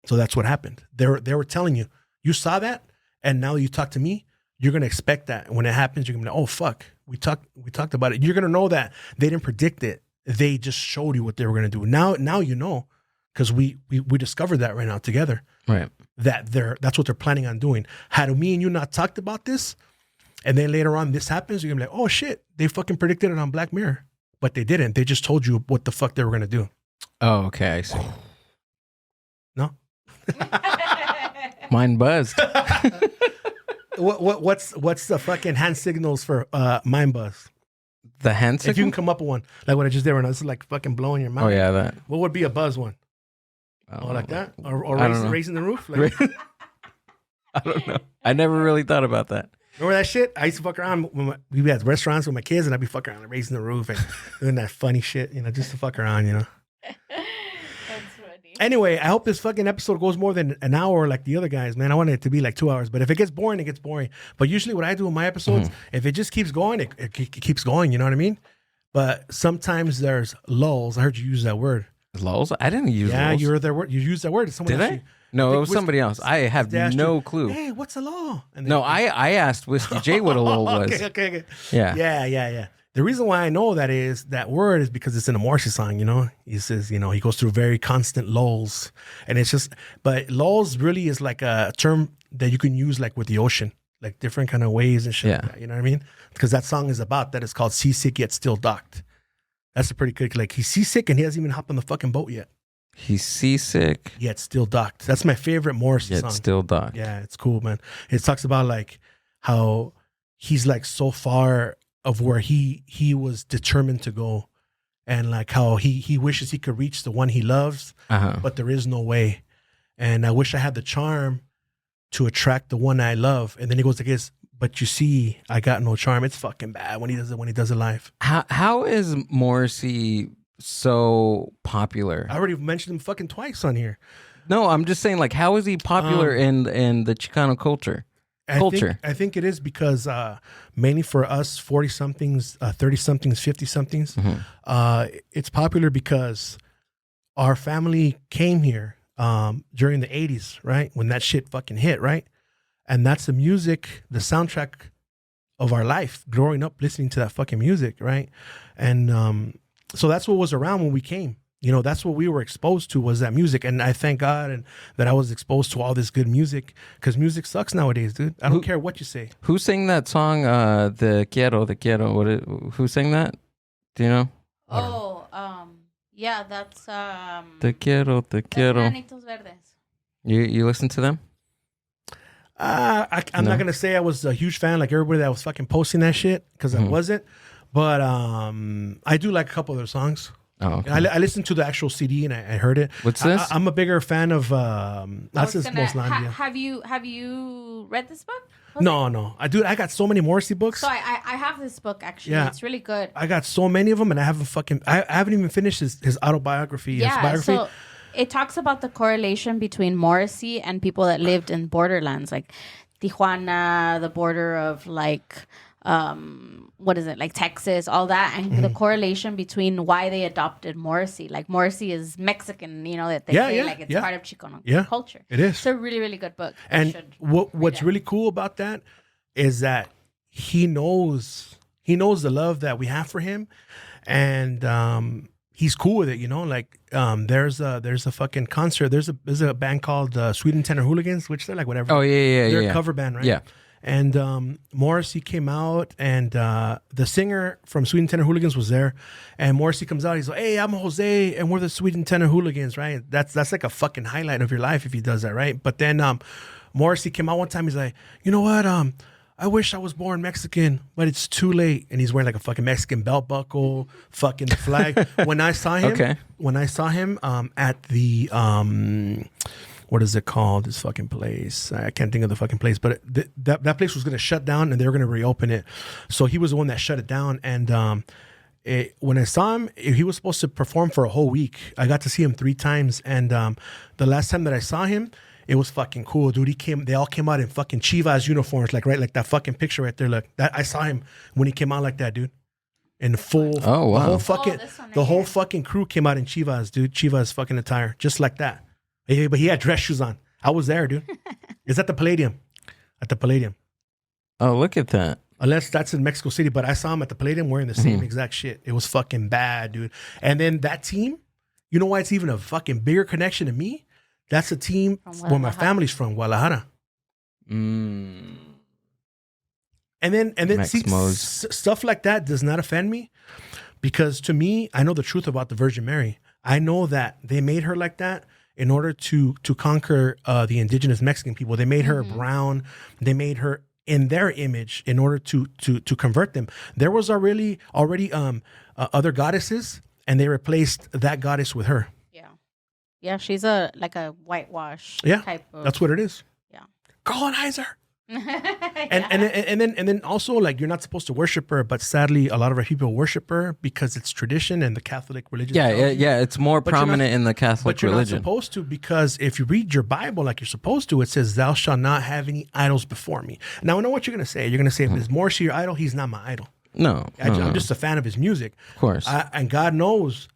S2: So that's what happened. They were telling you. You saw that, and now you talk to me, you're going to expect that. When it happens, you're going to be like, oh, fuck, we talked about it. You're going to know that they didn't predict it. They just showed you what they were going to do. Now you know, because we discovered that right now together.
S1: Right.
S2: That's what they're planning on doing. Had me and you not talked about this, and then later on this happens, you're going to be like, oh, shit, they fucking predicted it on Black Mirror. But they didn't. They just told you what the fuck they were going to do.
S1: Oh, okay, I see.
S2: No?
S1: Mine buzzed.
S2: What's the fucking hand signals for mind buzz?
S1: The hand signal?
S2: If you can come up with one, like what I just did right now, this is like fucking blowing your mouth.
S1: Oh yeah, that.
S2: What would be a buzz one? Oh, like that? Or raising the roof? Like,
S1: I don't know. I never really thought about that.
S2: Remember that shit? I used to fuck around when we had restaurants with my kids, and I'd be fucking around raising the roof and doing that funny shit, just to fuck around, That's funny. Anyway, I hope this fucking episode goes more than an hour like the other guys, man. I want it to be like 2 hours, but if it gets boring, it gets boring. But usually what I do in my episodes, if it just keeps going, it keeps going, you know what I mean? But sometimes there's lulls. I heard you use that word.
S1: Lulls? I didn't use lulls.
S2: Yeah, you used that word.
S1: Did I? No, it was somebody else. I have no clue.
S2: Hey, what's a lull?
S1: I asked Whiskey J what a lull was.
S2: Okay.
S1: Yeah.
S2: The reason why I know that word is because it's in a Morrissey song, He says, he goes through very constant lulls. And it's just, but lulls really is like a term that you can use like with the ocean, like different kind of waves and shit.
S1: Yeah.
S2: Like that, you know what I mean? Because that song is about that. It's called Seasick Yet Still Docked. That's a pretty good, like he's seasick and he hasn't even hopped on the fucking boat yet.
S1: He's seasick.
S2: Yet still docked. That's my favorite Morrissey song.
S1: Yet still docked.
S2: Yeah, it's cool, man. It talks about like how he's like so far of where he was determined to go, and like how he wishes he could reach the one he loves, but there is no way. And I wish I had the charm to attract the one I love. And then he goes like this, but you see, I got no charm. It's fucking bad when he does it live.
S1: How is Morrissey so popular?
S2: I already mentioned him fucking twice on here.
S1: No, I'm just saying, like, how is he popular in the Chicano culture?
S2: I think it is because mainly for us 40-somethings, 30-somethings, 50-somethings, it's popular because our family came here during the 80s, right? When that shit fucking hit, right? And that's the music, the soundtrack of our life, growing up listening to that fucking music, right? And so that's what was around when we came. That's what we were exposed to, was that music. And I thank God that I was exposed to all this good music, because music sucks nowadays, dude. I don't care what you say.
S1: Who sang that song, the Quiero? Who sang that? Do you know?
S3: Yeah, that's...
S1: Te quiero.
S3: Granitos Verdes.
S1: You listen to them?
S2: I'm not going to say I was a huge fan like everybody that was fucking posting that shit, because I wasn't. But I do like a couple of their songs. Oh, okay. I listened to the actual CD and I heard it.
S1: What's this?
S2: I'm a bigger fan of
S3: Have you read this book?
S2: No. I got so many Morrissey books.
S3: So I have this book actually. Yeah. It's really good.
S2: I got so many of them, and I haven't even finished his autobiography.
S3: Yeah, his biography. So it talks about the correlation between Morrissey and people that lived in borderlands, like Tijuana, the border of like like Texas, all that, and the correlation between why they adopted Morrissey. Like Morrissey is Mexican, that they say like it's part of Chicano culture.
S2: It is.
S3: It's a really, really good book.
S2: And what's really cool about that is that he knows the love that we have for him, and he's cool with it. Like there's a fucking concert. There's a band called Sweden Tenor Hooligans, which they're like whatever.
S1: Oh yeah.
S2: They're a cover band, right?
S1: Yeah.
S2: And Morrissey came out, and the singer from Sweden Tenor Hooligans was there. And Morrissey comes out. He's like, "Hey, I'm Jose, and we're the Sweden Tenor Hooligans," right? That's like a fucking highlight of your life if he does that, right? But then Morrissey came out one time. He's like, "You know what? I wish I was born Mexican, but it's too late." And he's wearing like a fucking Mexican belt buckle, fucking the flag. When I saw him at the what is it called? This fucking place. I can't think of the fucking place, but that place was going to shut down and they were going to reopen it. So he was the one that shut it down. And when I saw him, he was supposed to perform for a whole week. I got to see him 3 times. And the last time that I saw him, it was fucking cool, dude. They all came out in fucking Chivas uniforms, like that fucking picture right there. Look, that I saw him when he came out like that, dude. In full,
S1: oh wow,
S2: the whole fucking crew came out in Chivas, dude. Chivas fucking attire, just like that. But he had dress shoes on. I was there, dude. It's at the Palladium.
S1: Oh, look at that.
S2: Unless that's in Mexico City, but I saw him at the Palladium wearing the same exact shit. It was fucking bad, dude. And then that team, you know why it's even a fucking bigger connection to me? That's a team where my family's from, Guadalajara. And then see, stuff like that does not offend me, because to me, I know the truth about the Virgin Mary. I know that they made her like that in order to conquer the indigenous Mexican people. They made her brown. They made her in their image in order to convert them. There was already other goddesses, and they replaced that goddess with her.
S3: Yeah, she's like a whitewash type of.
S2: That's what it is.
S3: Yeah.
S2: Colonizer. And then also, like, you're not supposed to worship her, but sadly a lot of our people worship her because it's tradition and the Catholic religion.
S1: Yeah, it's more prominent in the Catholic religion.
S2: But you're not supposed to, because if you read your Bible like you're supposed to, it says, "Thou shalt not have any idols before me." Now I know what you're gonna say. You're gonna say, if it's Morrissey your idol, he's not my idol.
S1: No,
S2: I'm just a fan of his music,
S1: of course.
S2: And God knows,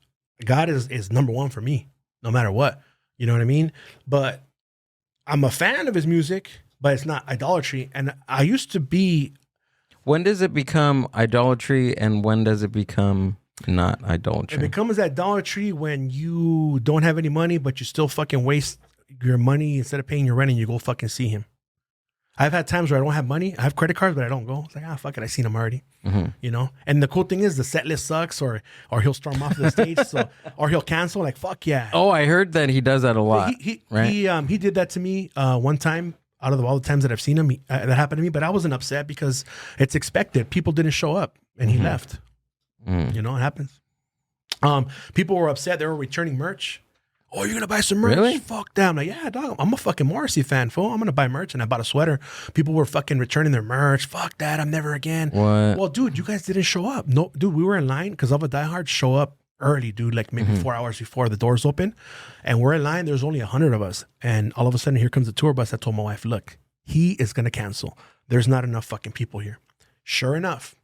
S2: God is number one for me, no matter what. You know what I mean? But I'm a fan of his music, but it's not idolatry. And I used to be.
S1: When does it become idolatry, and when does it become not idolatry?
S2: It becomes idolatry when you don't have any money, but you still fucking waste your money instead of paying your rent, and you go fucking see him. I've had times where I don't have money. I have credit cards, but I don't go. It's like, fuck it, I seen him already. You know? And the cool thing is the set list sucks, or he'll storm off the stage, or he'll cancel. Like, fuck yeah.
S1: Oh, I heard that he does that a lot.
S2: He did that to me one time. Out of all the times that I've seen him, that happened to me. But I wasn't upset because it's expected. People didn't show up, and he left. You know, it happens. People were upset. They were returning merch. Oh, you're going to buy some merch?
S1: Really?
S2: Fuck that. I'm like, yeah, dog. I'm a fucking Morrissey fan, fool. I'm going to buy merch. And I bought a sweater. People were fucking returning their merch. Fuck that. I'm never again.
S1: What?
S2: Well, dude, you guys didn't show up. No, dude, we were in line because of a diehard show up early, dude, like maybe 4 hours before the doors open. And we're in line. There's only 100 of us. And all of a sudden, here comes the tour bus. I told my wife, look, he is going to cancel. There's not enough fucking people here. Sure enough.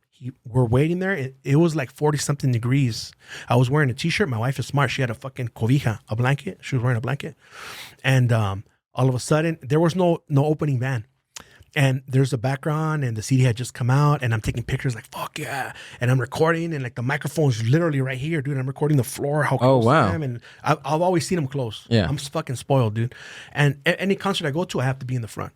S2: We're waiting there. It was like 40-something degrees. I was wearing a t-shirt. My wife is smart. She had a fucking cobija, a blanket. She was wearing a blanket. And all of a sudden, there was no opening band. And there's a background, and the CD had just come out, and I'm taking pictures like, fuck yeah. And I'm recording, and like the microphone's literally right here, dude. I'm recording the floor, how close I am. And I've always seen them close.
S1: Yeah.
S2: I'm fucking spoiled, dude. And any concert I go to, I have to be in the front.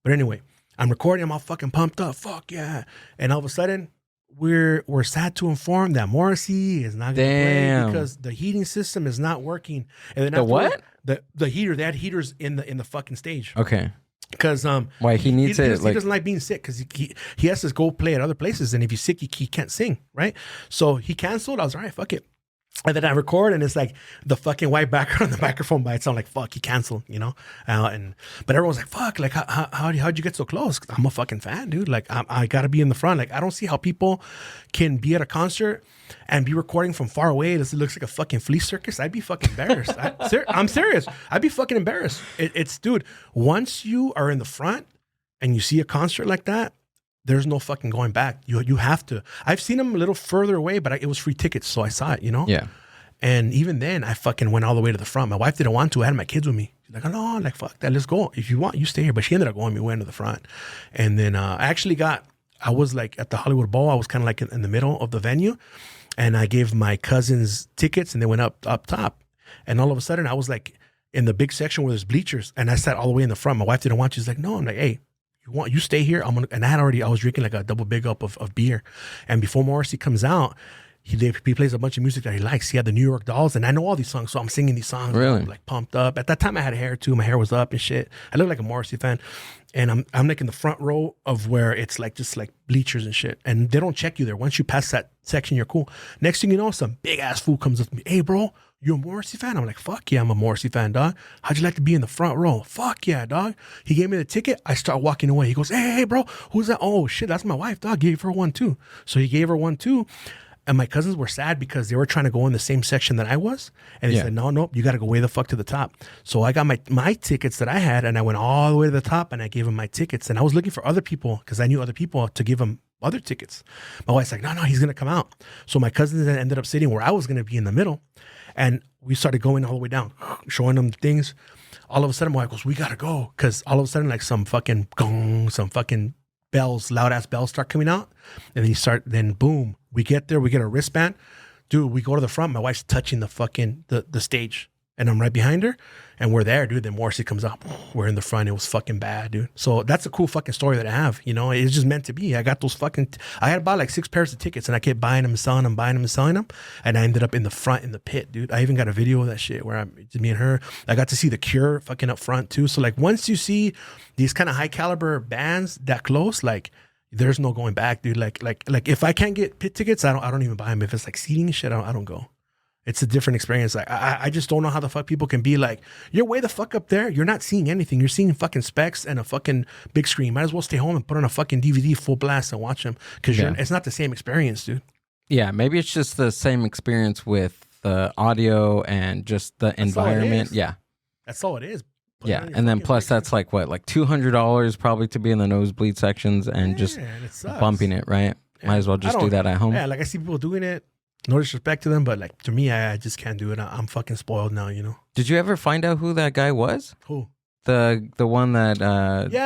S2: But anyway, I'm recording. I'm all fucking pumped up. Fuck yeah. And all of a sudden, we're sad to inform that Morrissey is not going to play because the heating system is not working. And then
S1: the what?
S2: The heater. They had heaters in the fucking stage.
S1: Okay.
S2: Because
S1: why he needs
S2: he doesn't like being sick because he has to go play at other places, and if he's sick he can't sing, right? So he canceled. I was all right, fuck it. And then I record, and it's like the fucking white background on the microphone by itself. Like, fuck, he canceled, you know? But everyone's like, fuck, like, how'd you get so close? 'Cause I'm a fucking fan, dude. Like, I got to be in the front. Like, I don't see how people can be at a concert and be recording from far away. It looks like a fucking flea circus. I'd be fucking embarrassed. I'm serious. I'd be fucking embarrassed. It's, dude, once you are in the front and you see a concert like that, there's no fucking going back. You have to. I've seen them a little further away, but it was free tickets, so I saw it, you know?
S1: Yeah.
S2: And even then, I fucking went all the way to the front. My wife didn't want to. I had my kids with me. She's like, oh, no, like, fuck that. Let's go. If you want, you stay here. But she ended up going. We went to the front. And then I was like at the Hollywood Bowl. I was kind of like in the middle of the venue. And I gave my cousins tickets, and they went up top. And all of a sudden, I was like in the big section where there's bleachers. And I sat all the way in the front. My wife didn't want to. She's like, no. I'm like, hey. You stay here. And I was drinking like a double big up of beer. And before Morrissey comes out, he plays a bunch of music that he likes. He had the New York Dolls, and I know all these songs, so I'm singing these songs.
S1: Really?
S2: I'm like pumped up. At that time, I had hair too. My hair was up and shit. I look like a Morrissey fan. And I'm like in the front row of where it's like just like bleachers and shit. And they don't check you there. Once you pass that section, you're cool. Next thing you know, some big ass fool comes up to me. Hey, bro, You a Morrissey fan? I'm like, fuck yeah, I'm a Morrissey fan, dog. How'd you like to be in the front row? Fuck yeah, dog. He gave me the ticket. I start walking away. He goes, hey, bro, who's that? Oh, shit, that's my wife, dog. Gave her one, too. So he gave her one, too. And my cousins were sad because they were trying to go in the same section that I was. And he said, no, you got to go way the fuck to the top. So I got my tickets that I had, and I went all the way to the top, and I gave him my tickets. And I was looking for other people because I knew other people to give him other tickets. My wife's like, no, he's going to come out. So my cousins ended up sitting where I was going to be in the middle. And we started going all the way down, showing them things. All of a sudden, my wife goes, we got to go. Because all of a sudden, like some fucking gong, some fucking bells, loud ass bells start coming out. And then boom, we get there, we get a wristband. Dude, we go to the front. My wife's touching the fucking, the stage. And I'm right behind her. And we're there, dude. Then Morrissey comes out. We're in the front. It was fucking bad, dude. So that's a cool fucking story that I have. You know, it's just meant to be. I got those I had bought like 6 pairs of tickets, and I kept buying them and selling them, buying them and selling them. And I ended up in the front in the pit, dude. I even got a video of that shit where me and her. I got to see The Cure fucking up front too. So like once you see these kind of high caliber bands that close, like there's no going back, dude. Like if I can't get pit tickets, I don't even buy them. If it's like seating and shit, I don't go. It's a different experience. Like I just don't know how the fuck people can be like, you're way the fuck up there. You're not seeing anything. You're seeing fucking specs and a fucking big screen. Might as well stay home and put on a fucking DVD full blast and watch them because it's not the same experience, dude.
S1: Yeah, maybe it's just the same experience with the audio and just the environment. Yeah,
S2: that's all it is.
S1: Yeah, and then plus that's like what, like $200 probably to be in the nosebleed sections and just bumping it, right? Yeah. Might as well just do that at home.
S2: Yeah, like I see people doing it. No disrespect to them, but like to me, I just can't do it. I'm fucking spoiled now, you know.
S1: Did you ever find out who that guy was?
S2: Who?
S1: The one that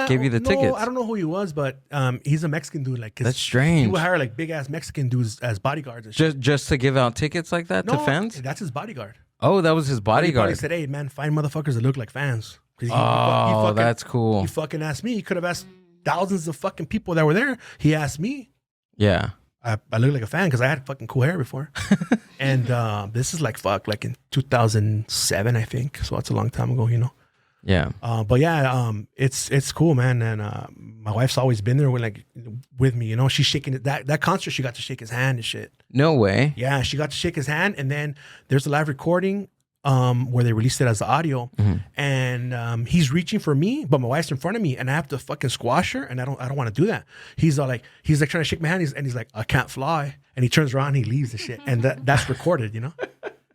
S1: gave you the tickets.
S2: I don't know who he was, but he's a Mexican dude. Like
S1: that's strange.
S2: He would hire like big ass Mexican dudes as bodyguards. And shit.
S1: Just to give out tickets like that to fans?
S2: That's his bodyguard.
S1: Oh, that was his bodyguard. He
S2: probably said, "Hey, man, find motherfuckers that look like fans."
S1: That's cool.
S2: He fucking asked me. He could have asked thousands of fucking people that were there. He asked me.
S1: Yeah.
S2: I look like a fan because I had fucking cool hair before. And this is like in 2007, I think. So that's a long time ago, you know.
S1: Yeah.
S2: But yeah, it's cool, man. And my wife's always been there with me, you know. She's shaking it. That concert, she got to shake his hand and shit.
S1: No way.
S2: Yeah, she got to shake his hand. And then there's a live recording where they released it as the audio, and he's reaching for me, but my wife's in front of me, and I have to fucking squash her, and I don't want to do that. He's like trying to shake my hand, he's like, I can't fly, and he turns around, and he leaves the shit, and that's recorded, you know.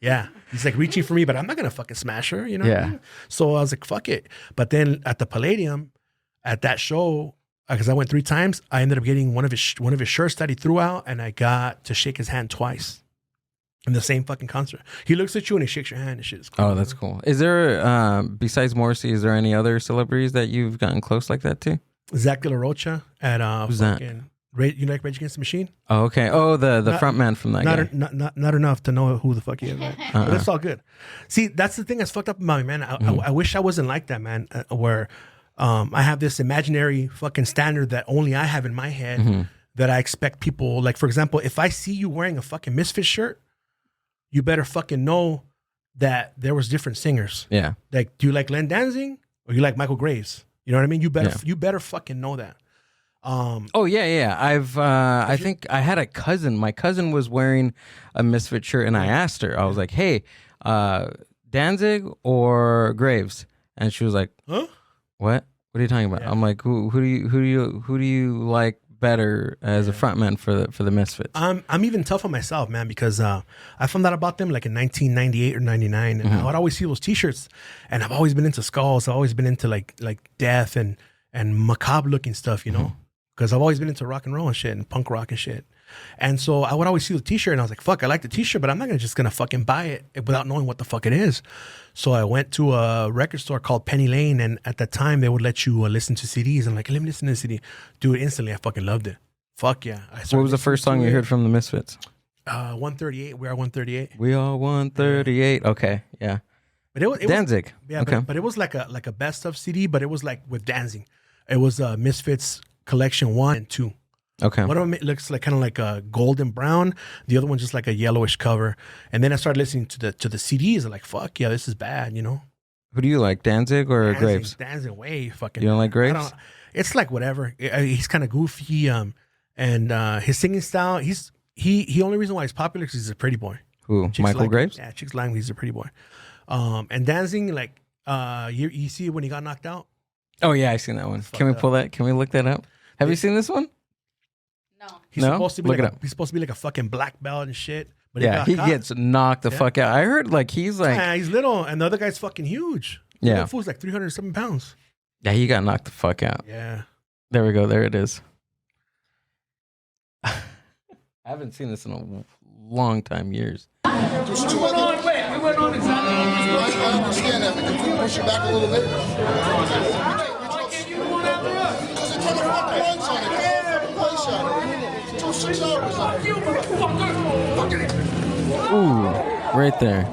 S2: Yeah, he's like reaching for me, but I'm not gonna fucking smash her, you know.
S1: Yeah.
S2: So I was like, fuck it. But then at the Palladium, at that show, because I went 3 times, I ended up getting one of his shirts that he threw out, and I got to shake his hand twice. In the same fucking concert. He looks at you and he shakes your hand and shit. Is cool.
S1: Oh, that's cool. Is there, besides Morrissey, is there any other celebrities that you've gotten close like that to?
S2: Zach De La Rocha at
S1: Who's
S2: fucking you like Rage Against the Machine?
S1: Oh, okay. Oh, the front man from that guy.
S2: Not enough to know who the fuck he is, man. But it's all good. See, that's the thing that's fucked up about me, man. I wish I wasn't like that, man, where I have this imaginary fucking standard that only I have in my head that I expect people, like, for example, if I see you wearing a fucking Misfit shirt, you better fucking know that there was different singers.
S1: Yeah.
S2: Like, do you like Len Danzig or you like Michael Graves? You know what I mean? You better fucking know that.
S1: Oh yeah. I think I had a cousin. My cousin was wearing a Misfit shirt, and I asked her. I was like, "Hey, Danzig or Graves?" And she was like,
S2: "Huh?
S1: What? What are you talking about?" Yeah. I'm like, "Who do you like better as a frontman for the Misfits?"
S2: I'm even tough on myself, man, because I found out about them like in 1998 or 99, and I would always see those T-shirts, and I've always been into skulls. I've always been into like death and macabre looking stuff, you know, because I've always been into rock and roll and shit and punk rock and shit. And so I would always see the T-shirt, and I was like, fuck, I like the T-shirt, but I'm not just gonna fucking buy it without knowing what the fuck it is. So I went to a record store called Penny Lane, and at that time they would let you listen to CDs. I'm like, let me listen to the CD. Dude, instantly I fucking loved it. Fuck yeah.
S1: What was the first song you heard from the Misfits?
S2: 138. We Are 138.
S1: We Are 138. Okay, yeah.
S2: But it
S1: Danzig.
S2: Yeah, okay. But it was like a best of CD, but it was like with Danzig. It was Misfits Collection 1 and 2.
S1: Okay.
S2: One of them looks like kind of like a golden brown. The other one's just like a yellowish cover. And then I started listening to the CDs. I'm like, fuck yeah, this is bad, you know.
S1: Who do you like, Danzig or Graves?
S2: Danzig way fucking.
S1: You don't like Graves?
S2: It's like whatever. He's kind of goofy. And his singing style. He only reason why he's popular is because he's a pretty boy.
S1: Who?
S2: Chicks
S1: Michael
S2: like,
S1: Graves?
S2: Yeah, chicks like him. He's a pretty boy. And Danzig, like, you see when he got knocked out?
S1: Oh yeah, I seen that one. Can we pull that? Can we look that up? Have you seen this one?
S3: No.
S2: He's
S1: No?
S2: supposed to be
S1: Look
S2: like
S1: it up.
S2: he's supposed to be like a fucking black belt and shit. But
S1: Yeah, he
S2: caught.
S1: gets knocked the fuck out. I heard like he's like
S2: Yeah, he's little, and the other guy's fucking huge.
S1: Yeah.
S2: That fool's like 307 pounds.
S1: yeah, he got knocked the fuck out.
S2: Yeah.
S1: There we go. There it is. I haven't seen this in a long time, years.
S5: We went on exactly. I understand that, but can we push it back a little bit? Because it took a fucking lunch on it. Fucking place on it. It took 6 hours on it.
S1: Ooh, right there.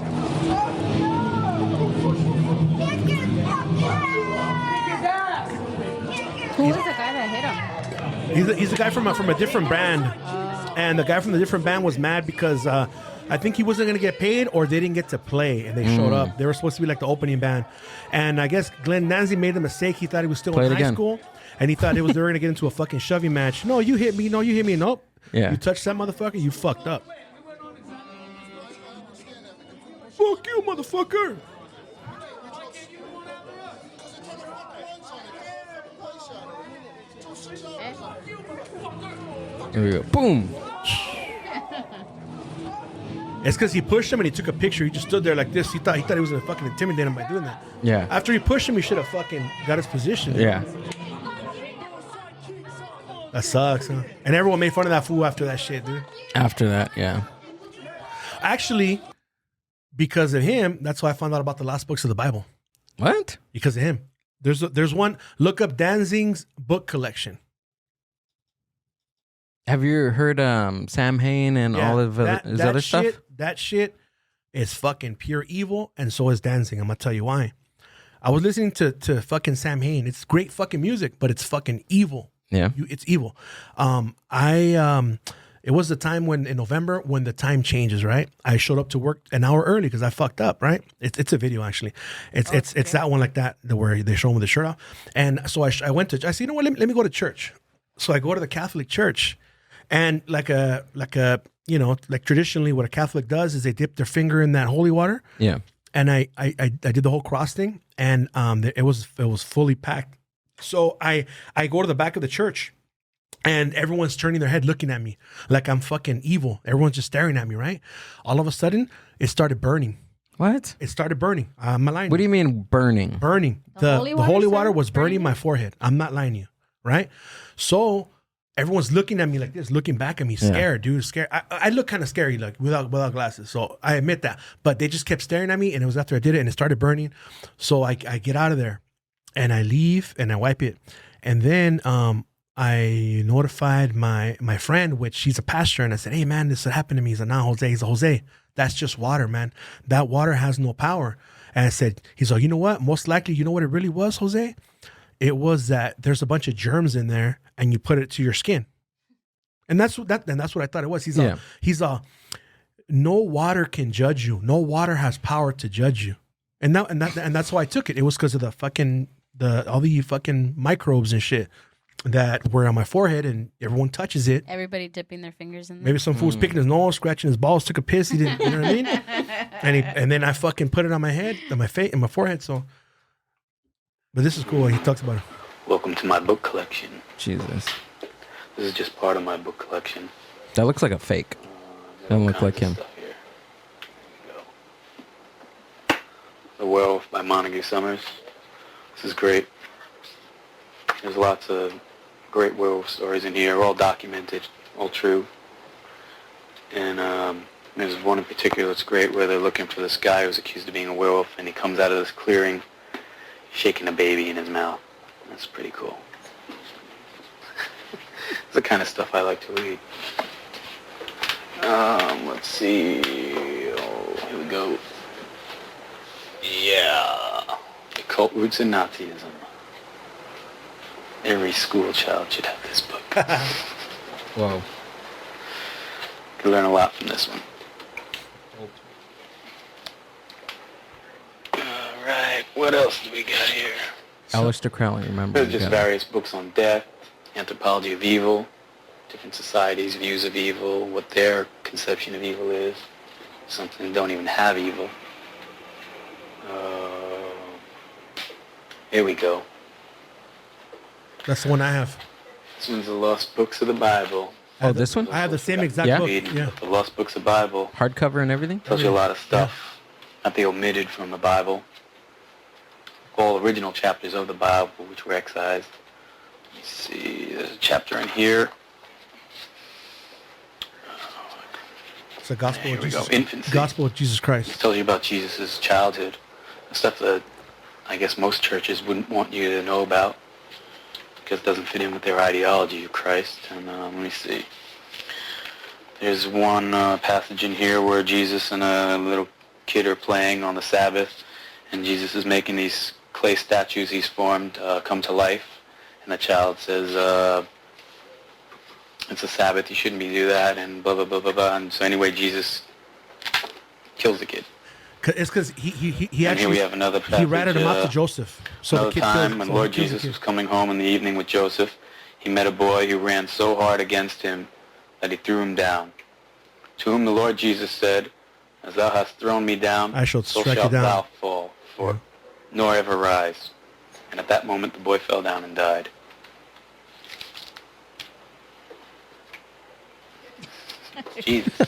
S3: Who was the guy that hit him?
S2: He's a guy from a different band. And the guy from the different band was mad because I think he wasn't going to get paid or they didn't get to play. And they showed up. They were supposed to be like the opening band. And I guess Glenn Danzig made a mistake. He thought he was still in high school. And he thought they were going to get into a fucking shoving match. No, you hit me. No, you hit me. Nope.
S1: Yeah.
S2: You touched that motherfucker, you fucked up. Fuck you, motherfucker.
S1: Here we go. Boom.
S2: It's because he pushed him and he took a picture. He just stood there like this. He thought he was gonna fucking intimidate him by doing that.
S1: Yeah.
S2: After he pushed him, he should have fucking got his position.
S1: Yeah.
S2: That sucks, huh? And everyone made fun of that fool after that shit, dude.
S1: After that, yeah.
S2: Actually, because of him, that's why I found out about the last books of the Bible.
S1: What?
S2: Because of him. There's one. Look up Danzig's book collection.
S1: Have you heard Sam Hain and all of his other stuff?
S2: That shit is fucking pure evil, and so is Danzig. I'm gonna tell you why. I was listening to fucking Sam Hain. It's great fucking music, but it's fucking evil.
S1: Yeah.
S2: It's evil. It was the time when in November when the time changes, right? I showed up to work an hour early because I fucked up, right? It's a video actually. It's that one like that where they show him with the shirt off. And so I went to, I said, you know what, let me go to church. So I go to the Catholic church, and like traditionally what a Catholic does is they dip their finger in that holy water.
S1: Yeah.
S2: And I did the whole cross thing, and it was fully packed. So I go to the back of the church, and everyone's turning their head looking at me like I'm fucking evil. Everyone's just staring at me, right? All of a sudden, it started burning.
S1: What?
S2: It started burning. I'm not lying.
S1: What do you mean burning?
S2: Burning. The holy water was burning my forehead. I'm not lying to you, right? So everyone's looking at me like this, looking back at me, scared, dude, scared. I look kind of scary, like without glasses. So I admit that. But they just kept staring at me, and it was after I did it, and it started burning. So I get out of there, and I leave, and I wipe it, and then I notified my friend, which she's a pastor, and I said, hey man, this happened to me. He's like, nah, Jose. He's like, Jose, that's just water, man. That water has no power. And I said, he's like, you know what? Most likely, you know what it really was, Jose? It was that there's a bunch of germs in there, and you put it to your skin. And that's what I thought it was. He's no water can judge you. No water has power to judge you. And that's why I took it. It was because of all the fucking microbes and shit that were on my forehead, and everyone touches it.
S3: Everybody dipping their fingers in there.
S2: Maybe some fool's picking his nose, scratching his balls, took a piss. He didn't, you know what I mean? And then I fucking put it on my head, on my face, and my forehead. So, but this is cool. He talks about it.
S6: Welcome to my book collection.
S1: Jesus.
S6: This is just part of my book collection.
S1: That looks like a fake. Doesn't look like him.
S6: Here we go. The Werewolf by Montague Summers. This is great. There's lots of great werewolf stories in here, all documented, all true. And there's one in particular that's great where they're looking for this guy who's accused of being a werewolf, and he comes out of this clearing shaking a baby in his mouth. That's pretty cool. It's the kind of stuff I like to read. Let's see. Oh, here we go. Yeah. The Cult Roots in Nazism. Every school child should have this book.
S1: Whoa.
S6: Can learn a lot from this one. All right, what else do we got here?
S1: Aleister Crowley, remember?
S6: There's just various books on death, anthropology of evil, different societies' views of evil, what their conception of evil is. something that don't even have evil. Here we go.
S2: That's the one I have.
S6: This one's the Lost Books of the Bible.
S1: Oh, this one?
S2: I have the same exact book. Yeah.
S6: The Lost Books of the Bible.
S1: Hardcover and everything?
S6: Tells you a lot of stuff that they omitted from the Bible. All original chapters of the Bible which were excised. Let's see, there's a chapter in here.
S2: It's the Gospel
S6: Here
S2: of
S6: we
S2: Jesus.
S6: go. Infancy.
S2: Gospel of Jesus
S6: It
S2: Christ.
S6: tells you about Jesus' childhood. Stuff that I guess most churches wouldn't want you to know about because it doesn't fit in with their ideology of Christ. And let me see. There's one passage in here where Jesus and a little kid are playing on the Sabbath, and Jesus is making these clay statues he's formed come to life. And the child says, it's a Sabbath, you shouldn't be do that, and blah, blah, blah, blah, blah. And so anyway, Jesus kills the kid.
S2: It's because he
S6: And
S2: actually
S6: here we have another passage.
S2: he ratted him out to Joseph. So
S6: Another
S2: the kid
S6: time
S2: killed,
S6: when
S2: so
S6: Lord
S2: he killed the
S6: Jesus
S2: kid.
S6: was coming home in the evening with Joseph, he met a boy who ran so hard against him that he threw him down. To whom the Lord Jesus said, as thou hast thrown me down,
S2: I shall
S6: so
S2: strike you
S6: shalt
S2: down.
S6: thou fall, nor ever rise. And at that moment the boy fell down and died. Jesus.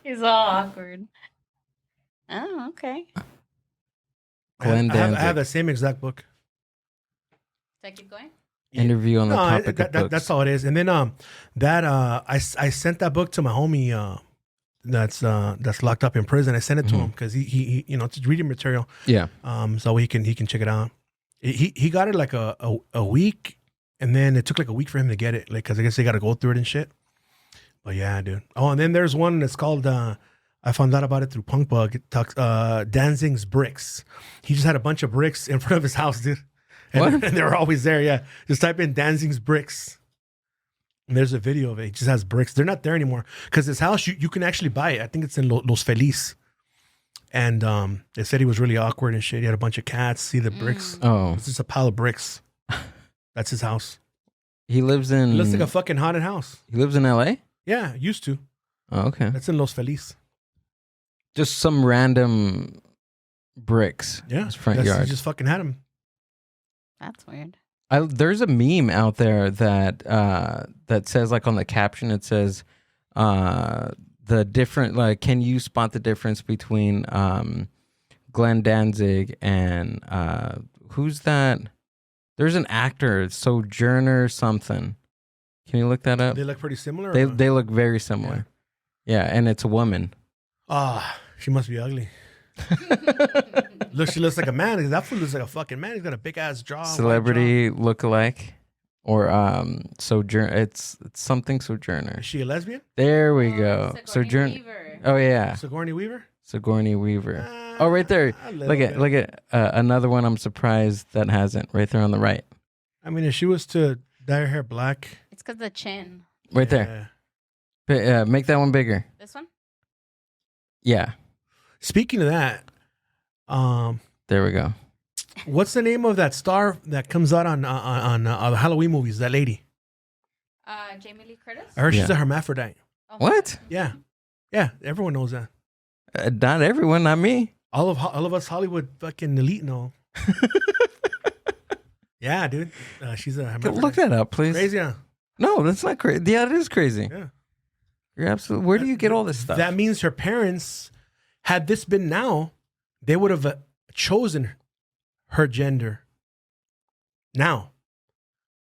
S3: He's all awkward. Oh, okay.
S1: Glenn
S2: I have
S1: Danzig.
S2: the same exact book.
S3: Should I keep going?
S1: Interview on the
S2: No,
S1: topic of books.
S2: that's all it is. And then I sent that book to my homie that's locked up in prison. I sent it to him because he it's reading material.
S1: Yeah.
S2: So he can check it out. He got it like a week, and then it took like a week for him to get it, like because I guess they got to go through it and shit. But yeah, dude. Oh, and then there's one that's called I found out about it through Punk Bug. It talks Danzig's bricks. He just had a bunch of bricks in front of his house, dude. And,
S1: What?
S2: and they were always there. Yeah, just type in Danzig's bricks. And there's a video of it. He just has bricks. They're not there anymore because his house you can actually buy it. I think it's in Los Feliz. And they said he was really awkward and shit. He had a bunch of cats. See the bricks?
S1: Oh,
S2: It's just a pile of bricks. That's his house.
S1: he lives in.
S2: It looks like a fucking haunted house.
S1: He lives in L.A.
S2: Yeah, used to.
S1: Oh, okay.
S2: That's in Los Feliz.
S1: Just some random bricks.
S2: Yeah,
S1: His front
S2: He
S1: yard.
S2: just fucking had him.
S3: That's weird.
S1: There's a meme out there that that says, like, on the caption, it says the different, like, can you spot the difference between Glenn Danzig and who's that? There's an actor, Sojourner something. Can you look that up?
S2: They look pretty similar.
S1: They look very similar. Yeah, and it's a woman.
S2: Ah, she must be ugly. Look, she looks like a man. That fool looks like a fucking man. He's got a big ass jaw. white
S1: Celebrity look-alike, or Sojourner. It's something
S2: jaw.
S1: Sojourner.
S2: Is she a lesbian?
S1: There we go.
S3: Sigourney
S1: Sojourner.
S3: Weaver.
S1: Oh yeah,
S2: Sigourney Weaver?
S1: Sigourney Weaver. Oh, right there.
S2: A little bit.
S1: Look at another one. I'm surprised that hasn't. Right there on the right.
S2: I mean, if she was to dye her hair black.
S3: It's because the chin.
S1: Right there. Make that one bigger.
S3: This one?
S1: Yeah.
S2: Speaking of that,
S1: There we go.
S2: what's the name of that star that comes out on the Halloween movies? That lady.
S3: Jamie Lee Curtis?
S2: I heard she's
S1: Yeah.
S2: a hermaphrodite.
S3: Oh.
S1: What?
S2: Yeah, yeah. Everyone knows that.
S1: Not everyone. Not me.
S2: All of us Hollywood fucking elite know. Yeah, dude. She's a hermaphrodite.
S1: Look that up, please.
S2: Crazy, huh?
S1: No, that's not crazy. Yeah, it is crazy.
S2: Yeah.
S1: You're absolutely. Where do you get all this stuff?
S2: That means her parents, had this been now, they would have chosen her gender. Now,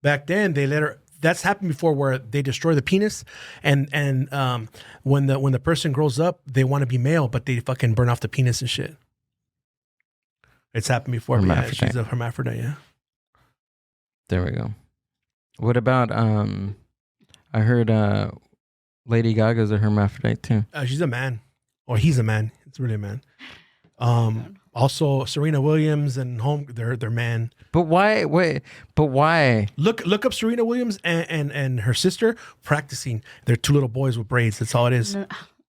S2: back then they let her. That's happened before, where they destroy the penis, and when the person grows up, they want to be male, but they fucking burn off the penis and shit. It's happened before. But yeah,
S1: Hermaphrodite.
S2: she's a hermaphrodite. Yeah.
S1: There we go. What about I heard Lady Gaga's a hermaphrodite too.
S2: She's a man, or he's a man. It's really a man. Also, Serena Williams and they're man.
S1: But why? Wait. But why?
S2: Look up Serena Williams and her sister practicing. They're two little boys with braids. That's all it is.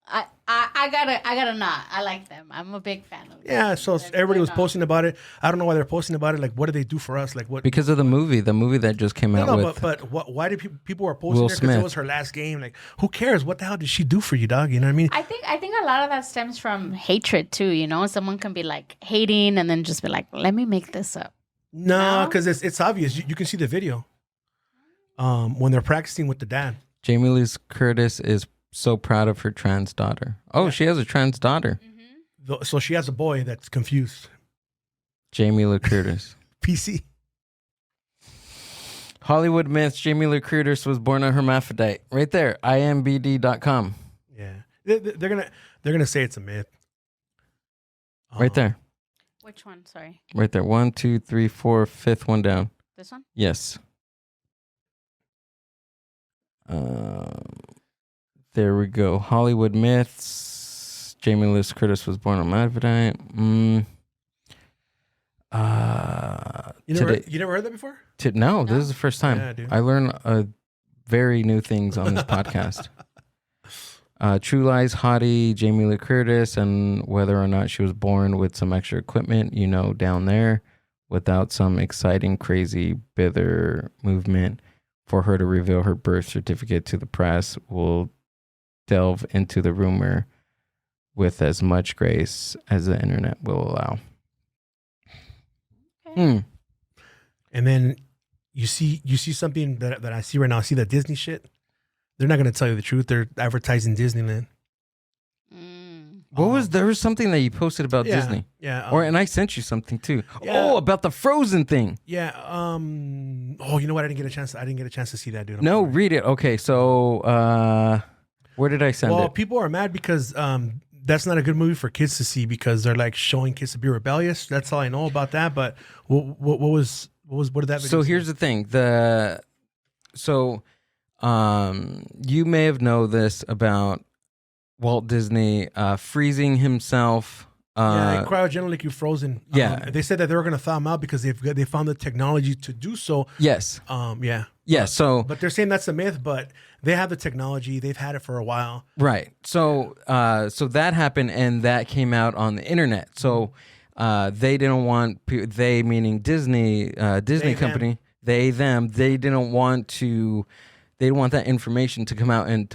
S3: I I gotta not. I like them. I'm a big fan of them.
S2: Yeah, so everybody was posting about it. I don't know why they're posting about it. Like, what do they do for us? Like, what?
S1: Because of the movie that just came out with.
S2: But why did people were posting her? Because it was her last game. Like, who cares? What the hell did she do for you, dog? You know what I mean?
S3: I think a lot of that stems from hatred too. You know, someone can be like hating and then just be like, let me make this up.
S2: No, because it's obvious. You can see the video. When they're practicing with the dad.
S1: Jamie Lee Curtis is so proud of her trans daughter. Oh, she has a trans daughter.
S2: Mm-hmm. So she has a boy that's confused.
S1: Jamie Lee Curtis.
S2: PC.
S1: Hollywood myths. Jamie Lee Curtis was born a hermaphrodite. Right there. IMBD.com.
S2: Yeah. They're gonna say it's a myth.
S1: Right there.
S3: Which one? Sorry.
S1: Right there. 1, 2, 3, 4, fifth one down.
S3: This one?
S1: Yes. There we go. Hollywood myths. Jamie Lee Curtis was born a hermaphrodite.
S2: You never heard that before?
S1: No, this is the first time.
S2: Yeah, dude.
S1: I learn very new things on this podcast. True Lies hottie Jamie Lee Curtis, and whether or not she was born with some extra equipment, down there, without some exciting, crazy, bitter movement for her to reveal her birth certificate to the press. We'll delve into the rumor with as much grace as the internet will allow.
S3: Okay.
S2: And then you see something that I see right now. I see that Disney shit. They're not going to tell you the truth. They're advertising Disneyland.
S1: There was something that you posted about Disney.
S2: Yeah.
S1: And I sent you something too.
S2: Yeah.
S1: Oh, about the Frozen thing.
S2: Yeah. You know what? I didn't get a chance to see that, dude.
S1: No, read it. Okay. So, where did I send it?
S2: Well, people are mad because that's not a good movie for kids to see because they're like showing kids to be rebellious. That's all I know about that. But what did that?
S1: So here's the thing. You may have known this about Walt Disney freezing himself.
S2: Cryogenically frozen.
S1: Yeah.
S2: They said that they were going to thaw him out because they found the technology to do so.
S1: Yes.
S2: Yeah. But they're saying that's a myth, but they have the technology. They've had it for a while.
S1: Right. So that happened, and that came out on the internet. So they didn't want they meaning Disney company. They didn't want that information to come out and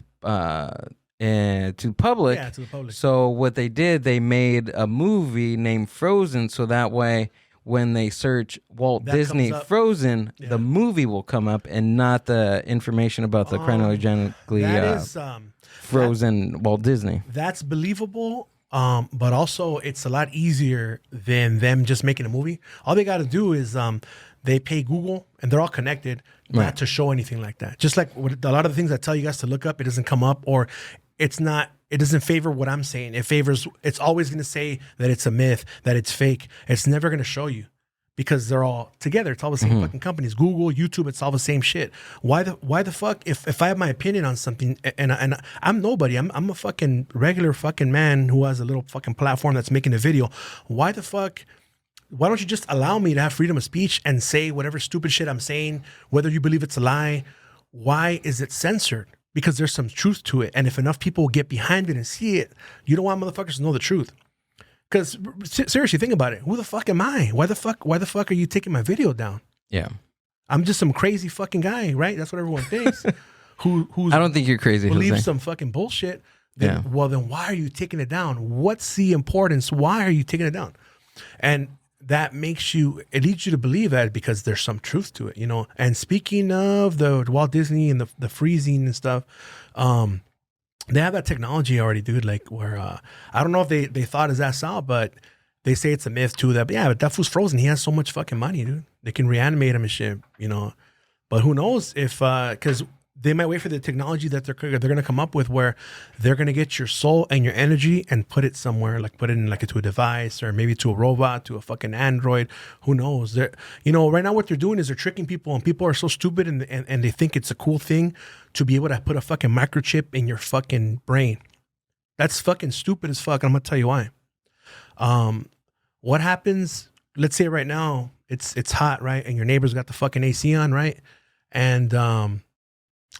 S1: to the public.
S2: Yeah, to the public.
S1: So what they did, they made a movie named Frozen, so that way when they search Walt Disney Frozen, the movie will come up and not the information about the cryogenically frozen Walt Disney.
S2: That's believable. But also it's a lot easier than them just making a movie. All they got to do is they pay Google, and they're all connected, not to show anything like that. Just like a lot of the things I tell you guys to look up, it doesn't come up, or it doesn't favor what I'm saying. It's always going to say that it's a myth, that it's fake. It's never going to show you because they're all together. It's all the same fucking companies. Google, YouTube, it's all the same shit. Why the fuck, if I have my opinion on something and I'm nobody, I'm a fucking regular fucking man who has a little fucking platform that's making a video. Why don't you just allow me to have freedom of speech and say whatever stupid shit I'm saying, whether you believe it's a lie? Why is it censored? Because there's some truth to it. And if enough people get behind it and see it, you don't want motherfuckers to know the truth. Because seriously, think about it. Who the fuck am I? Why the fuck are you taking my video down?
S1: Yeah.
S2: I'm just some crazy fucking guy, right? That's what everyone thinks. Who's
S1: I don't think you're crazy.
S2: Believes some fucking bullshit. Well, then why are you taking it down? What's the importance? Why are you taking it down? And that leads you to believe that because there's some truth to it, And speaking of the Walt Disney and the freezing and stuff, they have that technology already, dude. Like where I don't know if they thought his ass out, but they say it's a myth too. But that fool's frozen. He has so much fucking money, dude. They can reanimate him and shit, But who knows if because they might wait for the technology that they're going to come up with where they're going to get your soul and your energy and put it somewhere, like put it in to a device or maybe to a robot, to a fucking android. Who knows? Right now what they're doing is they're tricking people, and people are so stupid and they think it's a cool thing to be able to put a fucking microchip in your fucking brain. That's fucking stupid as fuck. I'm going to tell you why. What happens, let's say right now it's hot, right? And your neighbor's got the fucking AC on, right? And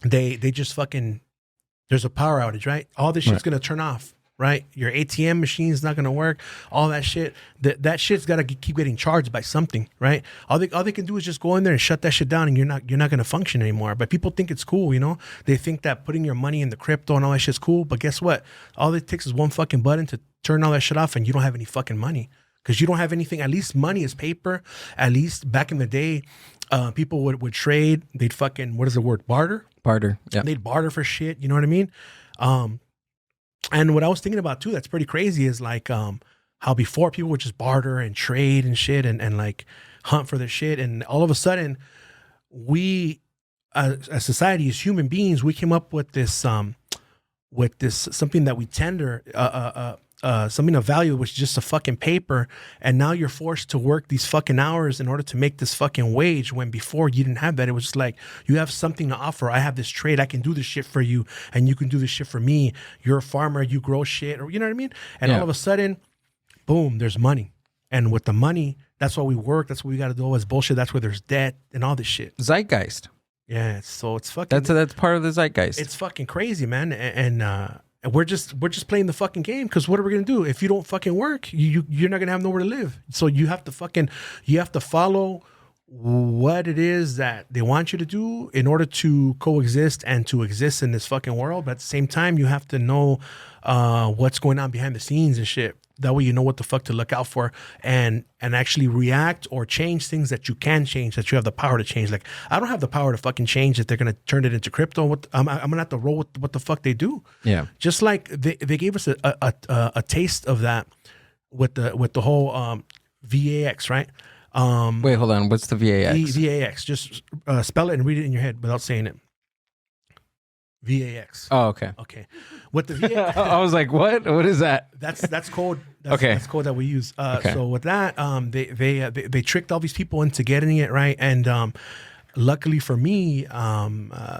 S2: they just fucking, there's a power outage, right? All this shit's going to turn off. right? Your ATM machine is not going to work. All that shit. That shit's got to keep getting charged by something, right? All they can do is just go in there and shut that shit down, and you're not going to function anymore. But people think it's cool, you know? They think that putting your money in the crypto and all that shit's cool. But guess what? All it takes is one fucking button to turn all that shit off, and you don't have any fucking money because you don't have anything. At least money is paper. At least back in the day, people would trade. They'd fucking, what is the word? Barter. Yeah. They'd barter for shit. You know what I mean? And what I was thinking about too, that's pretty crazy, is like how before people would just barter and trade and shit and like hunt for their shit. And all of a sudden we, as society, as human beings, we came up with this something that we tender, something of value, which is just a fucking paper. And now you're forced to work these fucking hours in order to make this fucking wage, when before you didn't have that. It was just like, you have something to offer. I have this trade. I can do this shit for you, and you can do this shit for me. You're a farmer. You grow shit, or you know what I mean? And all of a sudden, boom, there's money. And with the money, that's why we work. That's what we got to do. All this bullshit. That's where there's debt and all this shit.
S1: Zeitgeist.
S2: Yeah. So it's fucking.
S1: That's part of the zeitgeist.
S2: It's fucking crazy, man. And we're just playing the fucking game, because what are we gonna do if you don't fucking work? You're not gonna have nowhere to live. So you have to follow what it is that they want you to do in order to coexist and to exist in this fucking world. But at the same time, you have to know what's going on behind the scenes and shit. That way you know what the fuck to look out for, and actually react or change things that you can change, that you have the power to change. Like, I don't have the power to fucking change if they're going to turn it into crypto. I'm going to have to roll with what the fuck they do.
S1: Yeah.
S2: Just like they gave us a taste of that with the whole VAX, right?
S1: Wait, hold on. What's the VAX?
S2: VAX. Just spell it and read it in your head without saying it. VAX.
S1: Oh, okay.
S2: Okay. With the VAX,
S1: I was like, what? What is that?
S2: That's code.
S1: Okay.
S2: That's code that we use.
S1: Okay.
S2: So with that, they tricked all these people into getting it, right. And luckily for me,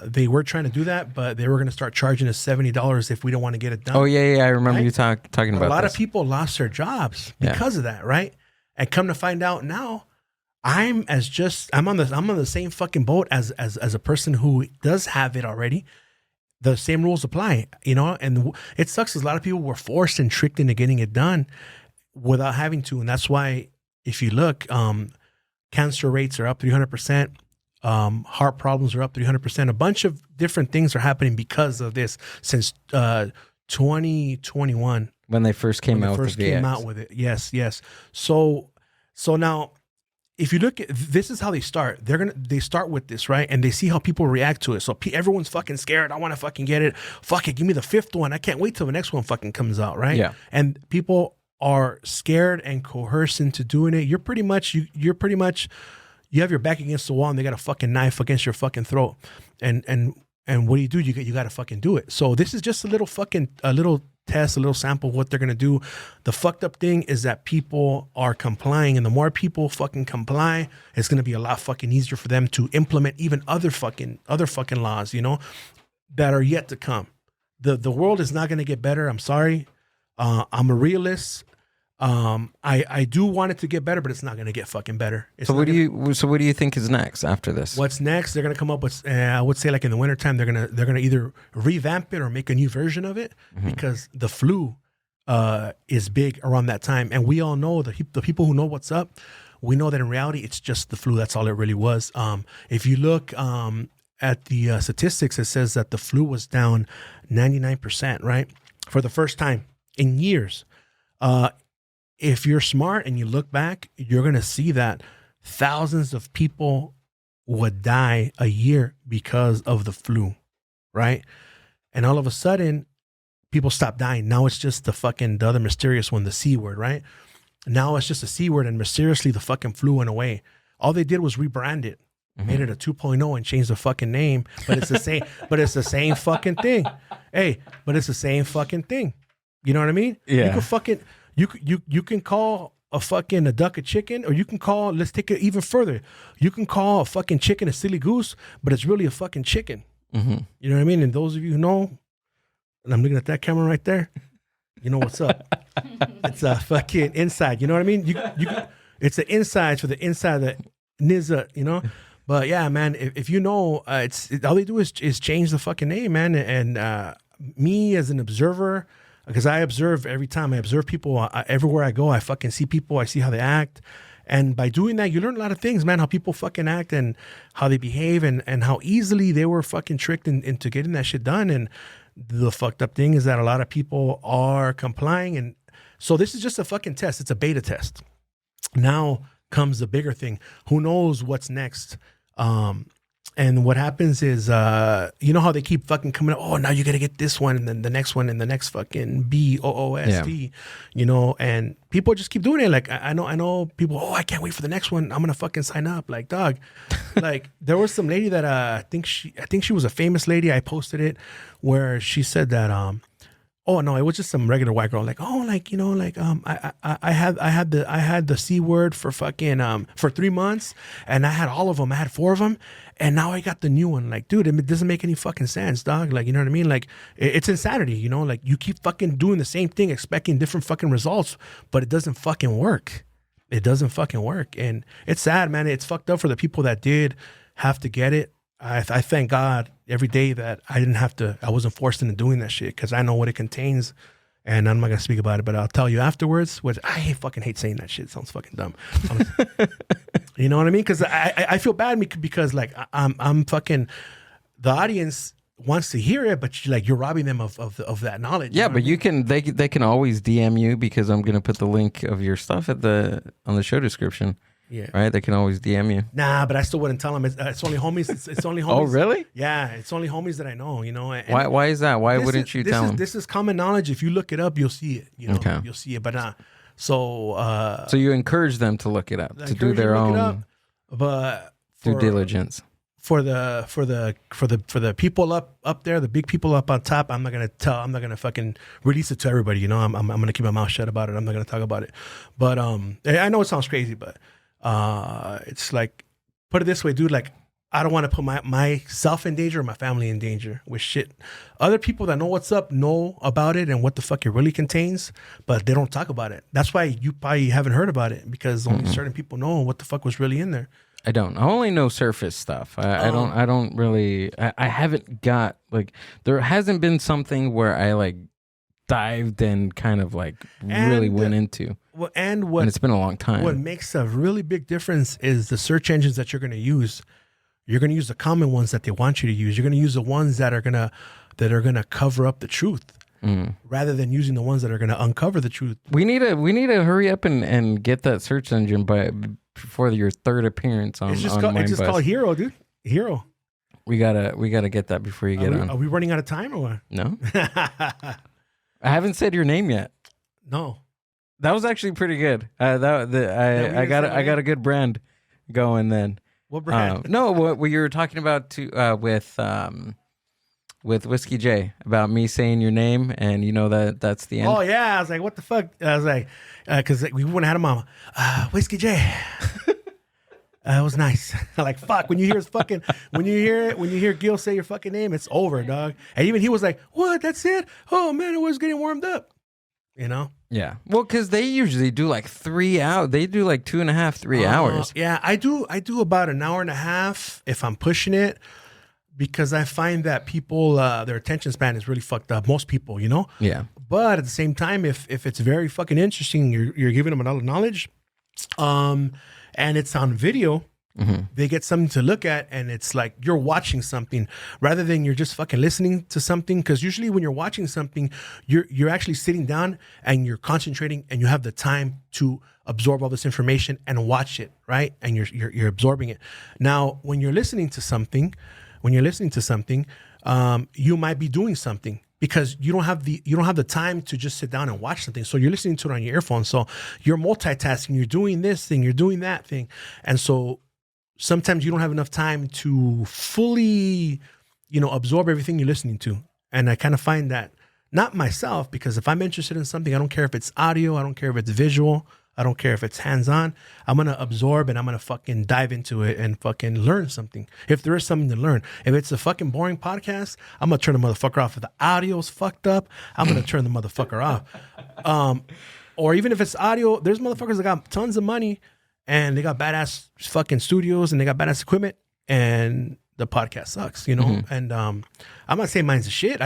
S2: they were trying to do that, but they were going to start charging us $70 if we don't want to get it done.
S1: Oh yeah. I remember you talking about.
S2: A lot of people lost their jobs because of that, right? And come to find out now, I'm on the same fucking boat as a person who does have it already. The same rules apply, you know, and it sucks because a lot of people were forced and tricked into getting it done without having to. And that's why, if you look, cancer rates are up 300%, heart problems are up 300%. A bunch of different things are happening because of this since 2021.
S1: When they first came out with
S2: it. Yes. So now, if you look at, this is how they start. They start with this, right? And they see how people react to it. So everyone's fucking scared. I want to fucking get it. Fuck it. Give me the fifth one. I can't wait till the next one fucking comes out, right?
S1: Yeah.
S2: And people are scared and coerced into doing it. You have your back against the wall and they got a fucking knife against your fucking throat. And what do? You got to fucking do it. So this is just a little test, a little sample of what they're going to do. The fucked up thing is that people are complying, and the more people fucking comply, it's going to be a lot fucking easier for them to implement even other fucking laws, you know, that are yet to come. The world is not going to get better. I'm sorry. I'm a realist. I do want it to get better, but it's not going to get fucking better.
S1: So what do you think is next after this?
S2: What's next? They're going to come up with, I would say, like in the wintertime, they're going to either revamp it or make a new version of it, because the flu is big around that time. And we all know, the people who know what's up, we know that in reality, it's just the flu. That's all it really was. If you look at the statistics, it says that the flu was down 99%, right? For the first time in years. If you're smart and you look back, you're going to see that thousands of people would die a year because of the flu, right? And all of a sudden, people stop dying. Now it's just the other mysterious one, the C word, right? Now it's just a C word, and mysteriously the fucking flu went away. All they did was rebrand it, made it a 2.0 and changed the fucking name, but it's the same, fucking thing. Hey, but it's the same fucking thing. You know what I mean?
S1: Yeah.
S2: You can fucking... You can call a duck a chicken, or you can call, let's take it even further. You can call a fucking chicken a silly goose, but it's really a fucking chicken. You know what I mean? And those of you who know, and I'm looking at that camera right there, you know what's up. It's a fucking inside. You know what I mean? It's the inside for the inside that nizza, you know? But yeah, man, if you know, all they do is change the fucking name, man. And me as an observer, because I observe every time. I observe people everywhere I go. I fucking see people. I see how they act. And by doing that, you learn a lot of things, man, how people fucking act and how they behave and how easily they were fucking tricked into getting that shit done. And the fucked up thing is that a lot of people are complying. And so this is just a fucking test. It's a beta test. Now comes the bigger thing. Who knows what's next? And what happens is, you know how they keep fucking coming up, oh, now you got to get this one and then the next one and the next fucking BOOST, you know, and people just keep doing it. Like, I know people, oh, I can't wait for the next one. I'm going to fucking sign up. Like, dog, like there was some lady that, I think she was a famous lady. I posted it where she said that, oh no, it was just some regular white girl. Like, oh, like, you know, like, I had the C word for fucking, for 3 months and I had all of them. I had 4 of them. And now I got the new one. Like, dude, it doesn't make any fucking sense, dog. Like, you know what I mean? Like, it's insanity, you know? Like, you keep fucking doing the same thing, expecting different fucking results, but it doesn't fucking work. It doesn't fucking work. And it's sad, man. It's fucked up for the people that did have to get it. I thank God every day that I wasn't forced into doing that shit because I know what it contains. And I'm not going to speak about it, but I'll tell you afterwards, which I fucking hate saying that shit. It sounds fucking dumb. You know what I mean? Because I feel bad because like I'm fucking, the audience wants to hear it, but you're robbing them of that knowledge.
S1: Yeah, but you can, they can always DM you because I'm going to put the link of your stuff on the show description.
S2: Yeah.
S1: Right? They can always DM you.
S2: Nah, but I still wouldn't tell them. It's only homies. It's only homies.
S1: Oh, really?
S2: Yeah, it's only homies that I know, you know. And
S1: why is that? Why wouldn't you tell them?
S2: This is common knowledge. If you look it up, you'll see it. You know,
S1: okay.
S2: You'll see it. But so
S1: you encourage them to look it up, to do their own due diligence.
S2: For the people up there, the big people up on top, I'm not gonna fucking release it to everybody. You know, I'm gonna keep my mouth shut about it. I'm not gonna talk about it. But I know it sounds crazy, but it's like, put it this way, dude. Like, I don't want to put myself in danger or my family in danger with shit. Other people that know what's up know about it and what the fuck it really contains, but they don't talk about it. That's why you probably haven't heard about it, because only certain people know what the fuck was really in there.
S1: I don't. I only know surface stuff. I don't really. I haven't got, like, there hasn't been something where I like dived and kind of like really went into.
S2: Well, and
S1: it's been a long time.
S2: What makes a really big difference is the search engines that you're going to use. You're going to use the common ones that they want you to use. You're going to use the ones that are gonna cover up the truth, rather than using the ones that are going to uncover the truth.
S1: We need to hurry up and get that search engine before your third appearance on. It's just
S2: called Hero, dude. Hero.
S1: We gotta get that before you get on.
S2: Are we running out of time or what?
S1: No. I haven't said your name yet.
S2: No.
S1: That was actually pretty good. I got a good brand going then.
S2: What brand?
S1: No, what you were talking about with Whiskey J, about me saying your name, and you know that's the end.
S2: Oh yeah, I was like, what the fuck? I was like, because we wouldn't have had a mama. Whiskey J. It was nice. Like, fuck, when you hear Gill say your fucking name, it's over, dog. And even he was like, what? That's it? Oh man, it was getting warmed up. You know?
S1: Yeah. Well, because they usually do like 3 hours. They do like 2.5, 3 hours.
S2: Yeah, I do about an hour and a half if I'm pushing it, because I find that people, their attention span is really fucked up. Most people, you know?
S1: Yeah.
S2: But at the same time, if it's very fucking interesting, you're giving them a lot of knowledge, and it's on video, they get something to look at, and it's like you're watching something rather than you're just fucking listening to something. Because usually when you're watching something, you're actually sitting down and you're concentrating, and you have the time to absorb all this information and watch it, right? And you're absorbing it. Now, when you're listening to something, you might be doing something, because you don't have the time to just sit down and watch something. So you're listening to it on your earphones. So you're multitasking. You're doing this thing. You're doing that thing. And so sometimes you don't have enough time to fully, absorb everything you're listening to. And I kind of find that, not myself, because if I'm interested in something, I don't care if it's audio. I don't care if it's visual. I don't care if it's hands-on. I'm going to absorb, and I'm going to fucking dive into it and fucking learn something. If there is something to learn. If it's a fucking boring podcast, I'm going to turn the motherfucker off. If the audio's fucked up, I'm going to turn the motherfucker off. Or even if it's audio, there's motherfuckers that got tons of money and they got badass fucking studios and they got badass equipment, and the podcast sucks, And I'm not saying mine's a shit.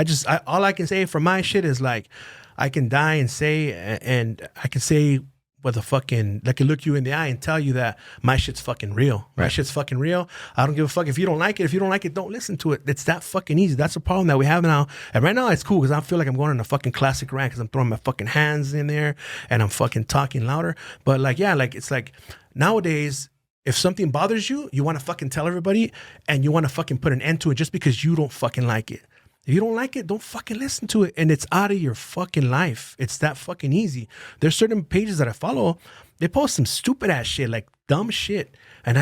S2: All I can say for my shit is like, I can die and say, and I can say with a fucking, I can look you in the eye and tell you that my shit's fucking real. My shit's fucking real. I don't give a fuck if you don't like it. If you don't like it, don't listen to it. It's that fucking easy. That's the problem that we have now. And right now it's cool because I feel like I'm going on a fucking classic rant because I'm throwing my fucking hands in there and I'm fucking talking louder. But like, yeah, like it's like nowadays, if something bothers you, you want to fucking tell everybody and you want to fucking put an end to it just because you don't fucking like it. If you don't like it, don't fucking listen to it. And it's out of your fucking life. It's that fucking easy. There's certain pages that I follow. They post some stupid ass shit, like dumb shit. And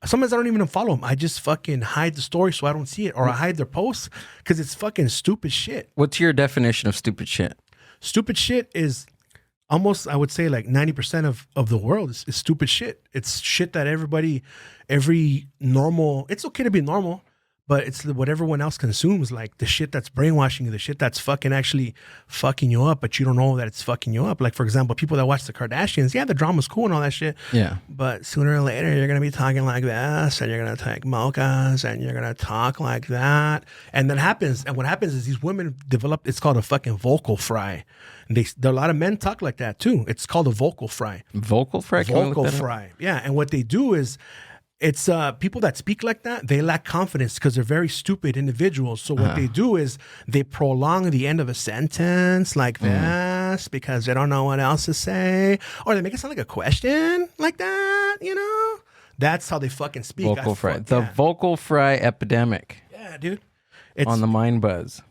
S2: sometimes I don't even follow them. I just fucking hide the story so I don't see it. Or I hide their posts because it's fucking stupid shit.
S1: What's your definition of stupid shit?
S2: Stupid shit is almost, I would say like 90% of the world is stupid shit. It's shit that it's okay to be normal. But it's what everyone else consumes, like the shit that's brainwashing you, the shit that's fucking actually fucking you up, but you don't know that it's fucking you up. Like, for example, people that watch the Kardashians, yeah, the drama's cool and all that shit.
S1: Yeah.
S2: But sooner or later, you're going to be talking like this, and you're going to take mochas, and you're going to talk like that. And then happens, and what happens is these women develop, it's called a fucking vocal fry. And a lot of men talk like that too. It's called a vocal fry.
S1: Vocal fry?
S2: Vocal fry. Yeah. And what they do is, it's people that speak like that, they lack confidence because they're very stupid individuals. So what they do is they prolong the end of a sentence like this because they don't know what else to say. Or they make it sound like a question like that, you know? That's how they fucking speak.
S1: Vocal fry. The vocal fry epidemic.
S2: Yeah, dude.
S1: It's on the Mind Buzz.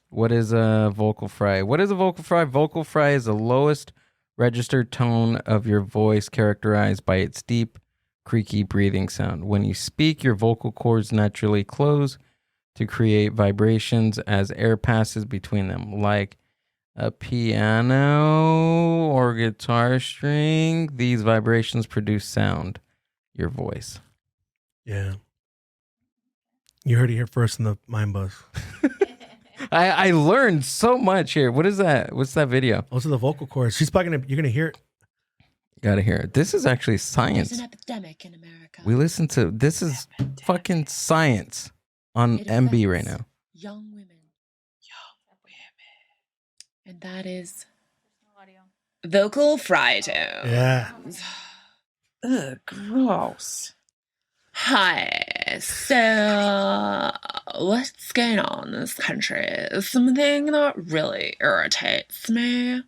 S1: What is a vocal fry? What is a vocal fry? Vocal fry is the lowest registered tone of your voice characterized by its deep, creaky breathing sound. When you speak, your vocal cords naturally close to create vibrations as air passes between them, like a piano or guitar string. These vibrations produce sound, your voice.
S2: Yeah. You heard it here first in the Mind Buzz.
S1: I learned so much here. What is that? What's that video?
S2: Those are the vocal cords. You're going to hear it.
S1: Gotta hear it. This is actually science.
S7: There's an epidemic in America.
S1: We listen to this is fucking science on MB right now.
S7: Young women. And that is vocal fry tone.
S2: Yeah.
S7: Ugh, gross. Hi. So what's going on in this country is something that really irritates me.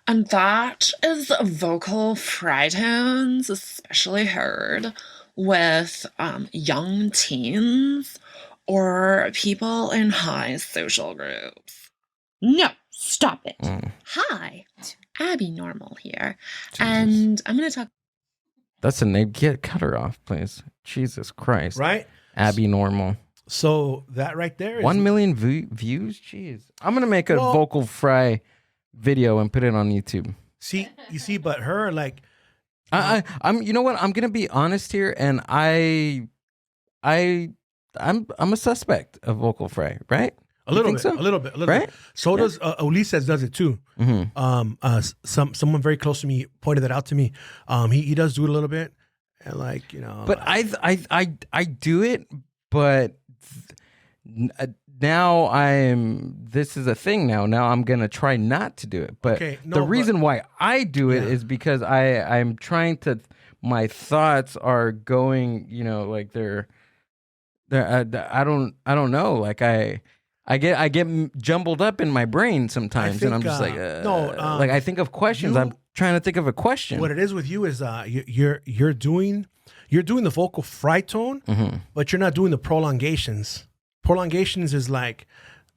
S7: And that is vocal fry tones, especially heard with young teens or people in high social groups. No, stop it. Hi, Abby Normal here. Jesus. And I'm going to talk.
S1: That's a name. Cut her off, please. Jesus Christ.
S2: Right?
S1: Abby Normal.
S2: So that right there is
S1: 1 million views? Jeez. I'm going to make a vocal fry video and put it on YouTube.
S2: You see, but her like,
S1: I'm. You know what? I'm gonna be honest here, and I'm a suspect of vocal fry, right?
S2: A little bit, right? So does Ulises does it too. Mm-hmm. Someone very close to me pointed that out to me. He does do it a little bit, and like
S1: But I do it, but. Now this is a thing now. Now I'm going to try not to do it. But the reason why I do it is because I'm trying to, my thoughts are going, like they're I don't know. Like I get jumbled up in my brain sometimes and I'm just like, like I think of questions. I'm trying to think of a question.
S2: What it is with you is you're doing the vocal fry tone, but you're not doing the prolongations. Prolongations is like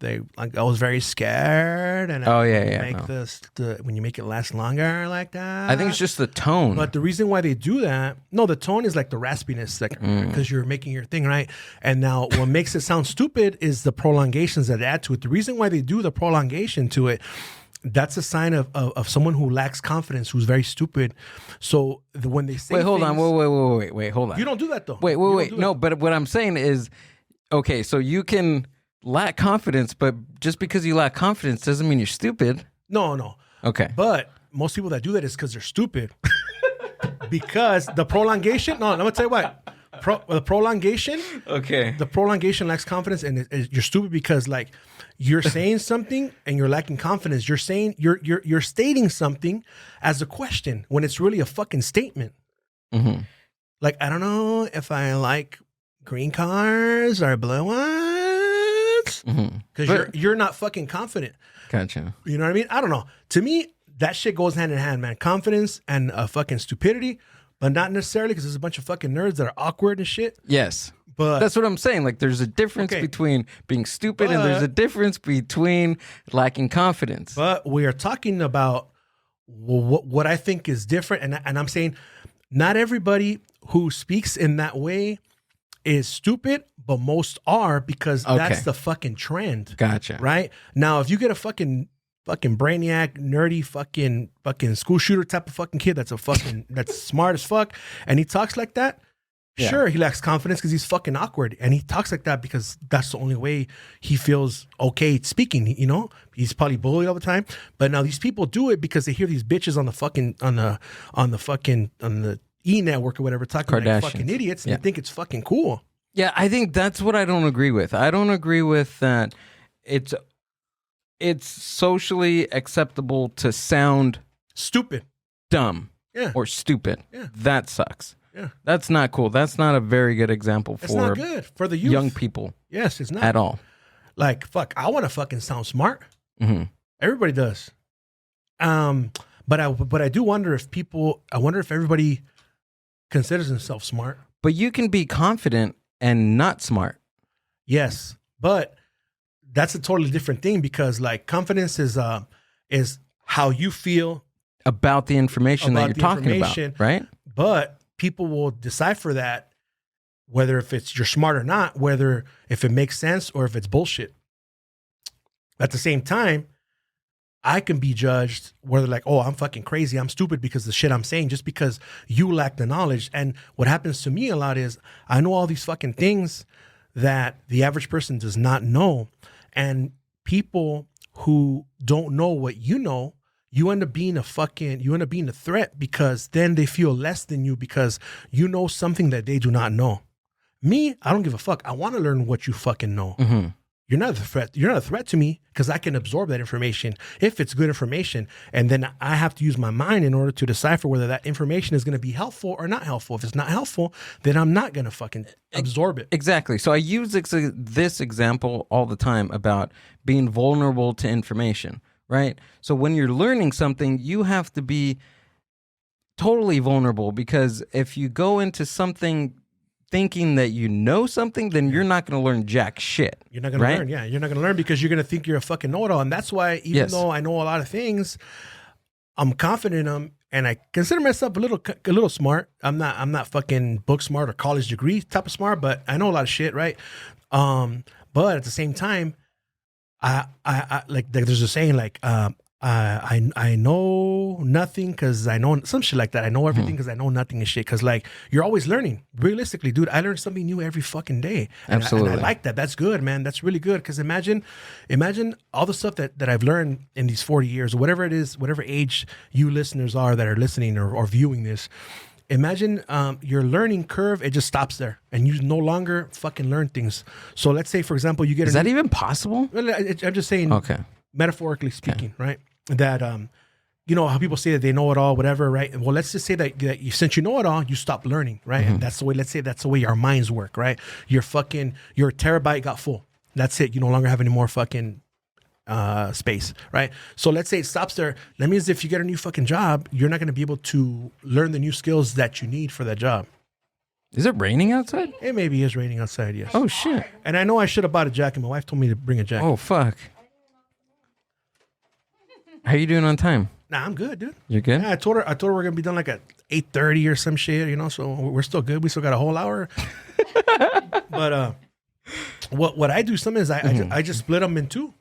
S2: I was very scared, and when you make it last longer like that.
S1: I think it's just the tone.
S2: But the reason why they do that, the tone is like the raspiness, like because you're making your thing right. And now what makes it sound stupid is the prolongations that add to it. The reason why they do the prolongation to it, that's a sign of someone who lacks confidence, who's very stupid. So when they say,
S1: hold on, wait, hold on.
S2: You don't do that though.
S1: Wait. No, but what I'm saying is. Okay, so you can lack confidence, but just because you lack confidence doesn't mean you're stupid.
S2: No.
S1: Okay.
S2: But most people that do that is because they're stupid. Because the prolongation, I'm going to tell you what. The prolongation.
S1: Okay.
S2: The prolongation lacks confidence, and you're stupid because like you're saying something and you're lacking confidence. You're saying you're stating something as a question when it's really a fucking statement.
S1: Mm-hmm.
S2: Like, I don't know if I like green cars or blue ones because you're not fucking confident.
S1: Gotcha.
S2: You know what I mean? I don't know. To me, that shit goes hand in hand, man. Confidence and fucking stupidity, but not necessarily because there's a bunch of fucking nerds that are awkward and shit.
S1: Yes.
S2: But
S1: that's what I'm saying. Like, there's a difference between being stupid and there's a difference between lacking confidence.
S2: But we are talking about what I think is different. And I'm saying not everybody who speaks in that way is stupid, but most are because that's the fucking trend.
S1: Gotcha.
S2: Right? Now, if you get a fucking brainiac, nerdy, fucking school shooter type of fucking kid that's that's smart as fuck, and he talks like that, sure, he lacks confidence because he's fucking awkward. And he talks like that because that's the only way he feels okay speaking, you know? He's probably bullied all the time. But now these people do it because they hear these bitches on the E network or whatever talking like fucking idiots, and they think it's fucking cool.
S1: Yeah, I think that's what I don't agree with. I don't agree with that it's socially acceptable to sound
S2: stupid,
S1: dumb, or stupid.
S2: Yeah.
S1: That sucks.
S2: Yeah.
S1: That's not cool. That's not a very good example for
S2: it's not good for the youth.
S1: Young people.
S2: Yes, it's not.
S1: At all.
S2: Like, fuck, I want to fucking sound smart.
S1: Mm-hmm.
S2: Everybody does. But I do wonder if everybody considers themselves smart.
S1: But you can be confident and not smart.
S2: Yes, but that's a totally different thing because like confidence is how you feel
S1: about the information that you're talking about, right?
S2: But people will decipher that whether if you're smart or not, if it makes sense or if it's bullshit. At the same time, I can be judged whether like, oh, I'm fucking crazy, I'm stupid because of the shit I'm saying just because you lack the knowledge. And what happens to me a lot is I know all these fucking things that the average person does not know. And people who don't know what you know, you end up being a threat because then they feel less than you because you know something that they do not know. Me, I don't give a fuck. I want to learn what you fucking know.
S1: Mm-hmm.
S2: You're not a threat. You're not a threat to me because I can absorb that information if it's good information. And then I have to use my mind in order to decipher whether that information is going to be helpful or not helpful. If it's not helpful, then I'm not going to fucking absorb it.
S1: Exactly. So I use this example all the time about being vulnerable to information, right? So when you're learning something, you have to be totally vulnerable because if you go into something thinking that you know something, then you're not going to learn jack shit.
S2: You're not going to learn. Yeah, you're not going to learn because you're going to think you're a fucking know-it-all. And that's why even though I know a lot of things, I'm confident in them and I consider myself a little smart. I'm not fucking book smart or college degree type of smart, but I know a lot of shit, right? But at the same time, I like there's a saying like I know nothing because I know some shit like that. I know everything because I know nothing and shit. Because like you're always learning. Realistically, dude, I learn something new every fucking day.
S1: Absolutely,
S2: and I like that. That's good, man. That's really good. Because imagine all the stuff that I've learned in these 40 years, or whatever it is, whatever age you listeners are that are listening or viewing this. Imagine your learning curve, it just stops there and you no longer fucking learn things. So let's say, for example, you get
S1: Is that even possible?
S2: I'm just saying,
S1: okay,
S2: metaphorically speaking, right? That, you know, how people say that they know it all, whatever, right? Well, let's just say that you, since you know it all, you stop learning, right? And that's the way, let's say that's the way our minds work, right? Your terabyte got full. That's it. You no longer have any more fucking space, right? So let's say it stops there. That means if you get a new fucking job, you're not going to be able to learn the new skills that you need for that job.
S1: Is it raining outside?
S2: It maybe is raining outside, yes.
S1: Oh, shit.
S2: And I know I should have bought a jacket. My wife told me to bring a jacket.
S1: Oh, fuck. How you doing on time?
S2: Nah, I'm good, dude.
S1: You're good?
S2: Yeah, I told her we're gonna be done like at 8:30 or some shit, you know. So we're still good. We still got a whole hour. But what I do sometimes I just split them in two.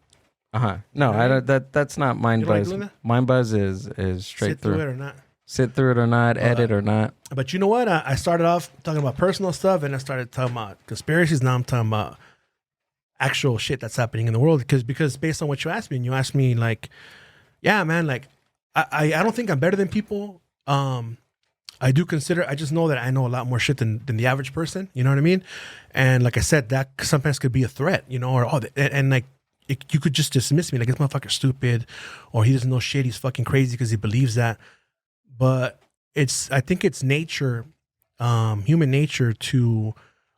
S1: No, I don't. That's not Mind
S2: You don't like
S1: Buzz.
S2: doing that?
S1: Mind Buzz is straight
S2: Sit
S1: through.
S2: through it or not.
S1: Sit through it or not. Edit or not.
S2: But you know what? I started off talking about personal stuff, and I started talking about conspiracies. Now I'm talking about actual shit that's happening in the world. Because based on what you asked me, and you asked me like, yeah, man, like I don't think I'm better than people. I do consider, I just know that I know a lot more shit than the average person. You know what I mean? And like I said, that sometimes could be a threat, you know, and like, you could just dismiss me like, this motherfucker's stupid, or he doesn't know shit, he's fucking crazy because he believes that. But I think it's nature, human nature, to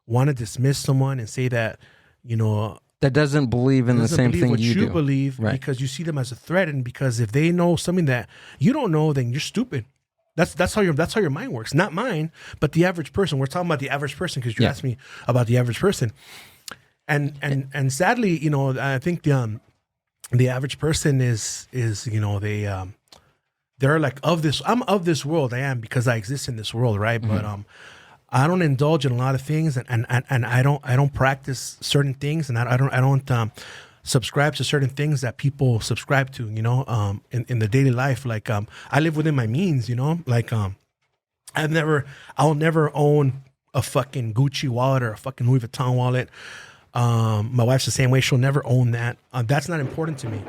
S2: want to dismiss someone and say that, you know,
S1: that doesn't believe in the same thing you do.
S2: Believe, right? Because you see them as a threat, and because if they know something that you don't know, then you're stupid. That's how your mind works. Not mine, but the average person. We're talking about the average person because you asked me about the average person, and sadly, you know, I think the average person is you know, they're like I'm of this world. I am because I exist in this world, right? Mm-hmm. But I don't indulge in a lot of things, and I don't practice certain things, and I don't subscribe to certain things that people subscribe to, you know, in the daily life. Like I live within my means, you know, like I'll never own a fucking Gucci wallet or a fucking Louis Vuitton wallet. My wife's the same way. She'll never own that. That's not important to me.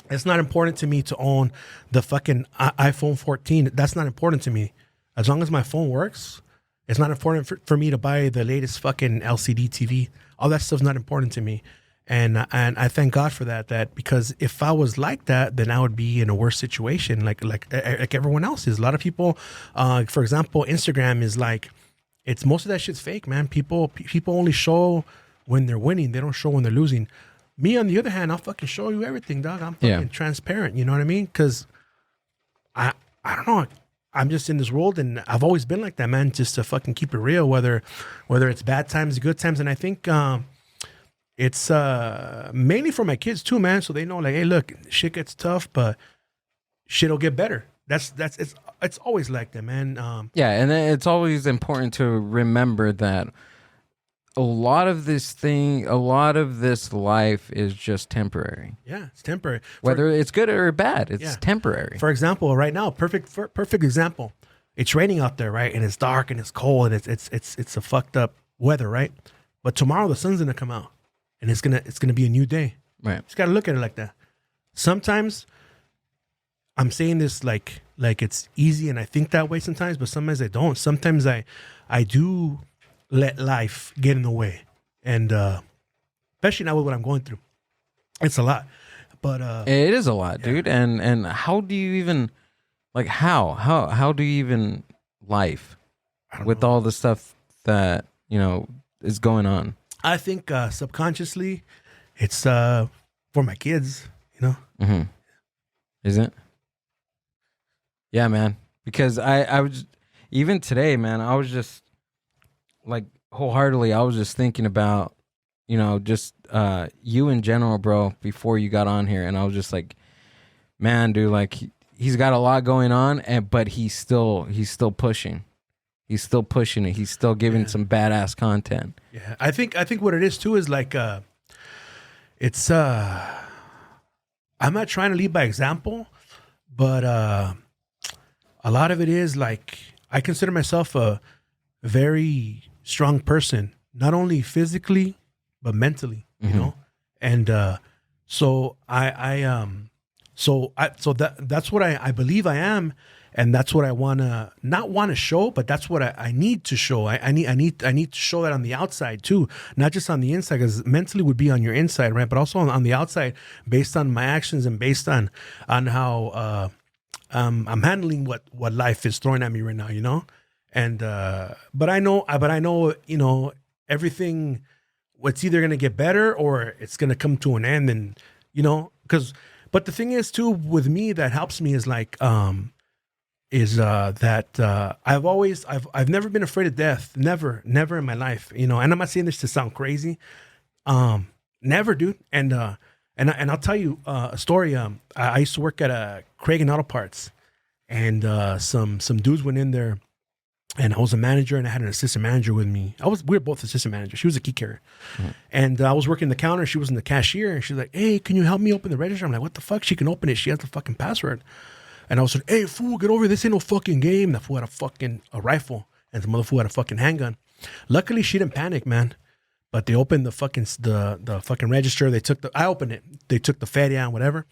S2: It's not important to me to own the fucking iPhone 14. That's not important to me. As long as my phone works, it's not important for me to buy the latest fucking LCD TV. All that stuff's not important to me. And I thank God for that, because if I was like that, then I would be in a worse situation, like everyone else is. A lot of people, for example, Instagram is like, it's most of that shit's fake, man. People only show when they're winning. They don't show when they're losing. Me, on the other hand, I'll fucking show you everything, dog. I'm fucking transparent. You know what I mean? Because I don't know. I'm just in this world, and I've always been like that, man. Just to fucking keep it real, whether it's bad times, good times, and I think it's mainly for my kids too, man. So they know, like, hey, look, shit gets tough, but shit'll get better. It's always like that, man.
S1: And it's always important to remember that a lot of this life is just temporary.
S2: Yeah, it's temporary.
S1: Whether it's good or bad, it's temporary.
S2: For example, right now, perfect example. It's raining out there, right? And it's dark and it's cold and it's a fucked up weather, right? But tomorrow the sun's gonna come out, and it's gonna be a new day.
S1: Right.
S2: Just gotta look at it like that. Sometimes I'm saying this like it's easy, and I think that way sometimes, but sometimes I don't. Sometimes I do let life get in the way, and especially now with what I'm going through, it's a lot. But
S1: it is a lot, dude. And how do you even, like, how do you even life with all the stuff that, you know, is going on?
S2: I think subconsciously it's for my kids, you know.
S1: Mm-hmm. Is it? Yeah, man. Because I was, even today, man, I was just like, wholeheartedly, I was just thinking about, you know, just you in general, bro, before you got on here, and I was just like, man, dude, like he's got a lot going on, but he's still pushing. He's still pushing it. He's still giving some badass content.
S2: Yeah, I think what it is too is like it's I'm not trying to lead by example, but a lot of it is like, I consider myself a very strong person, not only physically but mentally, you know. And so that's what I believe I am, and that's what I not want to show, but that's what I need to show. I need to show that on the outside too, not just on the inside, because mentally would be on your inside, right? But also on the outside, based on my actions and based on how I'm handling what life is throwing at me right now, you know. And but I know, you know, everything, it's either gonna get better or it's gonna come to an end, and you know, but the thing is too with me that helps me is like that I've never been afraid of death, never in my life, you know. And I'm not saying this to sound crazy, never, dude. And I'll tell you a story. I used to work at Craig and Auto Parts, and some dudes went in there. And I was a manager, and I had an assistant manager with me. We were both assistant managers. She was a key carrier. Mm-hmm. And I was working the counter. She was in the cashier. And she's like, hey, can you help me open the register? I'm like, what the fuck? She can open it. She has the fucking password. And I was like, hey, fool, get over here. This ain't no fucking game. That fool had a rifle. And the mother fool had a fucking handgun. Luckily, she didn't panic, man. But they opened the fucking register. I opened it. They took the feria and whatever.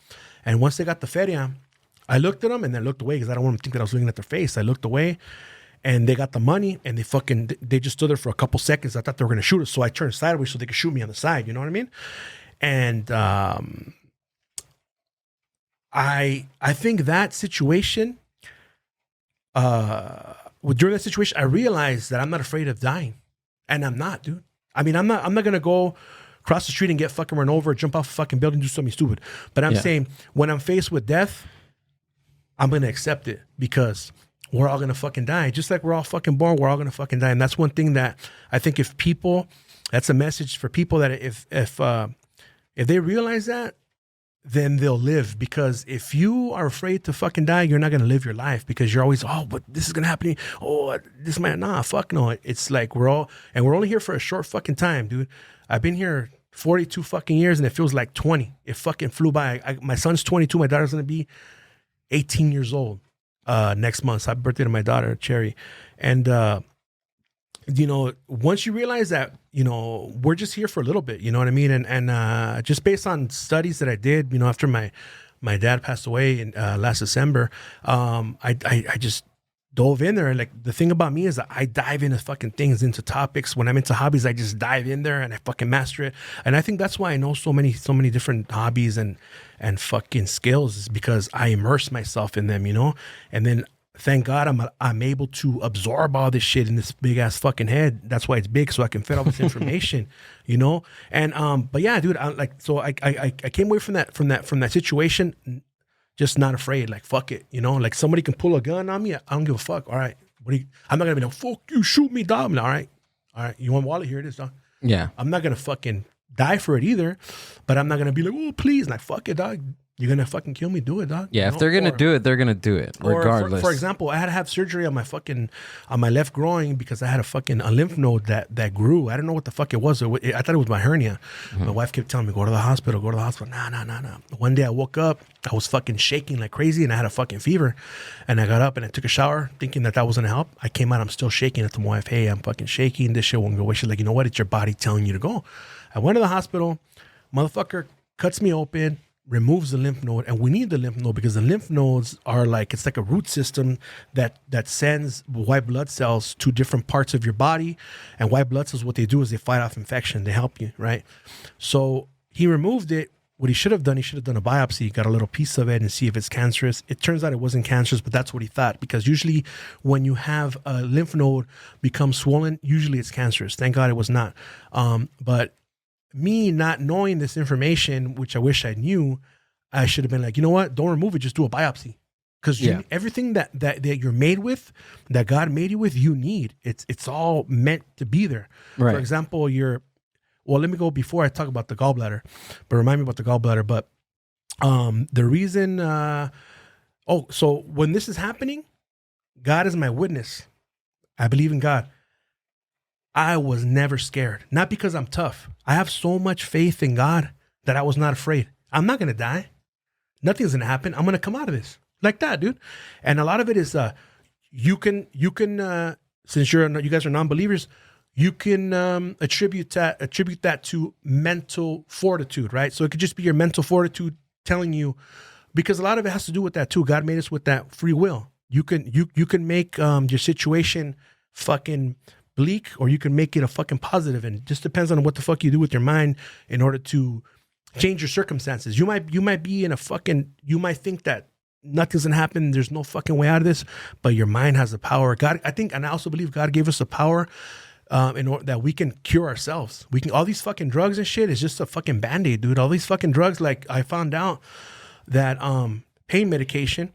S2: And once they got the feria, I looked at them and then looked away because I don't want them to think that I was looking at their face. I looked away. and they got the money, and they just stood there for a couple seconds. I thought they were gonna shoot us, so I turned sideways so they could shoot me on the side. You know what I mean? And I think that situation, during that situation, I realized that I'm not afraid of dying, and I'm not, dude. I mean, I'm not gonna go cross the street and get fucking run over, jump off a fucking building, do something stupid. But I'm saying when I'm faced with death, I'm gonna accept it because we're all gonna fucking die. Just like we're all fucking born, we're all gonna fucking die. And that's one thing that I think that's a message for people that if they realize that, then they'll live. Because if you are afraid to fucking die, you're not gonna live your life because you're always, oh, but this is gonna happen to me. Oh, this might, nah, fuck no. It's like we're only here for a short fucking time, dude. I've been here 42 fucking years and it feels like 20. It fucking flew by. My son's 22. My daughter's gonna be 18 years old next month. So happy birthday to my daughter, Cherry. And once you realize that, we're just here for a little bit, you know what I mean? And just based on studies that I did, after my dad passed away in last December, I just dove in there. Like, the thing about me is that I dive into fucking things, into topics. When I'm into hobbies, I just dive in there and I fucking master it. And I think that's why I know so many different hobbies and fucking skills, is because I immerse myself in them, and then thank God I'm able to absorb all this shit in this big ass fucking head. That's why it's big, so I can fit all this information, And but yeah, dude, I came away from that situation just not afraid. Like, fuck it, Like, somebody can pull a gun on me, I don't give a fuck. All right, I'm not gonna be like, fuck you, shoot me, dog. All right, you want wallet? Here it is, dog.
S1: Yeah, I'm
S2: not gonna fucking die for it either, but I'm not gonna be like, oh please, like, fuck it, dog. You're gonna fucking kill me, do it, dog.
S1: Yeah, if they're gonna do it, they're gonna do it, regardless.
S2: For example, I had to have surgery on my left groin because I had a lymph node that grew. I don't know what the fuck it was. I thought it was my hernia. Mm-hmm. My wife kept telling me, go to the hospital. Nah. One day I woke up, I was fucking shaking like crazy, and I had a fucking fever. And I got up and I took a shower thinking that was gonna help. I came out, I'm still shaking. I told my wife, hey, I'm fucking shaking. This shit won't go away. She's like, you know what? It's your body telling you to go. I went to the hospital. Motherfucker cuts me open, removes the lymph node, and we need the lymph node because the lymph nodes are it's like a root system that sends white blood cells to different parts of your body. And white blood cells, what they do is they fight off infection. They help you, right? So he removed it. What he should have done a biopsy, got a little piece of it and see if it's cancerous. It turns out it wasn't cancerous, but that's what he thought, because usually when you have a lymph node become swollen, usually it's cancerous. Thank God it was not. But me not knowing this information, which I wish I knew, I should have been like, you know what? Don't remove it. Just do a biopsy. Because everything that you're made with, that God made you with, you need. It's all meant to be there. Right. For example, let me go before I talk about the gallbladder, but remind me about the gallbladder. But the reason, so when this is happening, God is my witness. I believe in God. I was never scared. Not because I'm tough. I have so much faith in God that I was not afraid. I'm not going to die. Nothing's going to happen. I'm going to come out of this. Like that, dude. And a lot of it is, you can since you guys are non-believers, you can attribute that to mental fortitude, right? So it could just be your mental fortitude telling you, because a lot of it has to do with that too. God made us with that free will. You can make your situation fucking bleak, or you can make it a fucking positive, and it just depends on what the fuck you do with your mind in order to change your circumstances. You might be in you might think that nothing's gonna happen, there's no fucking way out of this, but your mind has the power. God, I think, and I also believe God gave us the power in order that we can cure ourselves. We can, all these fucking drugs and shit is just a fucking Band-Aid, dude. All these fucking drugs, like I found out that pain medication,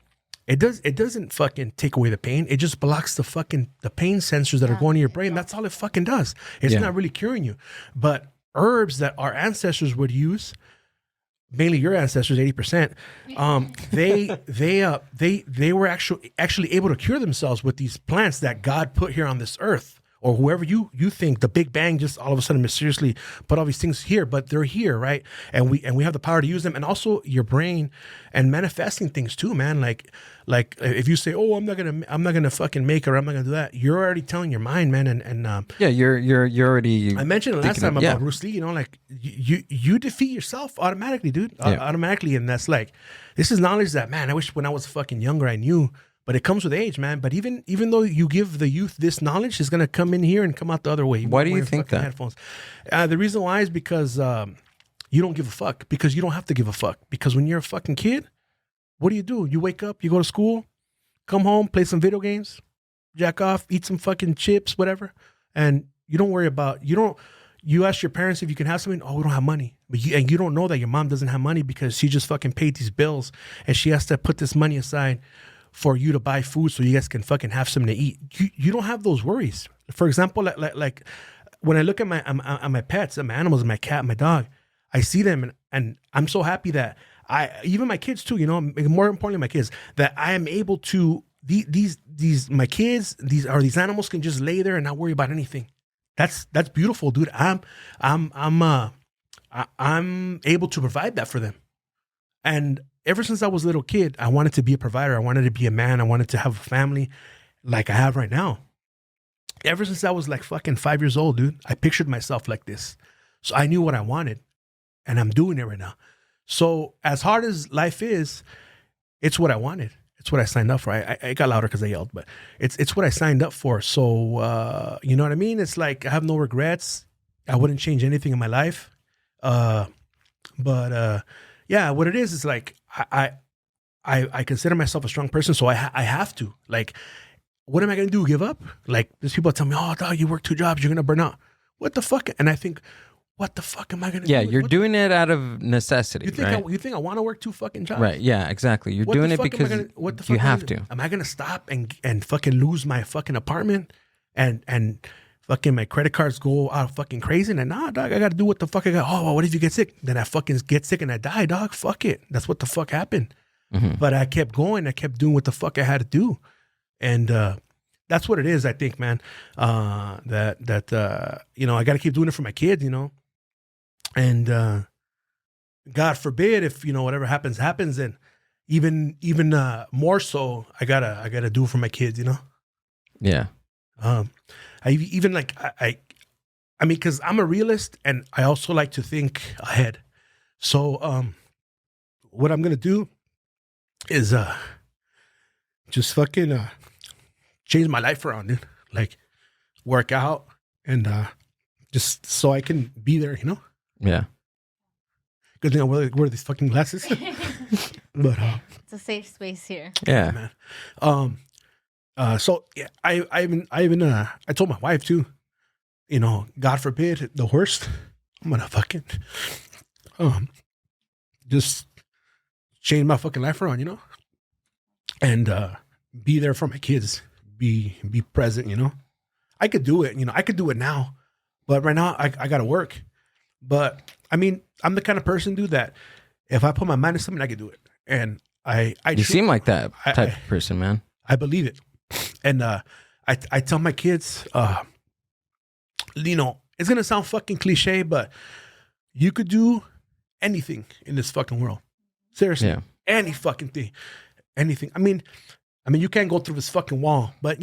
S2: it doesn't fucking take away the pain. It just blocks the pain sensors that are going to your brain. That's all it fucking does. It's not really curing you. But herbs that our ancestors would use, mainly your ancestors, 80%, they were actually able to cure themselves with these plants that God put here on this earth. Or whoever you think, the Big Bang just all of a sudden mysteriously put all these things here, but they're here, right? And we have the power to use them, and also your brain and manifesting things too, man. Like if you say, "Oh, I'm not gonna fucking make it, or I'm not gonna do that," you're already telling your mind, man. And
S1: you're already.
S2: I mentioned it last time about Bruce Lee. Like you defeat yourself automatically, dude. Automatically, and that's like, this is knowledge that, man, I wish when I was fucking younger I knew. But it comes with age, man. But even though you give the youth this knowledge, it's gonna come in here and come out the other way.
S1: Why do you think that?
S2: Headphones. The reason why is because you don't give a fuck. Because you don't have to give a fuck. Because when you're a fucking kid, what do? You wake up, you go to school, come home, play some video games, jack off, eat some fucking chips, whatever, and you don't worry about you ask your parents if you can have something. Oh, we don't have money. But you don't know that your mom doesn't have money because she just fucking paid these bills and she has to put this money aside for you to buy food so you guys can fucking have something to eat. You don't have those worries. For example, like when I look at my pets, at my animals, my cat, my dog, I see them and I'm so happy that even my kids too, more importantly my kids, that I am able to my kids, these animals can just lay there and not worry about anything. That's beautiful, dude. I'm able to provide that for them. And ever since I was a little kid, I wanted to be a provider. I wanted to be a man. I wanted to have a family like I have right now. Ever since I was like fucking 5 years old, dude, I pictured myself like this. So I knew what I wanted and I'm doing it right now. So as hard as life is, it's what I wanted. It's what I signed up for. I got louder because I yelled, but it's what I signed up for. So, you know what I mean? It's like I have no regrets. I wouldn't change anything in my life. But what it is like I consider myself a strong person, so I have to. Like, what am I going to do? Give up? Like, there's people that tell me, oh, dog, you work 2 jobs, you're going to burn out. What the fuck? And I think, what the fuck am I going to do?
S1: Yeah, you're doing it out of necessity, right?
S2: You think I want to work 2 fucking jobs?
S1: Right, yeah, exactly. You're doing it because you have to.
S2: Am I going to stop and fucking lose my fucking apartment and fucking my credit cards go out fucking crazy? And nah, dog, I got to do what the fuck I got. Oh, well, what if you get sick? Then I fucking get sick and I die, dog. Fuck it. That's what the fuck happened. Mm-hmm. But I kept going. I kept doing what the fuck I had to do. And that's what it is, I think, man. I got to keep doing it for my kids, And God forbid if, whatever happens. And even more so, I gotta do it for my kids,
S1: Yeah.
S2: Because I'm a realist and I also like to think ahead. So what I'm gonna do is just fucking change my life around, dude. Like, work out and just so I can be there,
S1: Yeah.
S2: Good thing I wear these fucking glasses. But
S3: it's a safe space here.
S1: Yeah,
S2: man. So yeah, I told my wife too, God forbid the worst, I'm gonna fucking just change my fucking life around, and be there for my kids, be present, I could do it, I could do it now, but right now I gotta work. But I mean, I'm the kind of person, dude, that if I put my mind to something, I can do it. And
S1: you seem like that type of person, man.
S2: I believe it. And I tell my kids, it's gonna sound fucking cliche, but you could do anything in this fucking world. Seriously, yeah. Any fucking thing, anything. I mean, you can't go through this fucking wall, but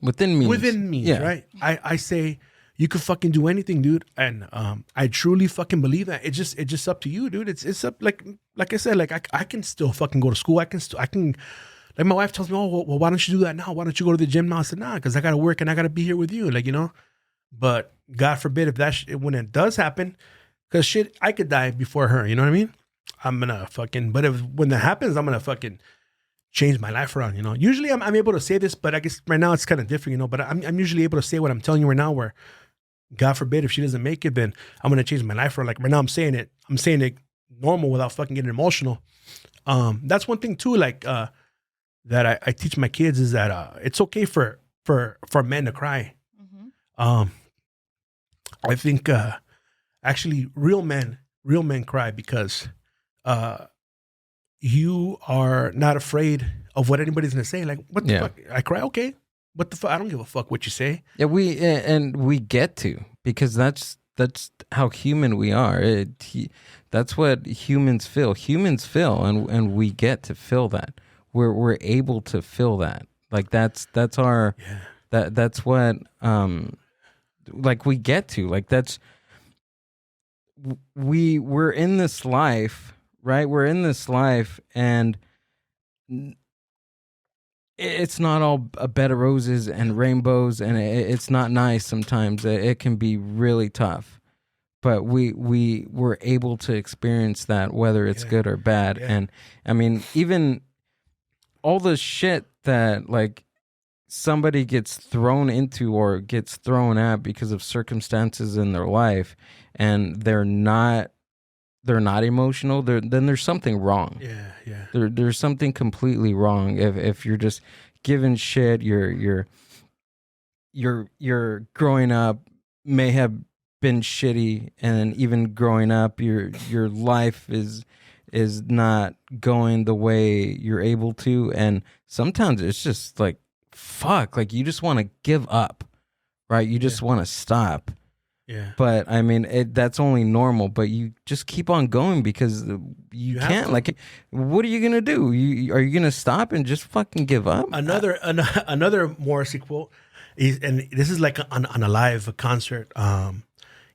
S2: within means, yeah. Right? I say you could fucking do anything, dude, and I truly fucking believe that. It's just up to you, dude. It's up, like I said, like I can still fucking go to school. I can like, my wife tells me, oh, well, why don't you do that now? Why don't you go to the gym now? I said, nah, because I got to work and I got to be here with you. Like, but God forbid if when it does happen, because shit, I could die before her. You know what I mean? I'm going to fucking, but when that happens, I'm going to fucking change my life around, Usually I'm able to say this, but I guess right now it's kind of different, but I'm usually able to say what I'm telling you right now, where God forbid if she doesn't make it, then I'm going to change my life around. Like right now I'm saying it normal without fucking getting emotional. That's one thing too, like, that I teach my kids is that it's okay for men to cry. Mm-hmm. I think actually real men cry because you are not afraid of what anybody's gonna say. Like, what the fuck? I cry, okay. What the fuck? I don't give a fuck what you say.
S1: Yeah, we get to, because that's how human we are. That's what humans feel. Humans feel, and we get to feel that. We're able to feel that. Like that's our that's what like we get to. Like that's we're in this life, right? We're in this life, and it's not all a bed of roses and rainbows, and it's not nice sometimes. It can be really tough, but we were able to experience that, whether it's good or bad. And I mean, even all the shit that like somebody gets thrown into or gets thrown at because of circumstances in their life, and they're not emotional, then there's something wrong. There's something completely wrong if you're just giving shit. You're growing up may have been shitty, and even growing up your life is not going the way you're able to, and sometimes it's just like fuck, like you just want to give up, right? You just want to stop. But I mean, that's only normal, but you just keep on going because you can't. Like, what are you going to do? Are you going to stop and just fucking give up?
S2: Another Morrissey quote, and this is like on a live concert.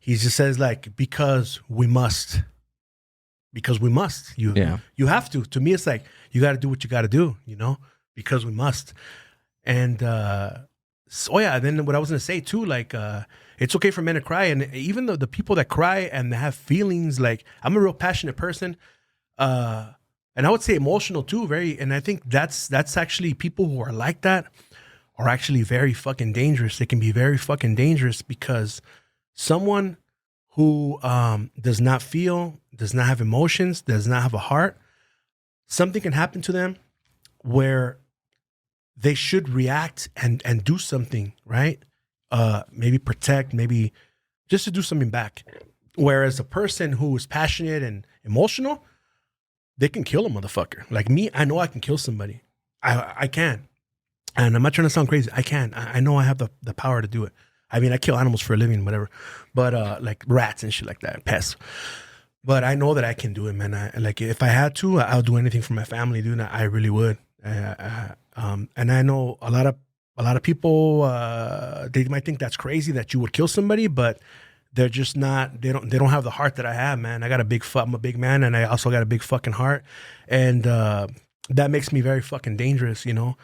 S2: He just says like, because we must. You have to. To me, it's like, you got to do what you got to do, you know, because we must. And, then what I was going to say too, like, it's okay for men to cry. And even though the people that cry and have feelings, like, I'm a real passionate person. And I would say emotional too, and I think that's actually, people who are like that are actually very fucking dangerous. They can be very fucking dangerous, because someone who does not feel, does not have emotions, does not have a heart, something can happen to them where they should react and do something, right? Maybe protect, maybe just to do something back. Whereas a person who is passionate and emotional, they can kill a motherfucker. Like me, I know I can kill somebody. I can. And I'm not trying to sound crazy. I can. I know I have the power to do it. I mean, I kill animals for a living, whatever. But like rats and shit like that, pests. But I know that I can do it, man. Like if I had to, I'll do anything for my family, dude. I really would. And I know a lot of people, they might think that's crazy that you would kill somebody, but they're just not. They don't have the heart that I have, man. I'm a big man, and I also got a big fucking heart, and that makes me very fucking dangerous, you know.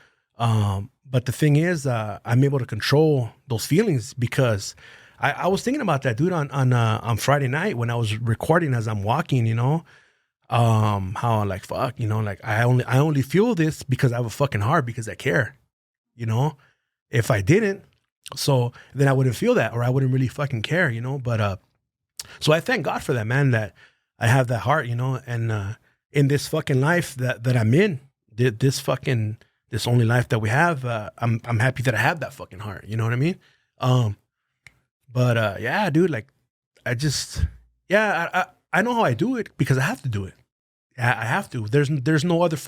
S2: But the thing is, I'm able to control those feelings, because I was thinking about that, dude, on Friday night when I was recording as I'm walking, you know. How like, fuck, you know, like I only feel this because I have a fucking heart, because I care, you know. If I didn't, so then I wouldn't feel that, or I wouldn't really fucking care, you know. But so I thank God for that, man, that I have that heart, you know. And in this fucking life that I'm in, this only life that we have, I'm happy that I have that fucking heart, you know what I mean? But yeah, dude, like I know how I do it, because I have to do it. I have to. There's no other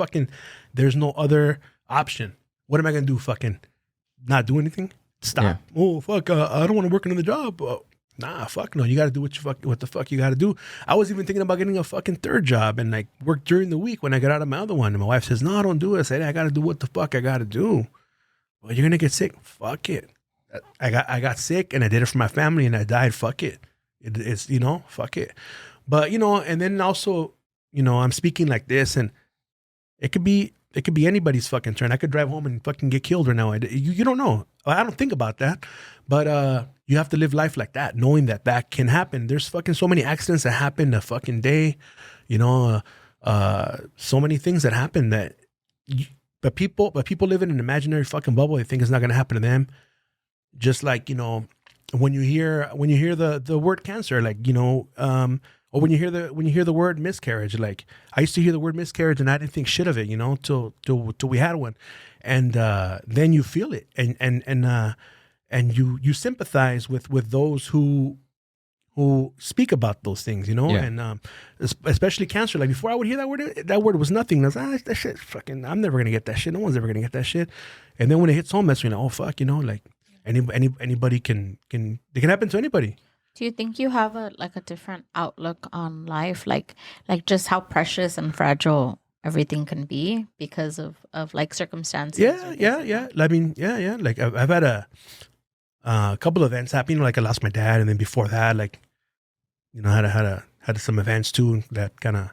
S2: option. What am I gonna do? Fucking not do anything? Stop. Yeah. Oh fuck! I don't want to work another job. Nah, fuck no. You got to do what the fuck you got to do. I was even thinking about getting a fucking third job and like work during the week when I get out of my other one. And my wife says, "No, don't do it." I said, "I got to do what the fuck I got to do." Well, you're gonna get sick. Fuck it. I got sick and I did it for my family and I died. Fuck it. It's, you know, fuck it. But, you know, and then also, you know, I'm speaking like this, and it could be anybody's fucking turn. I could drive home and fucking get killed right now. You don't know. I don't think about that. But you have to live life like that, knowing that can happen. There's fucking so many accidents that happen a fucking day, you know, so many things that happen but people live in an imaginary fucking bubble. They think it's not going to happen to them. Just like, you know, when you hear the word cancer, like, you know, or when you hear the word miscarriage, like I used to hear the word miscarriage and I didn't think shit of it, you know, till we had one, and then you feel it, and you sympathize with those who speak about those things, you know, and especially cancer. Like before I would hear that word was nothing. I was that shit fucking, I'm never gonna get that shit. No one's ever gonna get that shit. And then when it hits home, that's when oh fuck, you know, like anybody can happen to anybody.
S3: Do you think you have a different outlook on life, like just how precious and fragile everything can be because of like circumstances?
S2: Yeah. I mean, yeah. Like I've had a couple of events happen. Like I lost my dad, and then before that, like, you know, had some events too that kind of.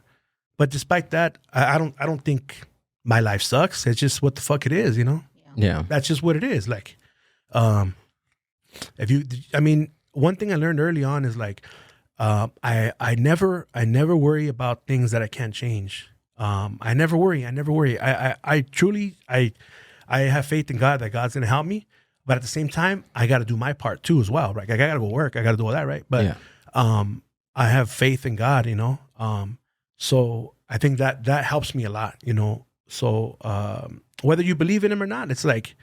S2: But despite that, I don't think my life sucks. It's just what the fuck it is, you know?
S1: Yeah.
S2: That's just what it is. Like, one thing I learned early on is like, I never worry about things that I can't change. I never worry. I truly have faith in God that God's going to help me. But at the same time, I got to do my part too as well. Right? I got to go work. I got to do all that. Right. But, I have faith in God, you know? So I think that helps me a lot, you know? So, whether you believe in him or not, it's like,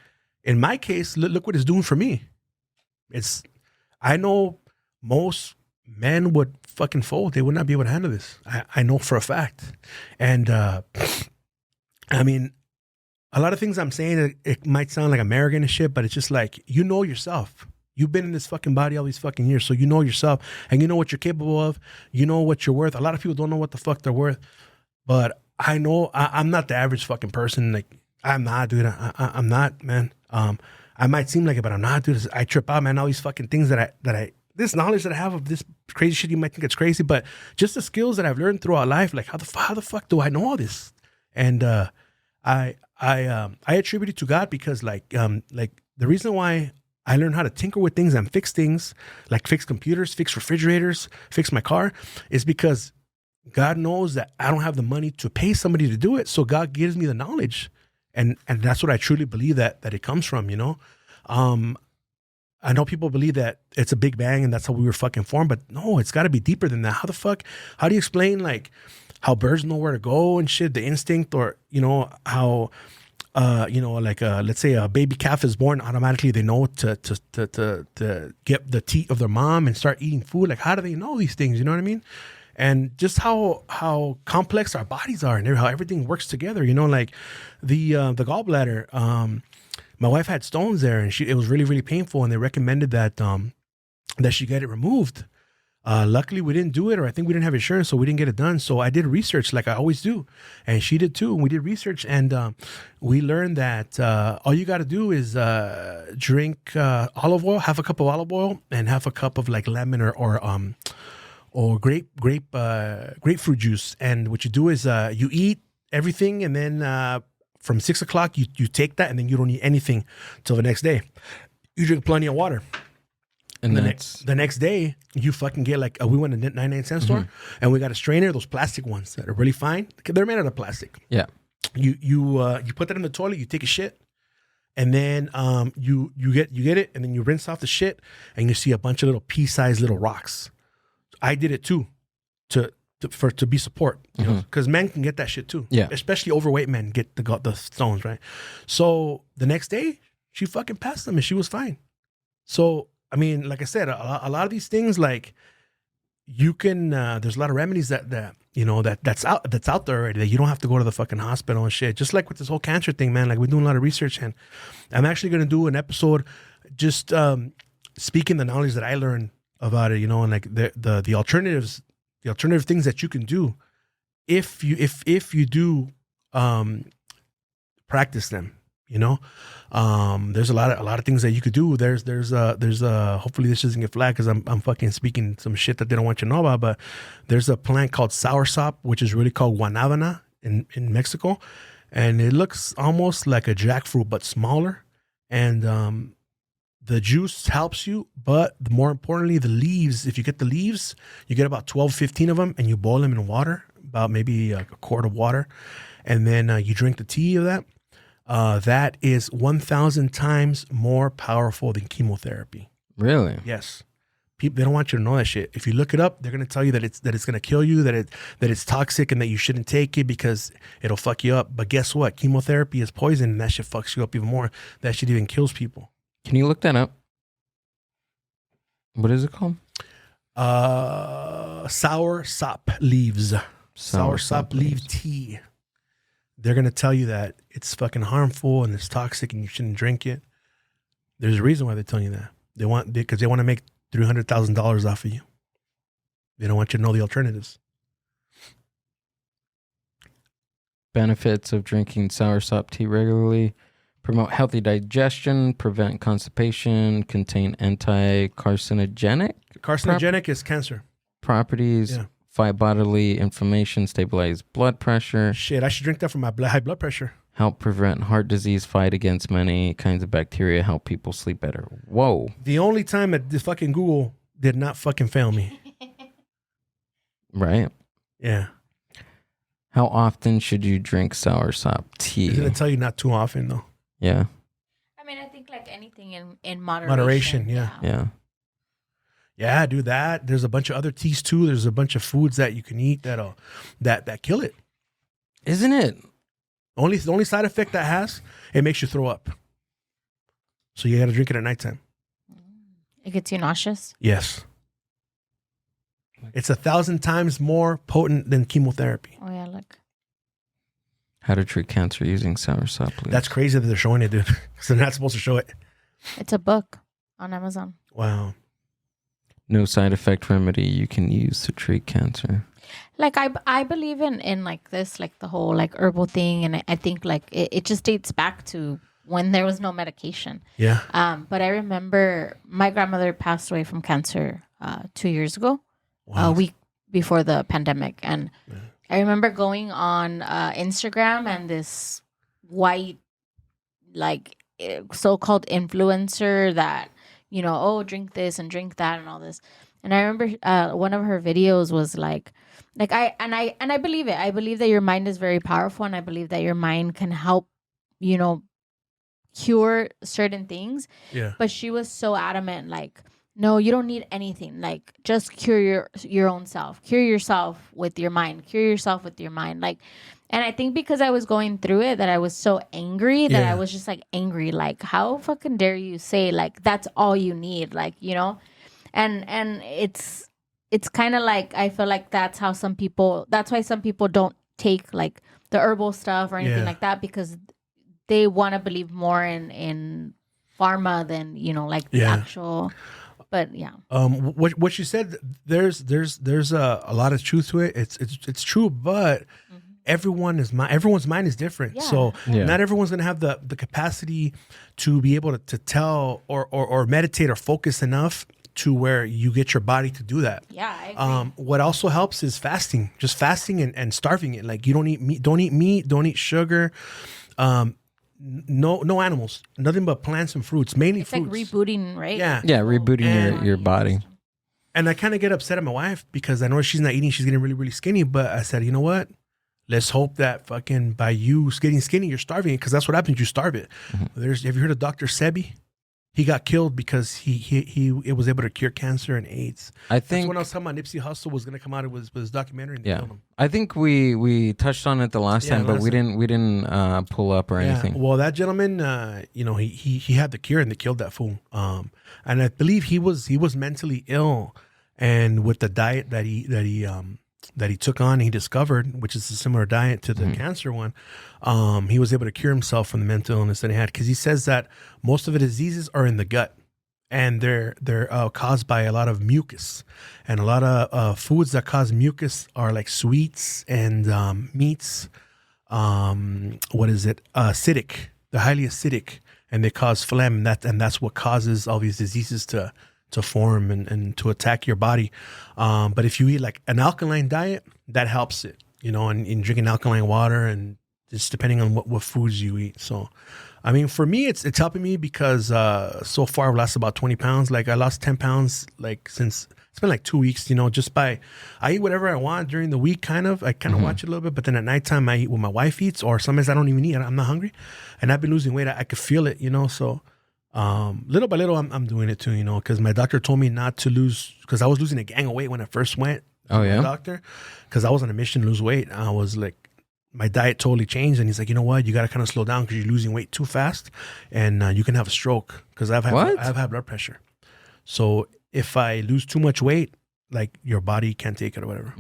S2: in my case, look what it's doing for me. I know most men would fucking fold. They would not be able to handle this. I know for a fact. And, I mean, a lot of things I'm saying, it might sound like I'm arrogant and shit, but it's just like, you know yourself. You've been in this fucking body all these fucking years, so you know yourself, and you know what you're capable of. You know what you're worth. A lot of people don't know what the fuck they're worth, but I know I'm not the average fucking person. Like, I'm not, dude. I'm not, man. I might seem like it, but I'm not, dude. I trip out, man. All these fucking things that I this knowledge that I have of this crazy shit, you might think it's crazy, but just the skills that I've learned throughout life, like how the fuck do I know all this? And I attribute it to God because like the reason why I learned how to tinker with things and fix things, like fix computers, fix refrigerators, fix my car, is because God knows that I don't have the money to pay somebody to do it. So God gives me the knowledge. And that's what I truly believe that it comes from, you know? I know people believe that it's a big bang and that's how we were fucking formed, but no, it's got to be deeper than that. How do you explain like how birds know where to go and shit, the instinct, or, you know, how, let's say a baby calf is born, automatically they know to get the teat of their mom and start eating food. Like, how do they know these things? You know what I mean? And just how complex our bodies are and how everything works together. You know, like the gallbladder. My wife had stones there, and it was really, really painful, and they recommended that she get it removed. Luckily, we didn't do it, or I think we didn't have insurance, so we didn't get it done. So I did research like I always do, and she did too. And we did research, and we learned that all you got to do is drink olive oil, half a cup of olive oil, and half a cup of like lemon or grapefruit juice. And what you do is you eat everything, and then from 6 o'clock you take that, and then you don't eat anything till the next day. You drink plenty of water. And the next day, you fucking get like, we went to 99-cent store, and we got a strainer, those plastic ones that are really fine. They're made out of plastic. Yeah. You put that in the toilet, you take a shit, and then you get it, and then you rinse off the shit, and you see a bunch of little pea-sized little rocks. I did it too, to be support, you know, because men can get that shit too. Yeah. Especially overweight men get the stones, right? So the next day, she fucking passed them, and she was fine. So, I mean, like I said, a lot of these things, like you can, there's a lot of remedies that you know, that's out there already, that you don't have to go to the fucking hospital and shit. Just like with this whole cancer thing, man, like we're doing a lot of research, and I'm actually going to do an episode just speaking the knowledge that I learned about it, you know, and like the alternative things that you can do if you do practice them. You know, there's a lot of things that you could do. There's hopefully this doesn't get flagged because I'm fucking speaking some shit that they don't want you to know about. But there's a plant called soursop, which is really called guanábana in Mexico, and it looks almost like a jackfruit but smaller. And the juice helps you, but more importantly, the leaves. If you get the leaves, you get about 12, 15 of them, and you boil them in water, about maybe a quart of water, and then you drink the tea of that. That is 1,000 times more powerful than chemotherapy. Really? Yes. People, they don't want you to know that shit. If you look it up, they're gonna tell you that it's gonna kill you, that it's toxic, and that you shouldn't take it because it'll fuck you up. But guess what? Chemotherapy is poison, and that shit fucks you up even more. That shit even kills people.
S1: Can you look that up? What is it called?
S2: Sour sop leaves. Sour sop leaf tea. They're going to tell you that it's fucking harmful and it's toxic and you shouldn't drink it. There's a reason why they're telling you that. Because they want to make $300,000 off of you. They don't want you to know the alternatives.
S1: Benefits of drinking soursop tea regularly: promote healthy digestion, prevent constipation, contain anti-carcinogenic.
S2: Carcinogenic is cancer.
S1: Properties. Yeah. fight bodily inflammation, stabilize blood pressure.
S2: Shit, I should drink that for my high blood pressure.
S1: Help prevent heart disease, fight against many kinds of bacteria, help people sleep better. Whoa.
S2: The only time that this fucking Google did not fucking fail me.
S1: Right?
S2: Yeah.
S1: How often should you drink soursop tea?
S2: It's going to tell you not too often, though.
S1: Yeah.
S3: I mean, I think like anything in moderation.
S2: Moderation, yeah.
S1: Yeah.
S2: Yeah, do that. There's a bunch of other teas, too. There's a bunch of foods that you can eat that kill it.
S1: Isn't it?
S2: The only side effect that has, it makes you throw up. So you got to drink it at nighttime.
S3: It gets you nauseous?
S2: Yes. It's 1,000 times more potent than chemotherapy.
S3: Oh, yeah, look.
S1: How to treat cancer using soursop, please.
S2: That's crazy that they're showing it, dude. Because they're not supposed to show it.
S3: It's a book on Amazon.
S2: Wow.
S1: No side effect remedy you can use to treat cancer.
S3: Like I believe in like this, like the whole like herbal thing, and I think like it just dates back to when there was no medication.
S2: Yeah.
S3: But I remember my grandmother passed away from cancer 2 years ago,
S2: Wow.
S3: a week before the pandemic, and I remember going on Instagram, and this white like so-called influencer that, you know, oh, drink this and drink that and all this. And I remember one of her videos was like I believe it. I believe that your mind is very powerful, and I believe that your mind can help, you know, cure certain things.
S2: Yeah.
S3: But she was so adamant, like, no, you don't need anything. Like, just cure your own self. Cure yourself with your mind. Cure yourself with your mind. Like, and I think because I was going through it, that I was so angry that I was just like angry. Like, how fucking dare you say like that's all you need? Like, you know, and it's kind of like, I feel like that's why some people don't take like the herbal stuff or anything like that, because they want to believe more in pharma than, you know, like the actual. But yeah.
S2: What you said, there's a lot of truth to it. It's true, but everyone's mind is different.
S3: Yeah.
S2: So not everyone's gonna have the capacity to be able to tell or meditate or focus enough to where you get your body to do that.
S3: Yeah, I agree.
S2: What also helps is fasting. Just fasting and starving it. Like, you don't eat meat, don't eat sugar. No animals, nothing but plants and fruits, mainly
S3: it's
S2: fruits.
S3: like rebooting, right?
S2: Yeah.
S1: Yeah, rebooting your body.
S2: And I kind of get upset at my wife because I know she's not eating. She's getting really, really skinny. But I said, you know what? Let's hope that fucking by you getting skinny, you're starving it, because that's what happens. You starve it. Have you heard of Dr. Sebi? He got killed because he was able to cure cancer and AIDS.
S1: I think
S2: that's when I was talking about Nipsey Hussle was going to come out with his documentary. And they killed him.
S1: I think we touched on it the last time, but we didn't pull up or anything.
S2: Well, that gentleman, you know, he had the cure and they killed that fool. And I believe he was mentally ill, and with the diet that he took on, he discovered, which is a similar diet to the cancer one, he was able to cure himself from the mental illness that he had. Because he says that most of the diseases are in the gut, and they're caused by a lot of mucus. And a lot of foods that cause mucus are like sweets and meats. Acidic. They're highly acidic, and they cause phlegm. And that's what causes all these diseases to form and to attack your body. But if you eat like an alkaline diet, that helps it, you know, and in drinking alkaline water, and just depending on what foods you eat. So, I mean, for me, it's helping me because so far I've lost about 20 pounds. Like, I lost 10 pounds, like, since it's been like 2 weeks, you know, I eat whatever I want during the week, I watch it a little bit, but then at nighttime I eat what my wife eats, or sometimes I don't even eat. I'm not hungry, and I've been losing weight. I could feel it, you know, so little by little I'm doing it too, you know, because my doctor told me not to lose, because I was losing a gang of weight when I first went to my doctor, because I was on a mission to lose weight. I was like, my diet totally changed, and he's like, you know what, you got to kind of slow down because you're losing weight too fast, and you can have a stroke, because I've had high blood pressure. So if I lose too much weight, like, your body can't take it or whatever.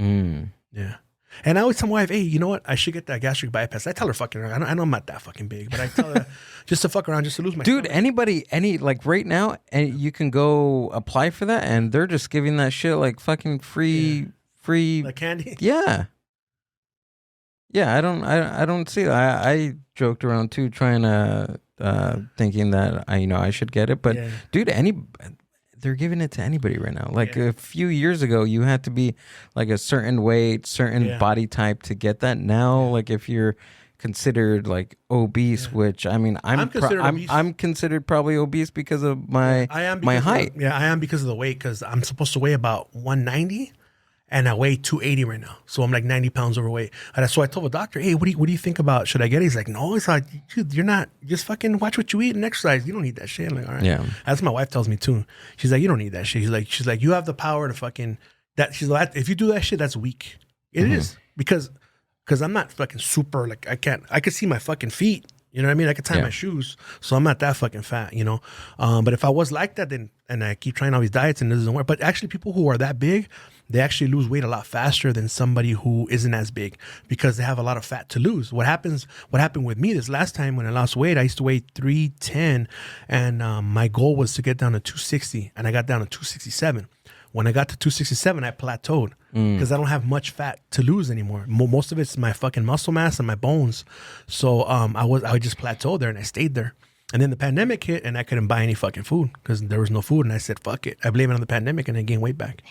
S2: Yeah. And I always tell my wife, hey, you know what? I should get that gastric bypass. I tell her fucking around. I know I'm not that fucking big, but I tell her just to fuck around, just to lose my
S1: Dude,
S2: stomach.
S1: like right now, and you can go apply for that, and they're just giving that shit like fucking free.
S2: Like candy?
S1: Yeah. Yeah, I don't see that. I joked around too, trying to thinking that I should get it, but dude, they're giving it to anybody right now. Like a few years ago, you had to be like a certain weight, certain body type to get that. Now, like if you're considered like obese, which I mean, I'm considered probably obese because of my height.
S2: I am because of the weight, because I'm supposed to weigh about 190. And I weigh 280 right now. So I'm like 90 pounds overweight. And so I told the doctor, hey, what do you think about, should I get it? He's like, no. It's like, dude, you're not, just fucking watch what you eat and exercise. You don't need that shit. I'm like, all right.
S1: Yeah.
S2: That's what my wife tells me too. She's like, you don't need that shit. She's like, you have the power to fucking, she's like, if you do that shit, that's weak. It is. Because I'm not fucking super, like I can see my fucking feet. You know what I mean? I can tie my shoes. So I'm not that fucking fat, you know? But if I was like that, then, and I keep trying all these diets and it doesn't work. But actually people who are that big, they actually lose weight a lot faster than somebody who isn't as big, because they have a lot of fat to lose. What happened with me this last time when I lost weight, I used to weigh 310 and my goal was to get down to 260 and I got down to 267. When I got to 267, I plateaued because I don't have much fat to lose anymore. Most of it's my fucking muscle mass and my bones. So I just plateaued there and I stayed there. And then the pandemic hit and I couldn't buy any fucking food because there was no food. And I said, fuck it. I blame it on the pandemic and I gained weight back.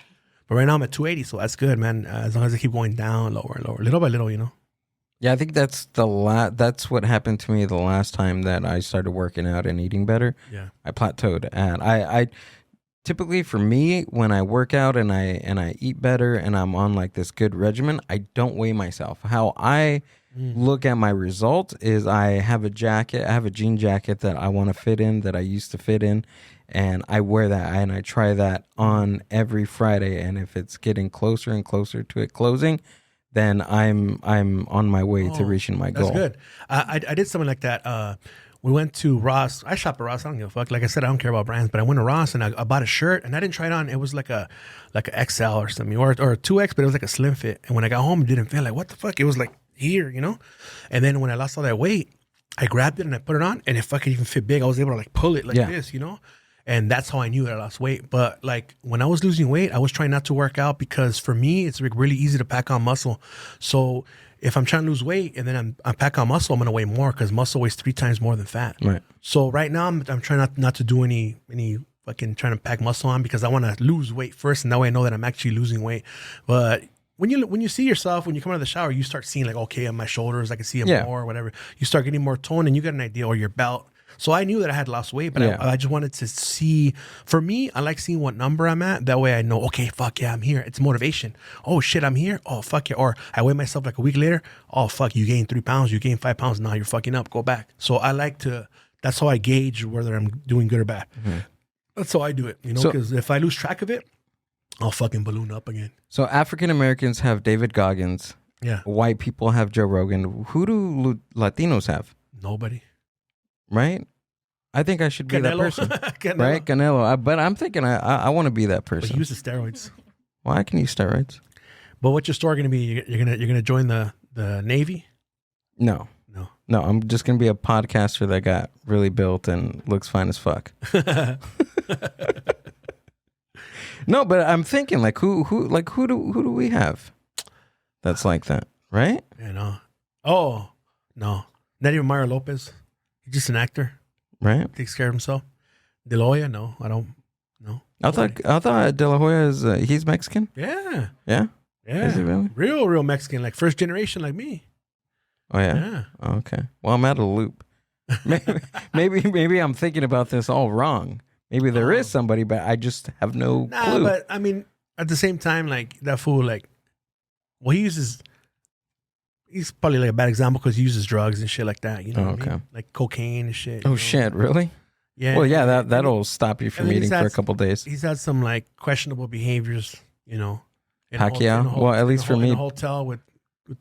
S2: But right now I'm at 280, so that's good, man. As long as I keep going down, lower, little by little, you know.
S1: Yeah, I think that's that's what happened to me the last time that I started working out and eating better.
S2: Yeah,
S1: I plateaued, and I typically for me when I work out and I eat better and I'm on like this good regimen, I don't weigh myself. How I look at my result is I have a jean jacket that I want to fit in, that I used to fit in. And I wear that and I try that on every Friday. And if it's getting closer and closer to it closing, then I'm on my way to reaching my goal.
S2: That's good. I did something like that. We went to Ross. I shop at Ross. I don't give a fuck. Like I said, I don't care about brands, but I went to Ross and I bought a shirt and I didn't try it on. It was like a XL or something or a 2X, but it was like a slim fit. And when I got home, it didn't feel like, what the fuck? It was like here, you know? And then when I lost all that weight, I grabbed it and I put it on and it fucking even fit big. I was able to like pull it like this, you know? And that's how I knew that I lost weight. But like when I was losing weight, I was trying not to work out because for me, it's like really easy to pack on muscle. So if I'm trying to lose weight and then I'm pack on muscle, I'm going to weigh more because muscle weighs 3 times more than fat.
S1: Right.
S2: So right now I'm trying not to do any fucking trying to pack muscle on because I want to lose weight first. And that way I know that I'm actually losing weight. But when you see yourself, when you come out of the shower, you start seeing like, okay, on my shoulders, I can see them more or whatever. You start getting more tone and you get an idea, or your belt. So I knew that I had lost weight, but I just wanted to see. For me, I like seeing what number I'm at. That way I know, okay, fuck yeah, I'm here. It's motivation. Oh shit, I'm here. Oh fuck yeah. Or I weigh myself like a week later. Oh fuck, you gained 3 pounds. You gained 5 pounds. Now you're fucking up. Go back. So I like to. That's how I gauge whether I'm doing good or bad. Mm-hmm. That's how I do it. You know, because if I lose track of it, I'll fucking balloon up again.
S1: So African Americans have David Goggins.
S2: Yeah.
S1: White people have Joe Rogan. Who do Latinos have?
S2: Nobody.
S1: Right? I think I should be that person. Right? Canelo. But I'm thinking I want to be that person.
S2: But use the steroids.
S1: Well, I can use steroids.
S2: But what's your story going to be? You're gonna join the Navy?
S1: No, I'm just going to be a podcaster that got really built and looks fine as fuck. No, but I'm thinking like who do we have that's like that, right?
S2: Yeah, no. Oh, no. Not even Mario Lopez. He's just an actor.
S1: Right?
S2: Takes care of himself. De La Hoya, no. I don't know.
S1: I thought De La Hoya is he's Mexican?
S2: Yeah.
S1: Yeah?
S2: Yeah.
S1: Is he really?
S2: Real Mexican, like first generation like me.
S1: Oh yeah?
S2: Yeah.
S1: Oh, okay. Well, I'm out of the loop. Maybe I'm thinking about this all wrong. Maybe there is somebody, but I just have no clue.
S2: But I mean, at the same time, like that fool, like, well, he's probably like a bad example because he uses drugs and shit like that. You know what I mean? Like cocaine and shit.
S1: Oh, shit, really?
S2: Yeah.
S1: Well, yeah, that'll stop you from eating for a couple days.
S2: He's had some like questionable behaviors, you know.
S1: Pacquiao? Well, at least for me.
S2: In a hotel with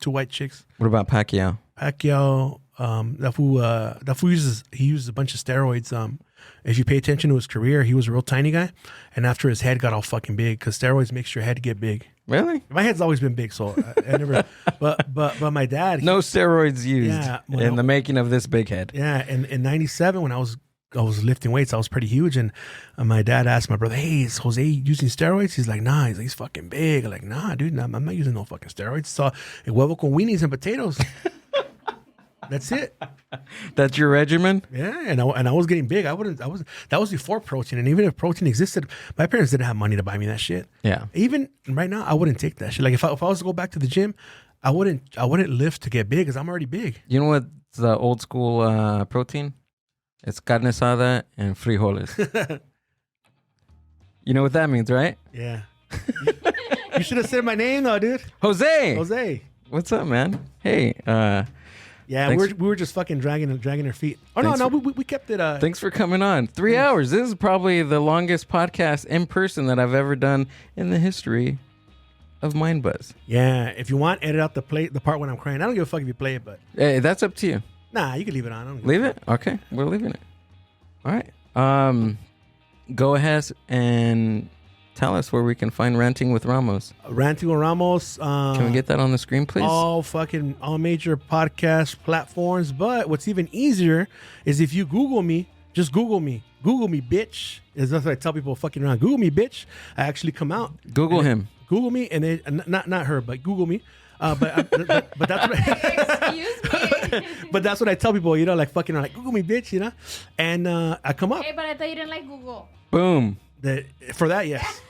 S2: 2 white chicks.
S1: What about Pacquiao?
S2: Pacquiao, that fool uses a bunch of steroids. If you pay attention to his career, he was a real tiny guy, and after his head got all fucking big, because steroids makes your head get big.
S1: Really?
S2: My head's always been big, so I never. But my dad.
S1: No steroids used in the making of this big head.
S2: Yeah, in '97 when I was lifting weights, I was pretty huge, and my dad asked my brother, "Hey, is Jose using steroids?" He's like, "Nah." He's fucking big. I'm like, "Nah, dude, I'm not using no fucking steroids." So, huevo con weenies and potatoes. That's it.
S1: That's your regimen?
S2: Yeah, and I was getting big. That was before protein, and even if protein existed, my parents didn't have money to buy me that shit.
S1: Yeah.
S2: Even right now, I wouldn't take that shit. Like if I was to go back to the gym, I wouldn't lift to get big because I'm already big.
S1: You know what's the old school protein? It's carne asada and frijoles. You know what that means, right?
S2: Yeah. You should have said my name though, dude.
S1: Jose. What's up, man? Hey.
S2: Yeah, we were just fucking dragging her feet. Oh no, we kept it.
S1: Thanks for coming on. 3 hours. This is probably the longest podcast in person that I've ever done in the history of Mind Buzz.
S2: Yeah, if you want, edit out the part when I'm crying. I don't give a fuck if you play it, but
S1: hey, that's up to you.
S2: Nah, you can leave it on.
S1: Leave it? Okay, we're leaving it. All right. Go ahead and tell us where we can find Ranting with Ramos.
S2: Ranting with Ramos.
S1: Can we get that on the screen, please?
S2: All major podcast platforms. But what's even easier is if you Google me, just Google me. Google me, bitch. That's what I tell people fucking around. Google me, bitch. I actually come out.
S1: Google him.
S2: Google me, and then, not her, but Google me. But that's what
S3: Excuse me.
S2: but that's what I tell people, like fucking around, like Google me, bitch, and I come up.
S3: Hey, but I thought you didn't like Google.
S1: Boom.
S2: For that, yes.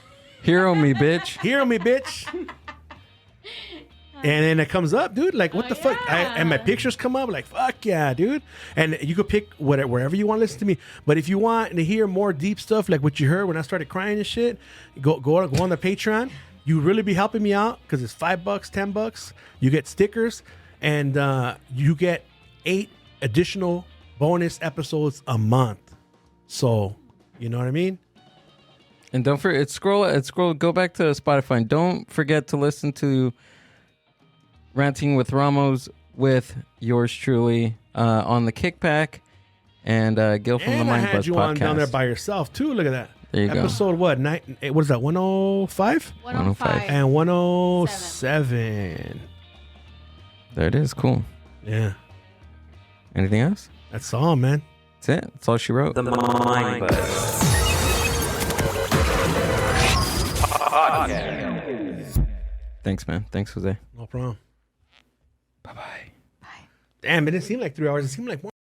S1: Hero me, bitch.
S2: Hero me, bitch. And then it comes up, dude. Like, what the fuck? And my pictures come up, like, fuck yeah, dude. And you could pick wherever you want to listen to me. But if you want to hear more deep stuff, like what you heard when I started crying and shit, go on the Patreon. You really be helping me out because it's $5, $10. You get stickers, and you get 8 additional bonus episodes a month. So, you know what I mean?
S1: And don't forget, scroll, go back to Spotify. And don't forget to listen to Ranting with Ramos with yours truly on the Kickback and Gill from the Mind Buzz
S2: you
S1: podcast.
S2: On down there by yourself too. Look at that.
S1: There you
S2: Episode
S1: go.
S2: What is that? 105?
S3: 105
S2: and 107.
S1: There it is. Cool.
S2: Yeah.
S1: Anything else?
S2: That's all, man.
S1: That's it. That's all she wrote.
S8: The Mind Buzz.
S1: Thanks, man. Thanks, Jose.
S2: No problem.
S1: Bye-bye.
S2: Damn, it didn't seem like 3 hours. It seemed like more.